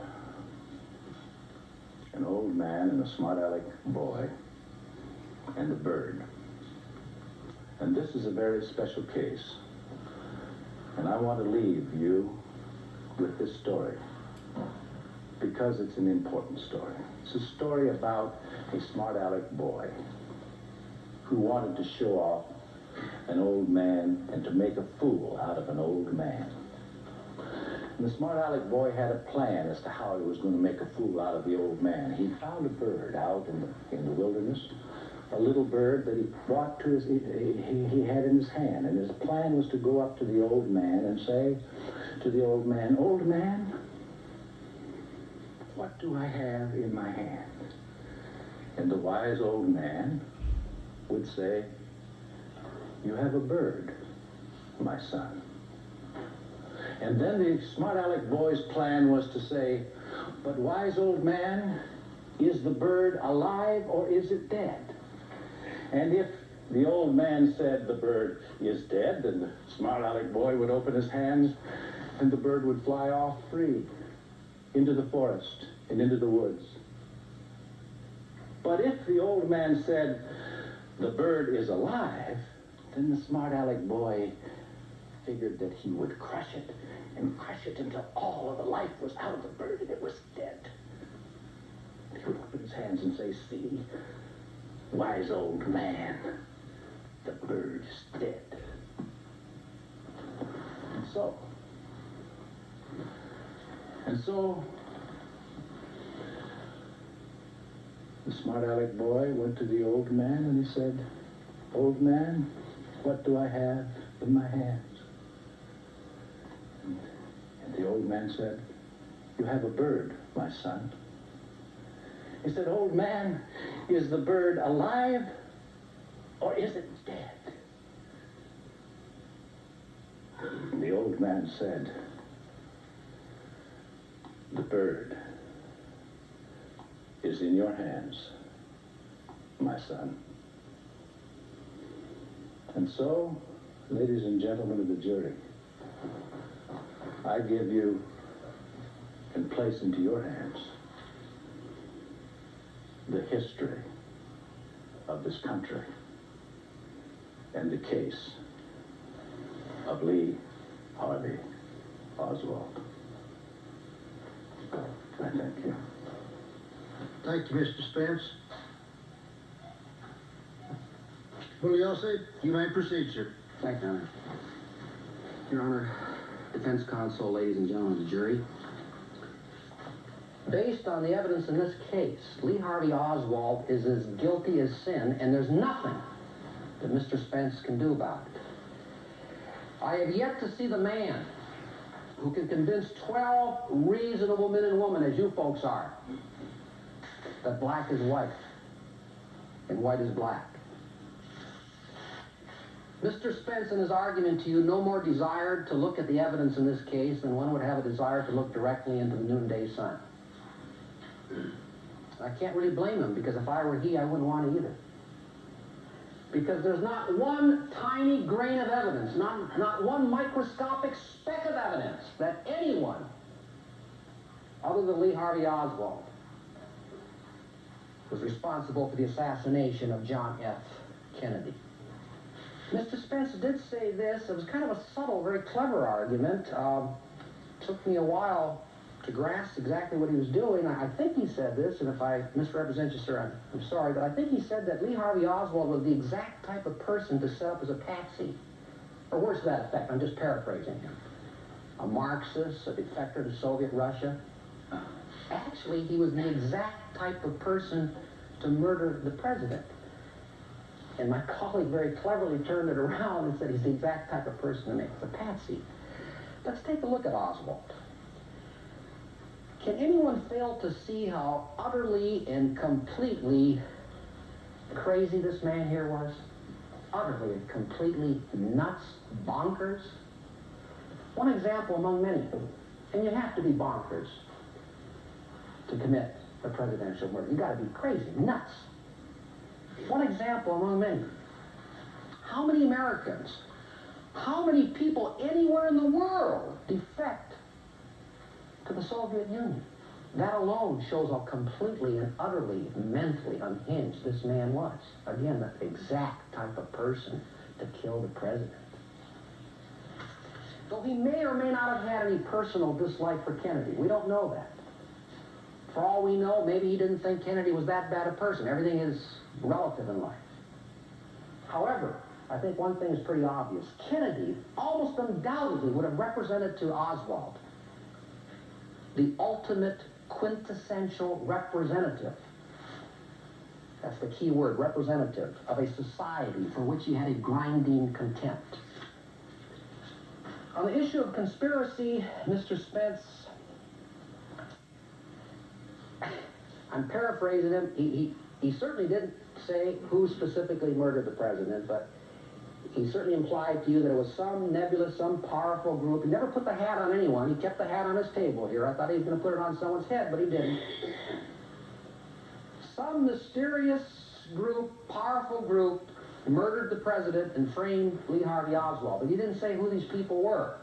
an old man and a smart-aleck boy and a bird. And this is a very special case. And I want to leave you with this story because it's an important story. It's a story about a smart-aleck boy who wanted to show off an old man and to make a fool out of an old man. And the smart-aleck boy had a plan as to how he was going to make a fool out of the old man. He found a bird out in the wilderness, a little bird that he brought to he had in his hand. And his plan was to go up to the old man and say to the old man, "Old man, what do I have in my hand?" And the wise old man would say, "You have a bird, my son." And then the smart-aleck boy's plan was to say, "But wise old man, is the bird alive or is it dead?" And if the old man said the bird is dead, then the smart-aleck boy would open his hands and the bird would fly off free into the forest and into the woods. But if the old man said the bird is alive, then the smart-aleck boy figured that he would crush it and crush it until all of the life was out of the bird and it was dead. He would open his hands and say, "See, wise old man, the bird is dead." And so The smart aleck boy went to the old man and he said, "Old man, what do I have in my hands?" And the old man said, "You have a bird, my son." He said, "Old man, is the bird alive or is it dead?" And the old man said, "The bird is in your hands, my son." And so, ladies and gentlemen of the jury, I give you and place into your hands the history of this country and the case of Lee Harvey Oswald. I thank you. Thank you, Mr. Spence. Bugliosi, you may proceed, sir. Thank you, Your Honor. Your Honor, defense counsel, ladies and gentlemen of the jury, based on the evidence in this case, Lee Harvey Oswald is as guilty as sin, and there's nothing that Mr. Spence can do about it. I have yet to see the man who can convince 12 reasonable men and women, as you folks are, that black is white and white is black. Mr. Spence, in his argument to you, no more desired to look at the evidence in this case than one would have a desire to look directly into the noonday sun. I can't really blame him, because if I were he, I wouldn't want to either. Because there's not one tiny grain of evidence, not one microscopic speck of evidence that anyone other than Lee Harvey Oswald was responsible for the assassination of John F. Kennedy. Mr. Spence did say this. It was kind of a subtle, very clever argument. Took me a while to grasp exactly what he was doing. I think he said this, and if I misrepresent you, sir, I'm sorry, but I think he said that Lee Harvey Oswald was the exact type of person to set up as a patsy. Or words to that effect. I'm just paraphrasing him. A Marxist, a defector to Soviet Russia. Actually, he was the exact type of person to murder the president. And my colleague very cleverly turned it around and said he's the exact type of person to make as a patsy. Let's take a look at Oswald. Can anyone fail to see how utterly and completely crazy this man here was? Utterly and completely nuts, bonkers. One example among many, and you have to be bonkers to commit a presidential murder. You got to be crazy, nuts. One example among many. How many Americans, how many people anywhere in the world defect to the Soviet Union? That alone shows how completely and utterly mentally unhinged this man was. Again, the exact type of person to kill the president. Though he may or may not have had any personal dislike for Kennedy, we don't know that. For all we know, maybe he didn't think Kennedy was that bad a person. Everything is relative in life. However, I think one thing is pretty obvious. Kennedy almost undoubtedly would have represented to Oswald the ultimate quintessential representative. That's the key word, representative, of a society for which he had a grinding contempt. On the issue of conspiracy, Mr. Spence, I'm paraphrasing him. He certainly didn't say who specifically murdered the president, but he certainly implied to you that it was some nebulous, some powerful group. He never put the hat on anyone. He kept the hat on his table here. I thought he was going to put it on someone's head, but he didn't. Some mysterious group, powerful group, murdered the president and framed Lee Harvey Oswald, but he didn't say who these people were.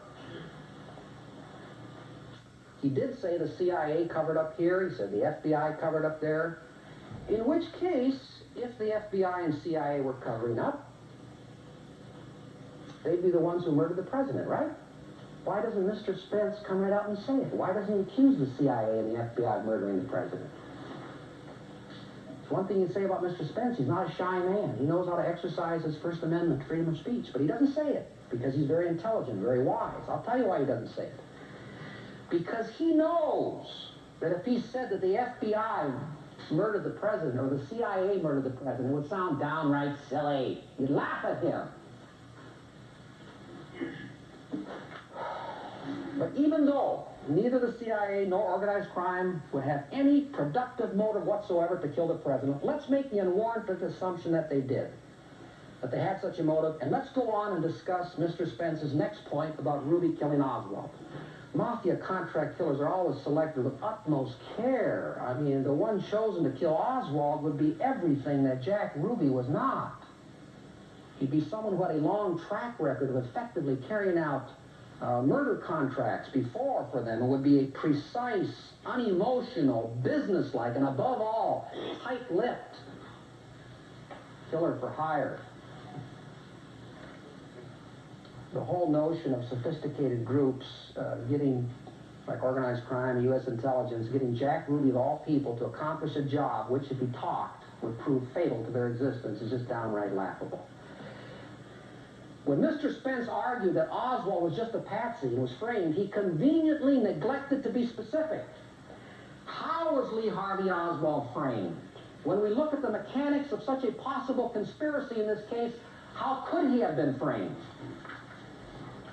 He did say the CIA covered up here. He said the FBI covered up there. In which case, if the FBI and CIA were covering up, they'd be the ones who murdered the president, right? Why doesn't Mr. Spence come right out and say it? Why doesn't he accuse the CIA and the FBI of murdering the president? It's one thing you say about Mr. Spence. He's not a shy man. He knows how to exercise his First Amendment freedom of speech, but he doesn't say it because he's very intelligent, very wise. I'll tell you why he doesn't say it. Because he knows that if he said that the FBI murdered the president or the CIA murdered the president, it would sound downright silly. You'd laugh at him. But even though neither the CIA nor organized crime would have any productive motive whatsoever to kill the president, let's make the unwarranted assumption that they did, that they had such a motive, and let's go on and discuss Mr. Spence's next point about Ruby killing Oswald. Mafia contract killers are always selected with utmost care. I mean, the one chosen to kill Oswald would be everything that Jack Ruby was not. He'd be someone who had a long track record of effectively carrying out murder contracts before for them. It would be a precise, unemotional, businesslike, and above all, tight-lipped killer for hire. The whole notion of sophisticated groups getting, like organized crime, U.S. intelligence, getting Jack Ruby of all people to accomplish a job which, if he talked, would prove fatal to their existence is just downright laughable. When Mr. Spence argued that Oswald was just a patsy and was framed, he conveniently neglected to be specific. How was Lee Harvey Oswald framed? When we look at the mechanics of such a possible conspiracy in this case, how could he have been framed?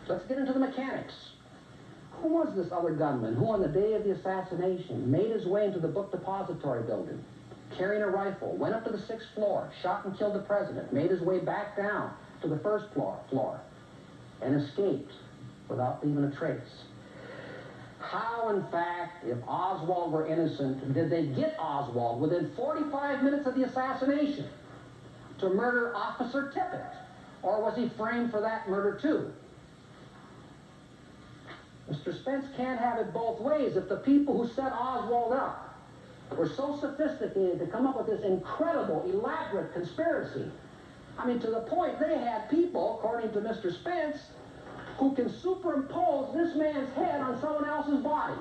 Let's get into the mechanics. Who was this other gunman who, on the day of the assassination, made his way into the book depository building, carrying a rifle, went up to the 6th floor, shot and killed the president, made his way back down to the 1st floor, and escaped witut leaving a trace? How, in fact, if Oswald were innocent, did they get Oswald within 45 minutes of the assassination to murder Officer Tippit? Or was he framed for that murder too? Mr. Spence can't have it both ways. If the people who set Oswald up were so sophisticated to come up with this incredible, elaborate conspiracy, I mean, to the point they had people, according to Mr. Spence, who can superimpose this man's head on someone else's body.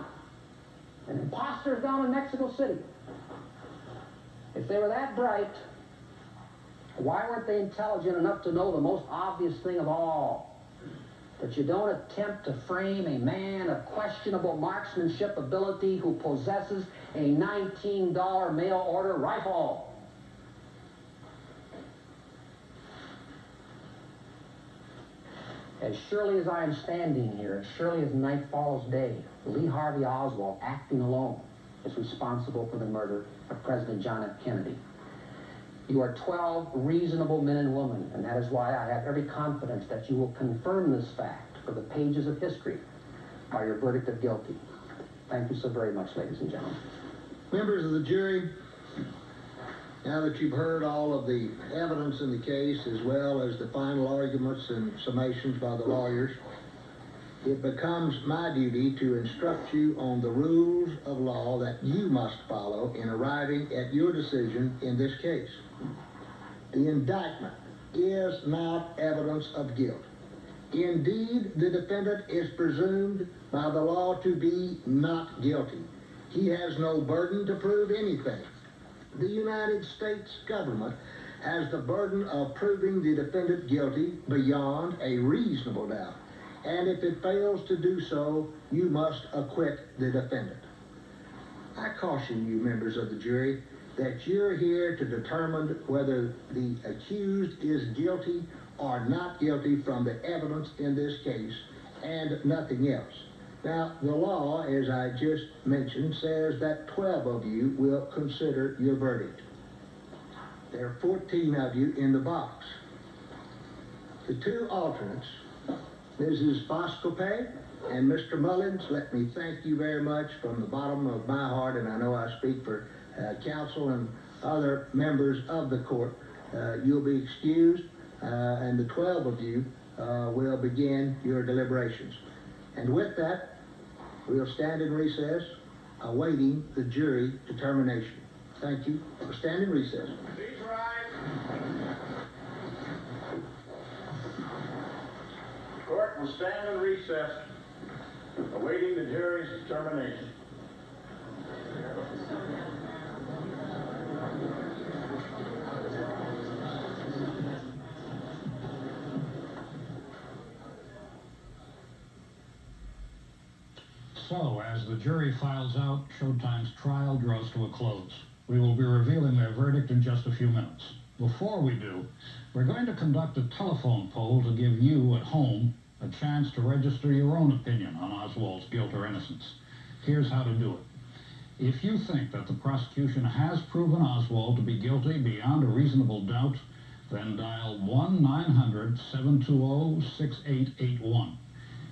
And imposters down in Mexico City. If they were that bright, why weren't they intelligent enough to know the most obvious thing of all? That you don't attempt to frame a man of questionable marksmanship ability who possesses a $19 mail-order rifle. As surely as I am standing here, as surely as night follows day, Lee Harvey Oswald, acting alone, is responsible for the murder of President John F. Kennedy. You are 12 reasonable men and women, and that is why I have every confidence that you will confirm this fact for the pages of history by your verdict of guilty. Thank you so very much, ladies and gentlemen. Members of the jury, now that you've heard all of the evidence in the case, as well as the final arguments and summations by the lawyers, it becomes my duty to instruct you on the rules of law that you must follow in arriving at your decision in this case. The indictment is not evidence of guilt. Indeed, the defendant is presumed by the law to be not guilty. He has no burden to prove anything. The United States government has the burden of proving the defendant guilty beyond a reasonable doubt. And if it fails to do so, you must acquit the defendant. I caution you, members of the jury, that you're here to determine whether the accused is guilty or not guilty from the evidence in this case and nothing else. Now, the law, as I just mentioned, says that 12 of you will consider your verdict. There are 14 of you in the box. The two alternates, Mrs. Boscope and Mr. Mullins, let me thank you very much from the bottom of my heart, and I know I speak for counsel and other members of the court. You'll be excused, and the 12 of you will begin your deliberations. And with that, we'll stand in recess, awaiting the jury determination. Thank you. We'll stand in recess. Please rise. Court will stand in recess, awaiting the jury's determination. So, as the jury files out, Showtime's trial draws to a close. We will be revealing their verdict in just a few minutes. Before we do, we're going to conduct a telephone poll to give you at home a chance to register your own opinion on Oswald's guilt or innocence. Here's how to do it. If you think that the prosecution has proven Oswald to be guilty beyond a reasonable doubt, then dial 1-900-720-6881.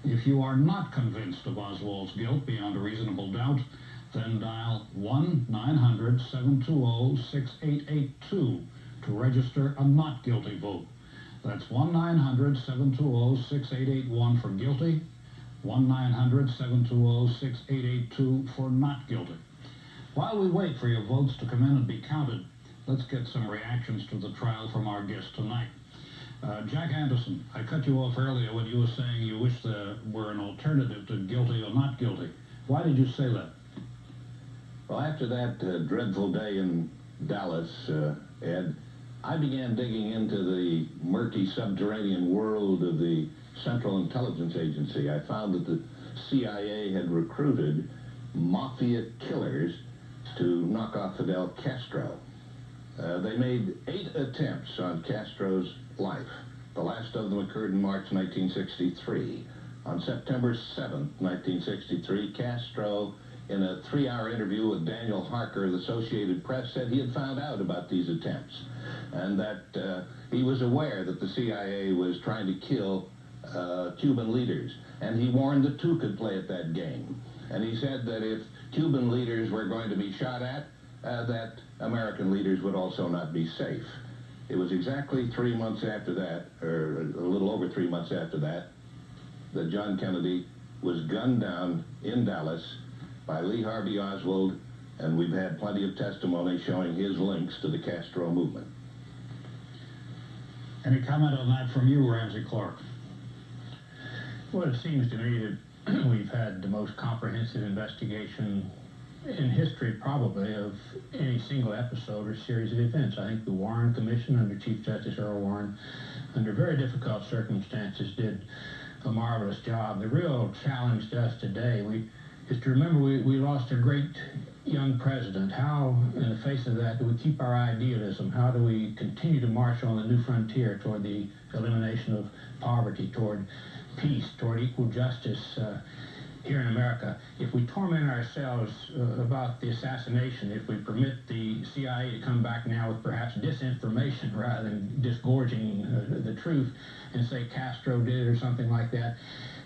If you are not convinced of Oswald's guilt beyond a reasonable doubt, then dial 1-900-720-6882 to register a not guilty vote. That's 1-900-720-6881 for guilty, 1-900-720-6882 for not guilty. While we wait for your votes to come in and be counted, let's get some reactions to the trial from our guest tonight. Jack Anderson, I cut you off earlier when you were saying you wish there were an alternative to guilty or not guilty. Why did you say that? Well, after that dreadful day in Dallas, Ed, I began digging into the murky subterranean world of the Central Intelligence Agency. I found that the CIA had recruited mafia killers to knock off Fidel Castro. They made 8 attempts on Castro's life. The last of them occurred in March 1963. On September 7th, 1963, Castro, in a 3-hour interview with Daniel Harker of the Associated Press, said he had found out about these attempts and that he was aware that the CIA was trying to kill Cuban leaders. And he warned that 2 could play at that game. And he said that if Cuban leaders were going to be shot at, that American leaders would also not be safe. It was exactly 3 months after that, or a little over 3 months after that, that John Kennedy was gunned down in Dallas by Lee Harvey Oswald, and we've had plenty of testimony showing his links to the Castro movement. Any comment on that from you, Ramsey Clark? Well, it seems to me that we've had the most comprehensive investigation in history, probably, of any single episode or series of events. I think the Warren Commission under Chief Justice Earl Warren, under very difficult circumstances, did a marvelous job. The real challenge to us today is to remember we lost a great young president. How, in the face of that, do we keep our idealism? How do we continue to march on the new frontier toward the elimination of poverty, toward peace, toward equal justice here in America? If we torment ourselves about the assassination, if we permit the CIA to come back now with perhaps disinformation rather than disgorging the truth and say Castro did it or something like that,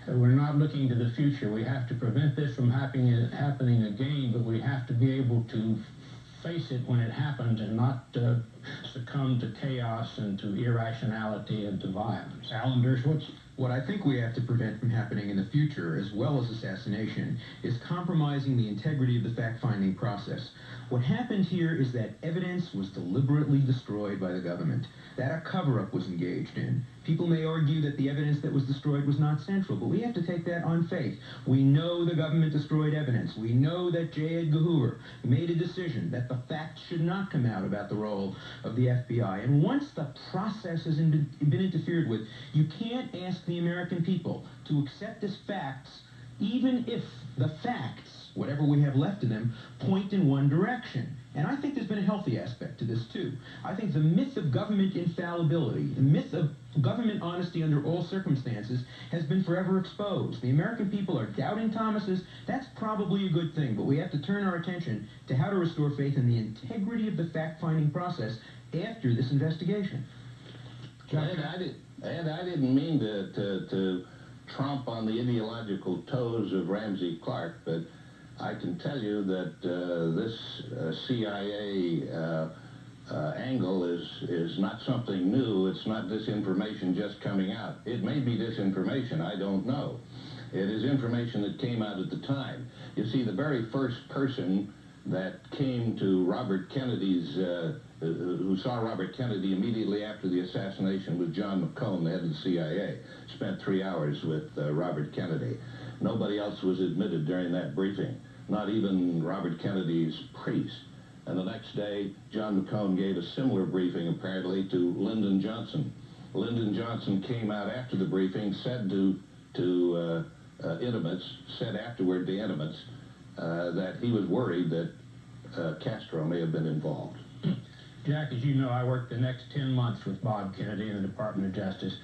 we're not looking to the future. We have to prevent this from happening again, but we have to be able to face it when it happens and not succumb to chaos and to irrationality and to violence. Alan Dershowitz? What I think we have to prevent from happening in the future, as well as assassination, is compromising the integrity of the fact-finding process. What happened here is that evidence was deliberately destroyed by the government, that a cover-up was engaged in. People may argue that the evidence that was destroyed was not central, but we have to take that on faith. We know the government destroyed evidence. We know that J. Edgar Hoover made a decision that the facts should not come out about the role of the FBI. And once the process has been interfered with, you can't ask the American people to accept as facts, even if the facts, whatever we have left of them, point in one direction. And I think there's been a healthy aspect to this, too. I think the myth of government infallibility, the myth of government honesty under all circumstances, has been forever exposed. The American people are doubting Thomas's. That's probably a good thing, but we have to turn our attention to how to restore faith in the integrity of the fact-finding process after this investigation. And I didn't mean to tromp on the ideological toes of Ramsey Clark, but I can tell you that this CIA angle is not something new. It's not disinformation just coming out. It may be disinformation, I don't know. It is information that came out at the time. You see, the very first person that came to Robert Kennedy's, who saw Robert Kennedy immediately after the assassination was John McCone, the head of the CIA. Spent 3 hours with Robert Kennedy. Nobody else was admitted during that briefing, not even Robert Kennedy's priest. And the next day, John McCone gave a similar briefing, apparently, to Lyndon Johnson. Lyndon Johnson came out after the briefing, said to intimates, said afterward to intimates, that he was worried that Castro may have been involved. Jack, as you know, I worked the next 10 months with Bob Kennedy in the Department of Justice,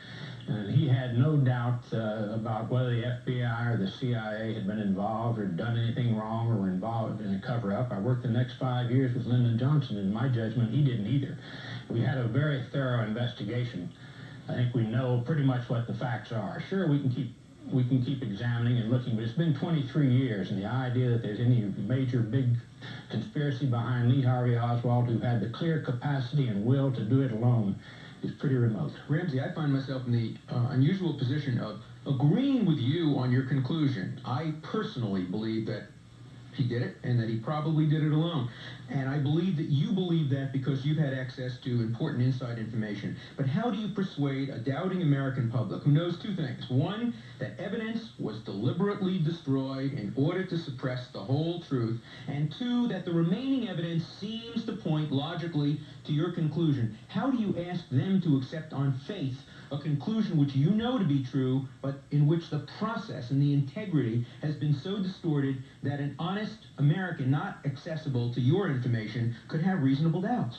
and he had no doubt about whether the FBI or the CIA had been involved or done anything wrong or were involved in a cover-up. I worked the next 5 years with Lyndon Johnson, and in my judgment, he didn't either. We had a very thorough investigation. I think we know pretty much what the facts are. Sure, we can keep examining and looking, but it's been 23 years, and the idea that there's any major big conspiracy behind Lee Harvey Oswald, who had the clear capacity and will to do it alone, is pretty remote. Ramsey, I find myself in the unusual position of agreeing with you on your conclusion. I personally believe that he did it and that he probably did it alone. And I believe that you believe that because you've had access to important inside information. But how do you persuade a doubting American public who knows two things? One, that evidence was deliberately destroyed in order to suppress the whole truth. And two, that the remaining evidence seems to point logically to your conclusion. How do you ask them to accept on faith a conclusion which you know to be true, but in which the process and the integrity has been so distorted that an honest American not accessible to your information could have reasonable doubts?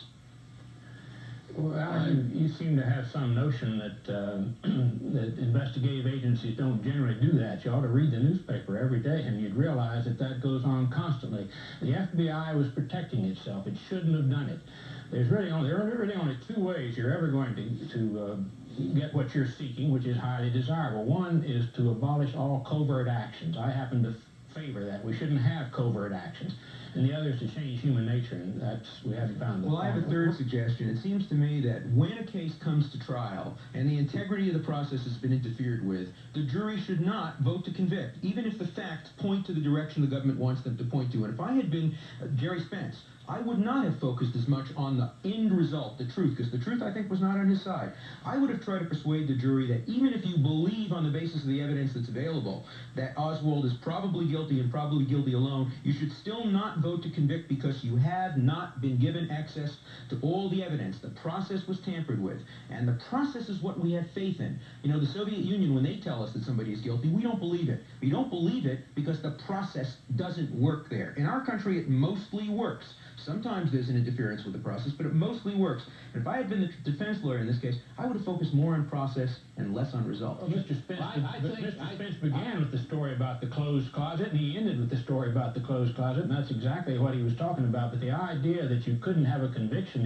Well, you seem to have some notion that that investigative agencies don't generally do that. You ought to read the newspaper every day, and you'd realize that that goes on constantly. The FBI was protecting itself. It shouldn't have done it. There are really only two ways you're ever going to get what you're seeking, which is highly desirable. One is to abolish all covert actions. I happen to favor that. We shouldn't have covert actions. And the other is to change human nature, and we haven't found that. Well, I have a third suggestion. It seems to me that when a case comes to trial and the integrity of the process has been interfered with, the jury should not vote to convict, even if the facts point to the direction the government wants them to point to. And if I had been Jerry Spence, I would not have focused as much on the end result, the truth, because the truth, I think, was not on his side. I would have tried to persuade the jury that even if you believe on the basis of the evidence that's available that Oswald is probably guilty and probably guilty alone, you should still not vote to convict because you have not been given access to all the evidence. The process was tampered with, and the process is what we have faith in. You know, the Soviet Union, when they tell us that somebody is guilty, we don't believe it. We don't believe it because the process doesn't work there. In our country, it mostly works. Sometimes there's an interference with the process, but it mostly works. And if I had been the defense lawyer in this case, I would have focused more on process and less on result. Well, Mr. Spence began with the story about the closed closet, and he ended with the story about the closed closet, and that's exactly what he was talking about. But the idea that you couldn't have a conviction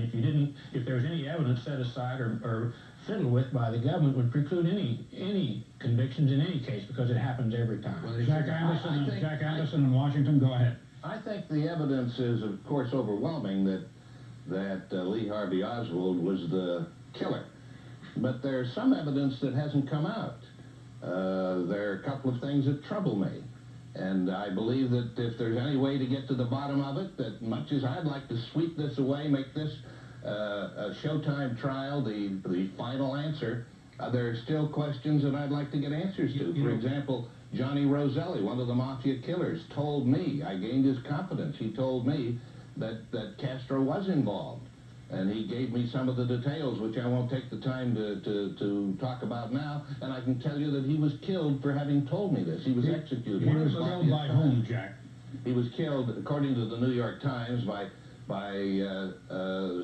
if there was any evidence set aside or fiddled with by the government would preclude any convictions in any case, because it happens every time. Well, Jack Anderson in Washington, go ahead. I think the evidence is, of course, overwhelming that Lee Harvey Oswald was the killer. But there's some evidence that hasn't come out. There are a couple of things that trouble me. And I believe that if there's any way to get to the bottom of it, that much as I'd like to sweep this away, make this a Showtime trial, the final answer, there are still questions that I'd like to get answers to. For example, Johnny Roselli, one of the mafia killers, told me, I gained his confidence, he told me that Castro was involved. And he gave me some of the details, which I won't take the time to talk about now. And I can tell you that he was killed for having told me this. He was executed. He was killed by whom, Jack? He was killed, according to the New York Times, by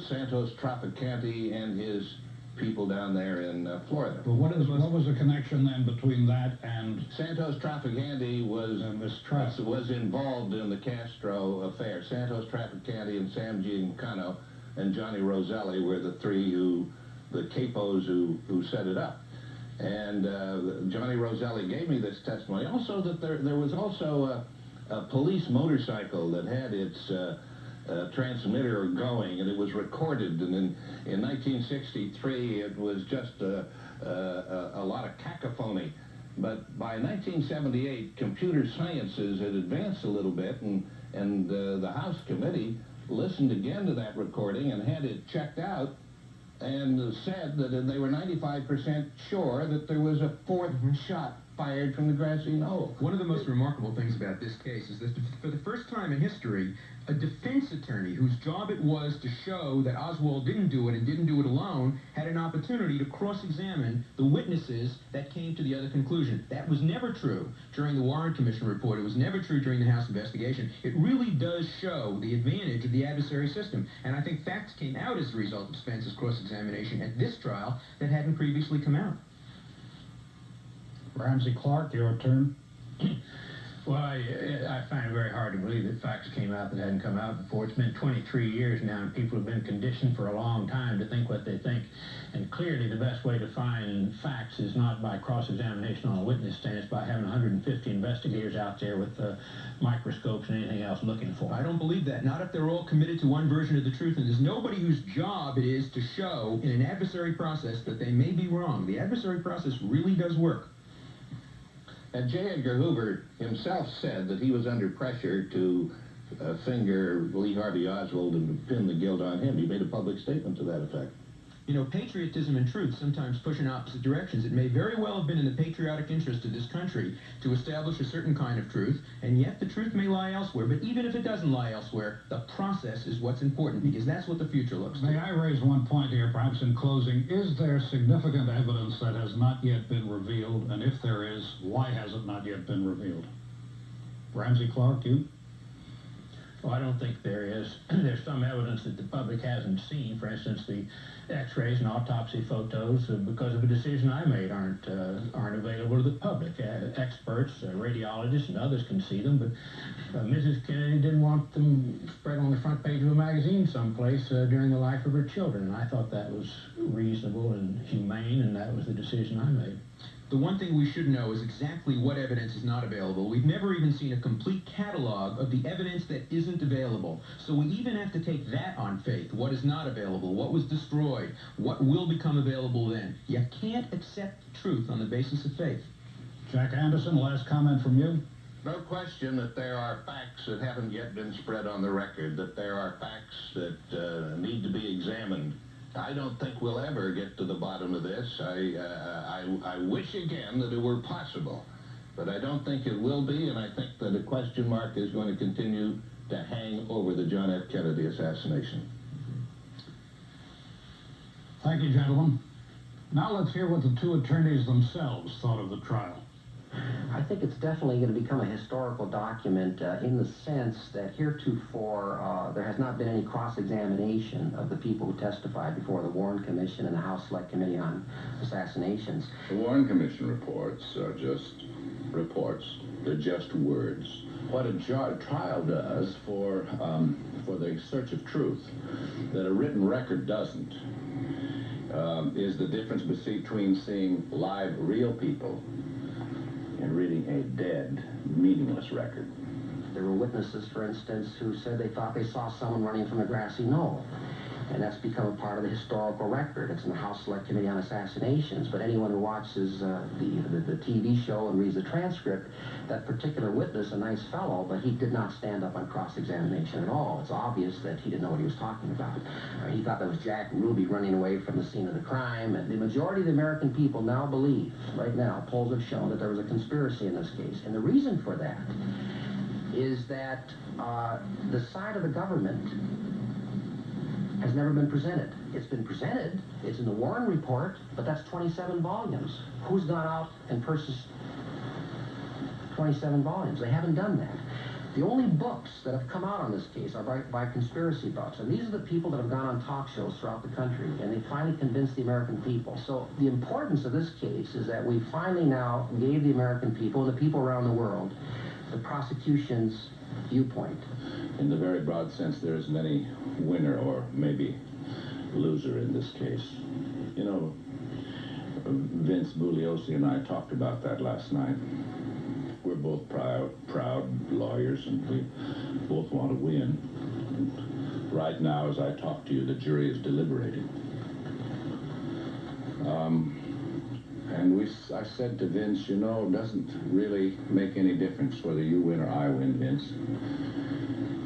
Santos Traficante and his people down there in Florida. But what was the connection then between that and Santos Traficante was involved in the Castro affair. Santos Traficante and Sam Giancano and Johnny Roselli were the three the capos who set it up. And Johnny Roselli gave me this testimony. Also that there was also a police motorcycle that had its transmitter going, and it was recorded, and in 1963 it was just a lot of cacophony. But by 1978, computer sciences had advanced a little bit, and the House committee listened again to that recording and had it checked out, and said that they were 95% sure that there was a fourth shot fired from the grassy knoll. One of the most remarkable things about this case is that for the first time in history, A defense attorney whose job it was to show that Oswald didn't do it and didn't do it alone had an opportunity to cross-examine the witnesses that came to the other conclusion. That was never true during the Warren Commission report. It was never true during the House investigation. It really does show the advantage of the adversary system. And I think facts came out as a result of Spence's cross-examination at this trial that hadn't previously come out. Ramsey Clark, your turn. Well, I find it very hard to believe that facts came out that hadn't come out before. It's been 23 years now, and people have been conditioned for a long time to think what they think. And clearly the best way to find facts is not by cross-examination on a witness stand. It's by having 150 investigators out there with microscopes and anything else looking for. I don't believe that. Not if they're all committed to one version of the truth, and there's nobody whose job it is to show in an adversary process that they may be wrong. The adversary process really does work. And J. Edgar Hoover himself said that he was under pressure to finger Lee Harvey Oswald and to pin the guilt on him. He made a public statement to that effect. You know, patriotism and truth sometimes push in opposite directions. It may very well have been in the patriotic interest of this country to establish a certain kind of truth, and yet the truth may lie elsewhere. But even if it doesn't lie elsewhere, the process is what's important, because that's what the future looks like. May I raise one point here, perhaps in closing? Is there significant evidence that has not yet been revealed? And if there is, why has it not yet been revealed? Ramsey Clark, you? Well, I don't think there is. There's some evidence that the public hasn't seen. For instance, the x-rays and autopsy photos, because of a decision I made, aren't available to the public. Experts, radiologists, and others can see them, but Mrs. Kennedy didn't want them spread on the front page of a magazine someplace during the life of her children. And I thought that was reasonable and humane, and that was the decision I made. The one thing we should know is exactly what evidence is not available. We've never even seen a complete catalog of the evidence that isn't available. So we even have to take that on faith. What is not available? What was destroyed? What will become available then? You can't accept truth on the basis of faith. Jack Anderson, last comment from you. No question that there are facts that haven't yet been spread on the record, that there are facts that need to be examined. I don't think we'll ever get to the bottom of this. I wish again that it were possible, but I don't think it will be, and I think that a question mark is going to continue to hang over the John F. Kennedy assassination. Thank you, gentlemen. Now let's hear what the two attorneys themselves thought of the trial. I think it's definitely going to become a historical document in the sense that heretofore there has not been any cross-examination of the people who testified before the Warren Commission and the House Select Committee on Assassinations. The Warren Commission reports are just reports. They're just words. What a trial does for the search of truth that a written record doesn't is the difference between seeing live, real people and reading a dead, meaningless record. There were witnesses, for instance, who said they thought they saw someone running from a grassy knoll. And that's become a part of the historical record. It's in the House Select Committee on Assassinations, but anyone who watches the TV show and reads the transcript, that particular witness, a nice fellow, but he did not stand up on cross-examination at all. It's obvious that he didn't know what he was talking about. He thought that was Jack Ruby running away from the scene of the crime, and the majority of the American people now believe, right now, polls have shown that there was a conspiracy in this case. And the reason for that is that the side of the government has never been presented. It's been presented, it's in the Warren report, but that's 27 volumes. Who's gone out and purchased 27 volumes? They haven't done that. The only books that have come out on this case are by conspiracy buffs, and these are the people that have gone on talk shows throughout the country, and they finally convinced the American people. So the importance of this case is that we finally now gave the American people and the people around the world the prosecution's viewpoint. In the very broad sense, there isn't any winner or maybe loser in this case. You know, Vince Bugliosi and I talked about that last night. We're both proud lawyers, and we both want to win. And right now, as I talk to you, the jury is deliberating. And I said to Vince, you know, it doesn't really make any difference whether you win or I win, Vince,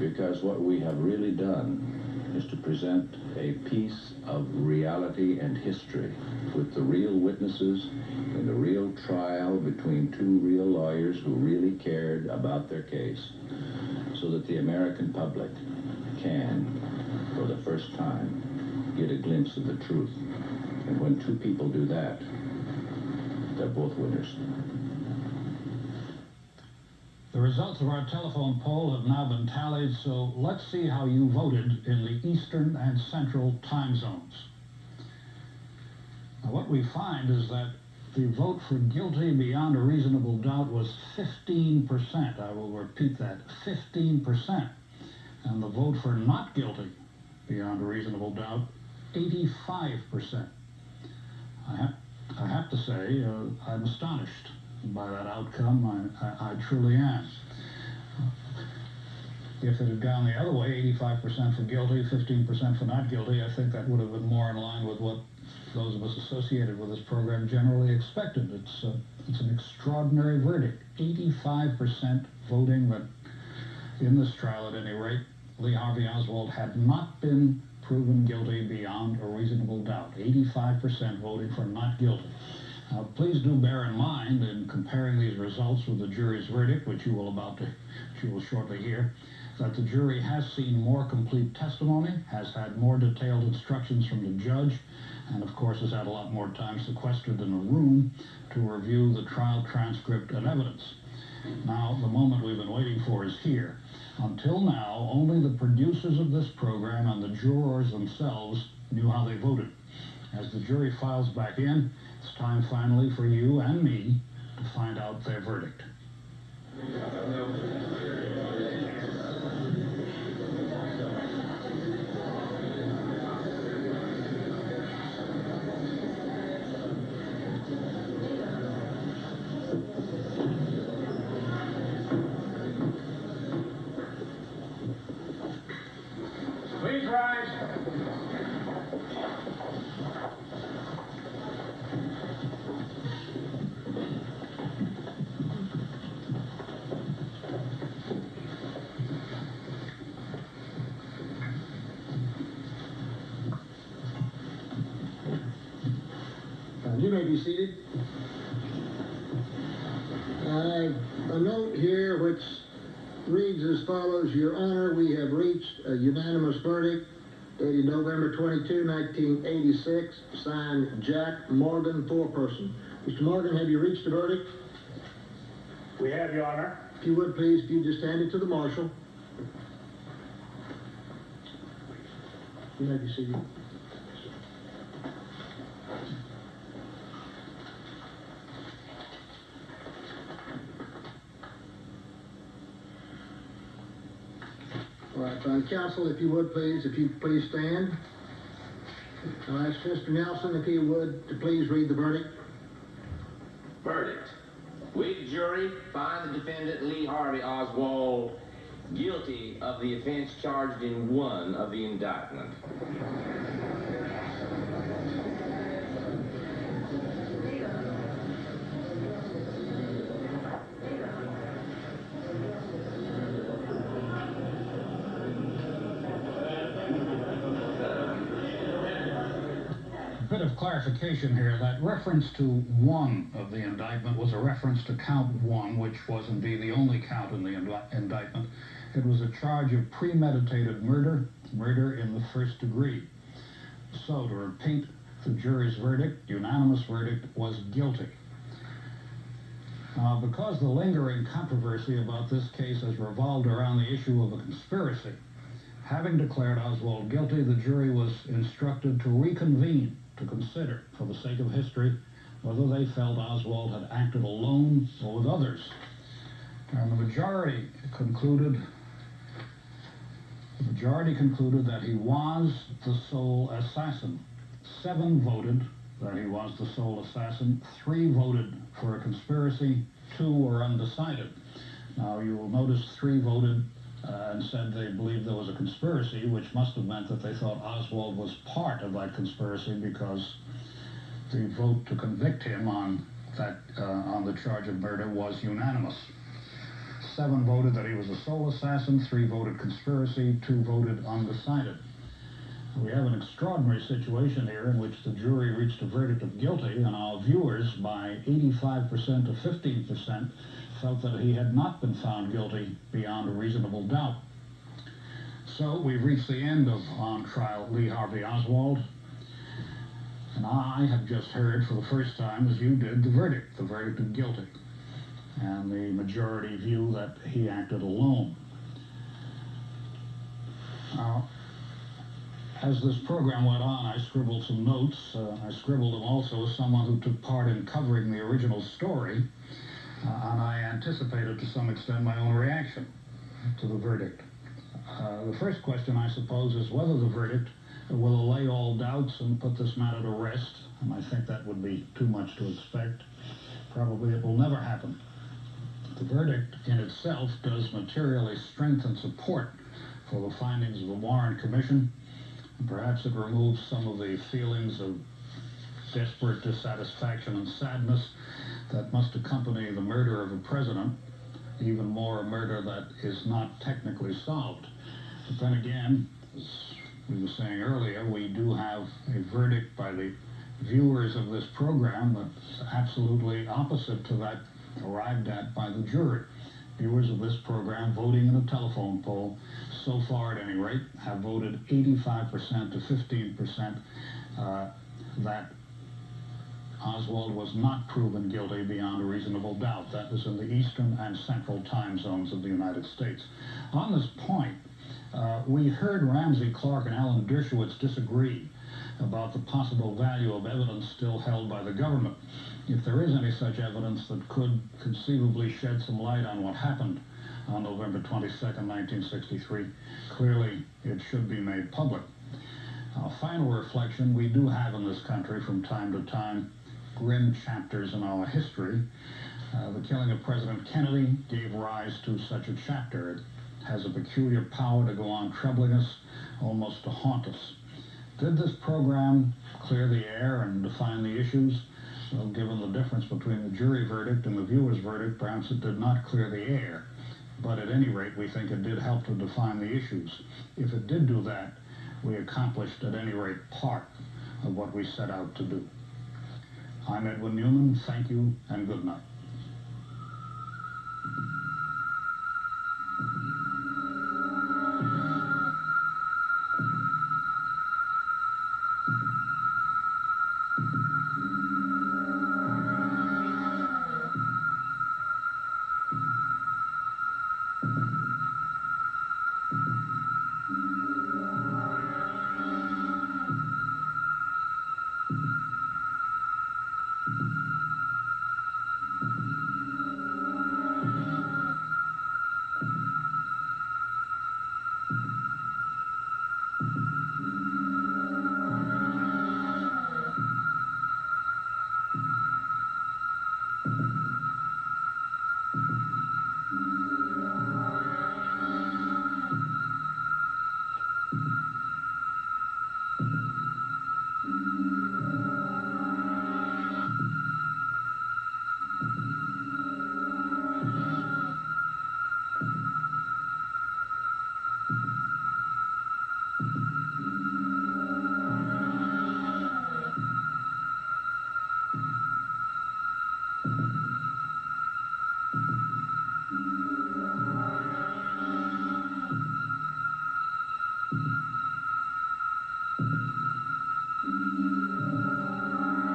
because what we have really done is to present a piece of reality and history with the real witnesses in the real trial between two real lawyers who really cared about their case, so that the American public can, for the first time, get a glimpse of the truth. And when two people do that, they're both winners. The results of our telephone poll have now been tallied, so let's see how you voted in the Eastern and Central time zones. Now, what we find is that the vote for guilty beyond a reasonable doubt was 15%. I will repeat that, 15%. And the vote for not guilty beyond a reasonable doubt, 85%. I have to say, I'm astonished by that outcome. I truly am. If it had gone the other way, 85% for guilty, 15% for not guilty, I think that would have been more in line with what those of us associated with this program generally expected. It's an extraordinary verdict. 85% voting that in this trial, at any rate, Lee Harvey Oswald had not been proven guilty beyond a reasonable doubt. 85% voting for not guilty. Now, please do bear in mind, in comparing these results with the jury's verdict, which you will shortly hear, that the jury has seen more complete testimony, has had more detailed instructions from the judge, and of course has had a lot more time sequestered in a room to review the trial transcript and evidence. Now, the moment we've been waiting for is here. Until now, only the producers of this program and the jurors themselves knew how they voted. As the jury files back in, it's time finally for you and me to find out their verdict. Please rise. You may be seated. A note here which reads as follows: Your Honor, we have reached a unanimous verdict dated November 22, 1986, signed Jack Morgan, foreperson. Mr. Morgan, have you reached a verdict? We have, Your Honor. If you would, please, if you just hand it to the marshal. You may be seated. All right, counsel, if you would, please, stand. I'll ask Mr. Nelson, if he would, to please read the verdict. Verdict. We, the jury, find the defendant Lee Harvey Oswald guilty of the offense charged in 1 of the indictment. Bit of clarification here. That reference to 1 of the indictment was a reference to count 1, which was indeed the only count in the indictment. It was a charge of premeditated murder in the first degree. So, to repeat, the jury's verdict, unanimous verdict, was guilty. Now, because the lingering controversy about this case has revolved around the issue of a conspiracy, having declared Oswald guilty, the jury was instructed to reconvene to consider, for the sake of history, whether they felt Oswald had acted alone or with others. And the majority concluded that he was the sole assassin. 7 voted that he was the sole assassin. 3 voted for a conspiracy. 2 were undecided. Now, you will notice 3 voted and said they believed there was a conspiracy, which must have meant that they thought Oswald was part of that conspiracy, because the vote to convict him on the charge of murder was unanimous. 7 voted that he was the sole assassin, 3 voted conspiracy, 2 voted undecided. We have an extraordinary situation here in which the jury reached a verdict of guilty, and our viewers, by 85% to 15%, felt that he had not been found guilty beyond a reasonable doubt. So we've reached the end of On Trial Lee Harvey Oswald. And I have just heard for the first time, as you did, the verdict of guilty. And the majority view that he acted alone. Now, as this program went on, I scribbled some notes. I scribbled them also as someone who took part in covering the original story, and I anticipated to some extent my own reaction to the verdict. The first question, I suppose, is whether the verdict will allay all doubts and put this matter to rest, and I think that would be too much to expect. Probably it will never happen. The verdict in itself does materially strengthen support for the findings of the Warren Commission, and perhaps it removes some of the feelings of desperate dissatisfaction and sadness that must accompany the murder of a president, even more a murder that is not technically solved. But then again, as we were saying earlier, we do have a verdict by the viewers of this program that's absolutely opposite to that arrived at by the jury. Viewers of this program voting in a telephone poll, so far at any rate, have voted 85% to 15% that Oswald was not proven guilty beyond a reasonable doubt. That is in the eastern and central time zones of the United States. On this point, we heard Ramsey Clark and Alan Dershowitz disagree about the possible value of evidence still held by the government. If there is any such evidence that could conceivably shed some light on what happened on November 22nd, 1963, clearly it should be made public. A final reflection, we do have in this country from time to time grim chapters in our history. The killing of President Kennedy gave rise to such a chapter. It has a peculiar power to go on troubling us, almost to haunt us. Did this program clear the air and define the issues? Well, given the difference between the jury verdict and the viewer's verdict, perhaps it did not clear the air. But at any rate, we think it did help to define the issues. If it did do that, we accomplished at any rate part of what we set out to do. I'm Edwin Newman. Thank you and good night.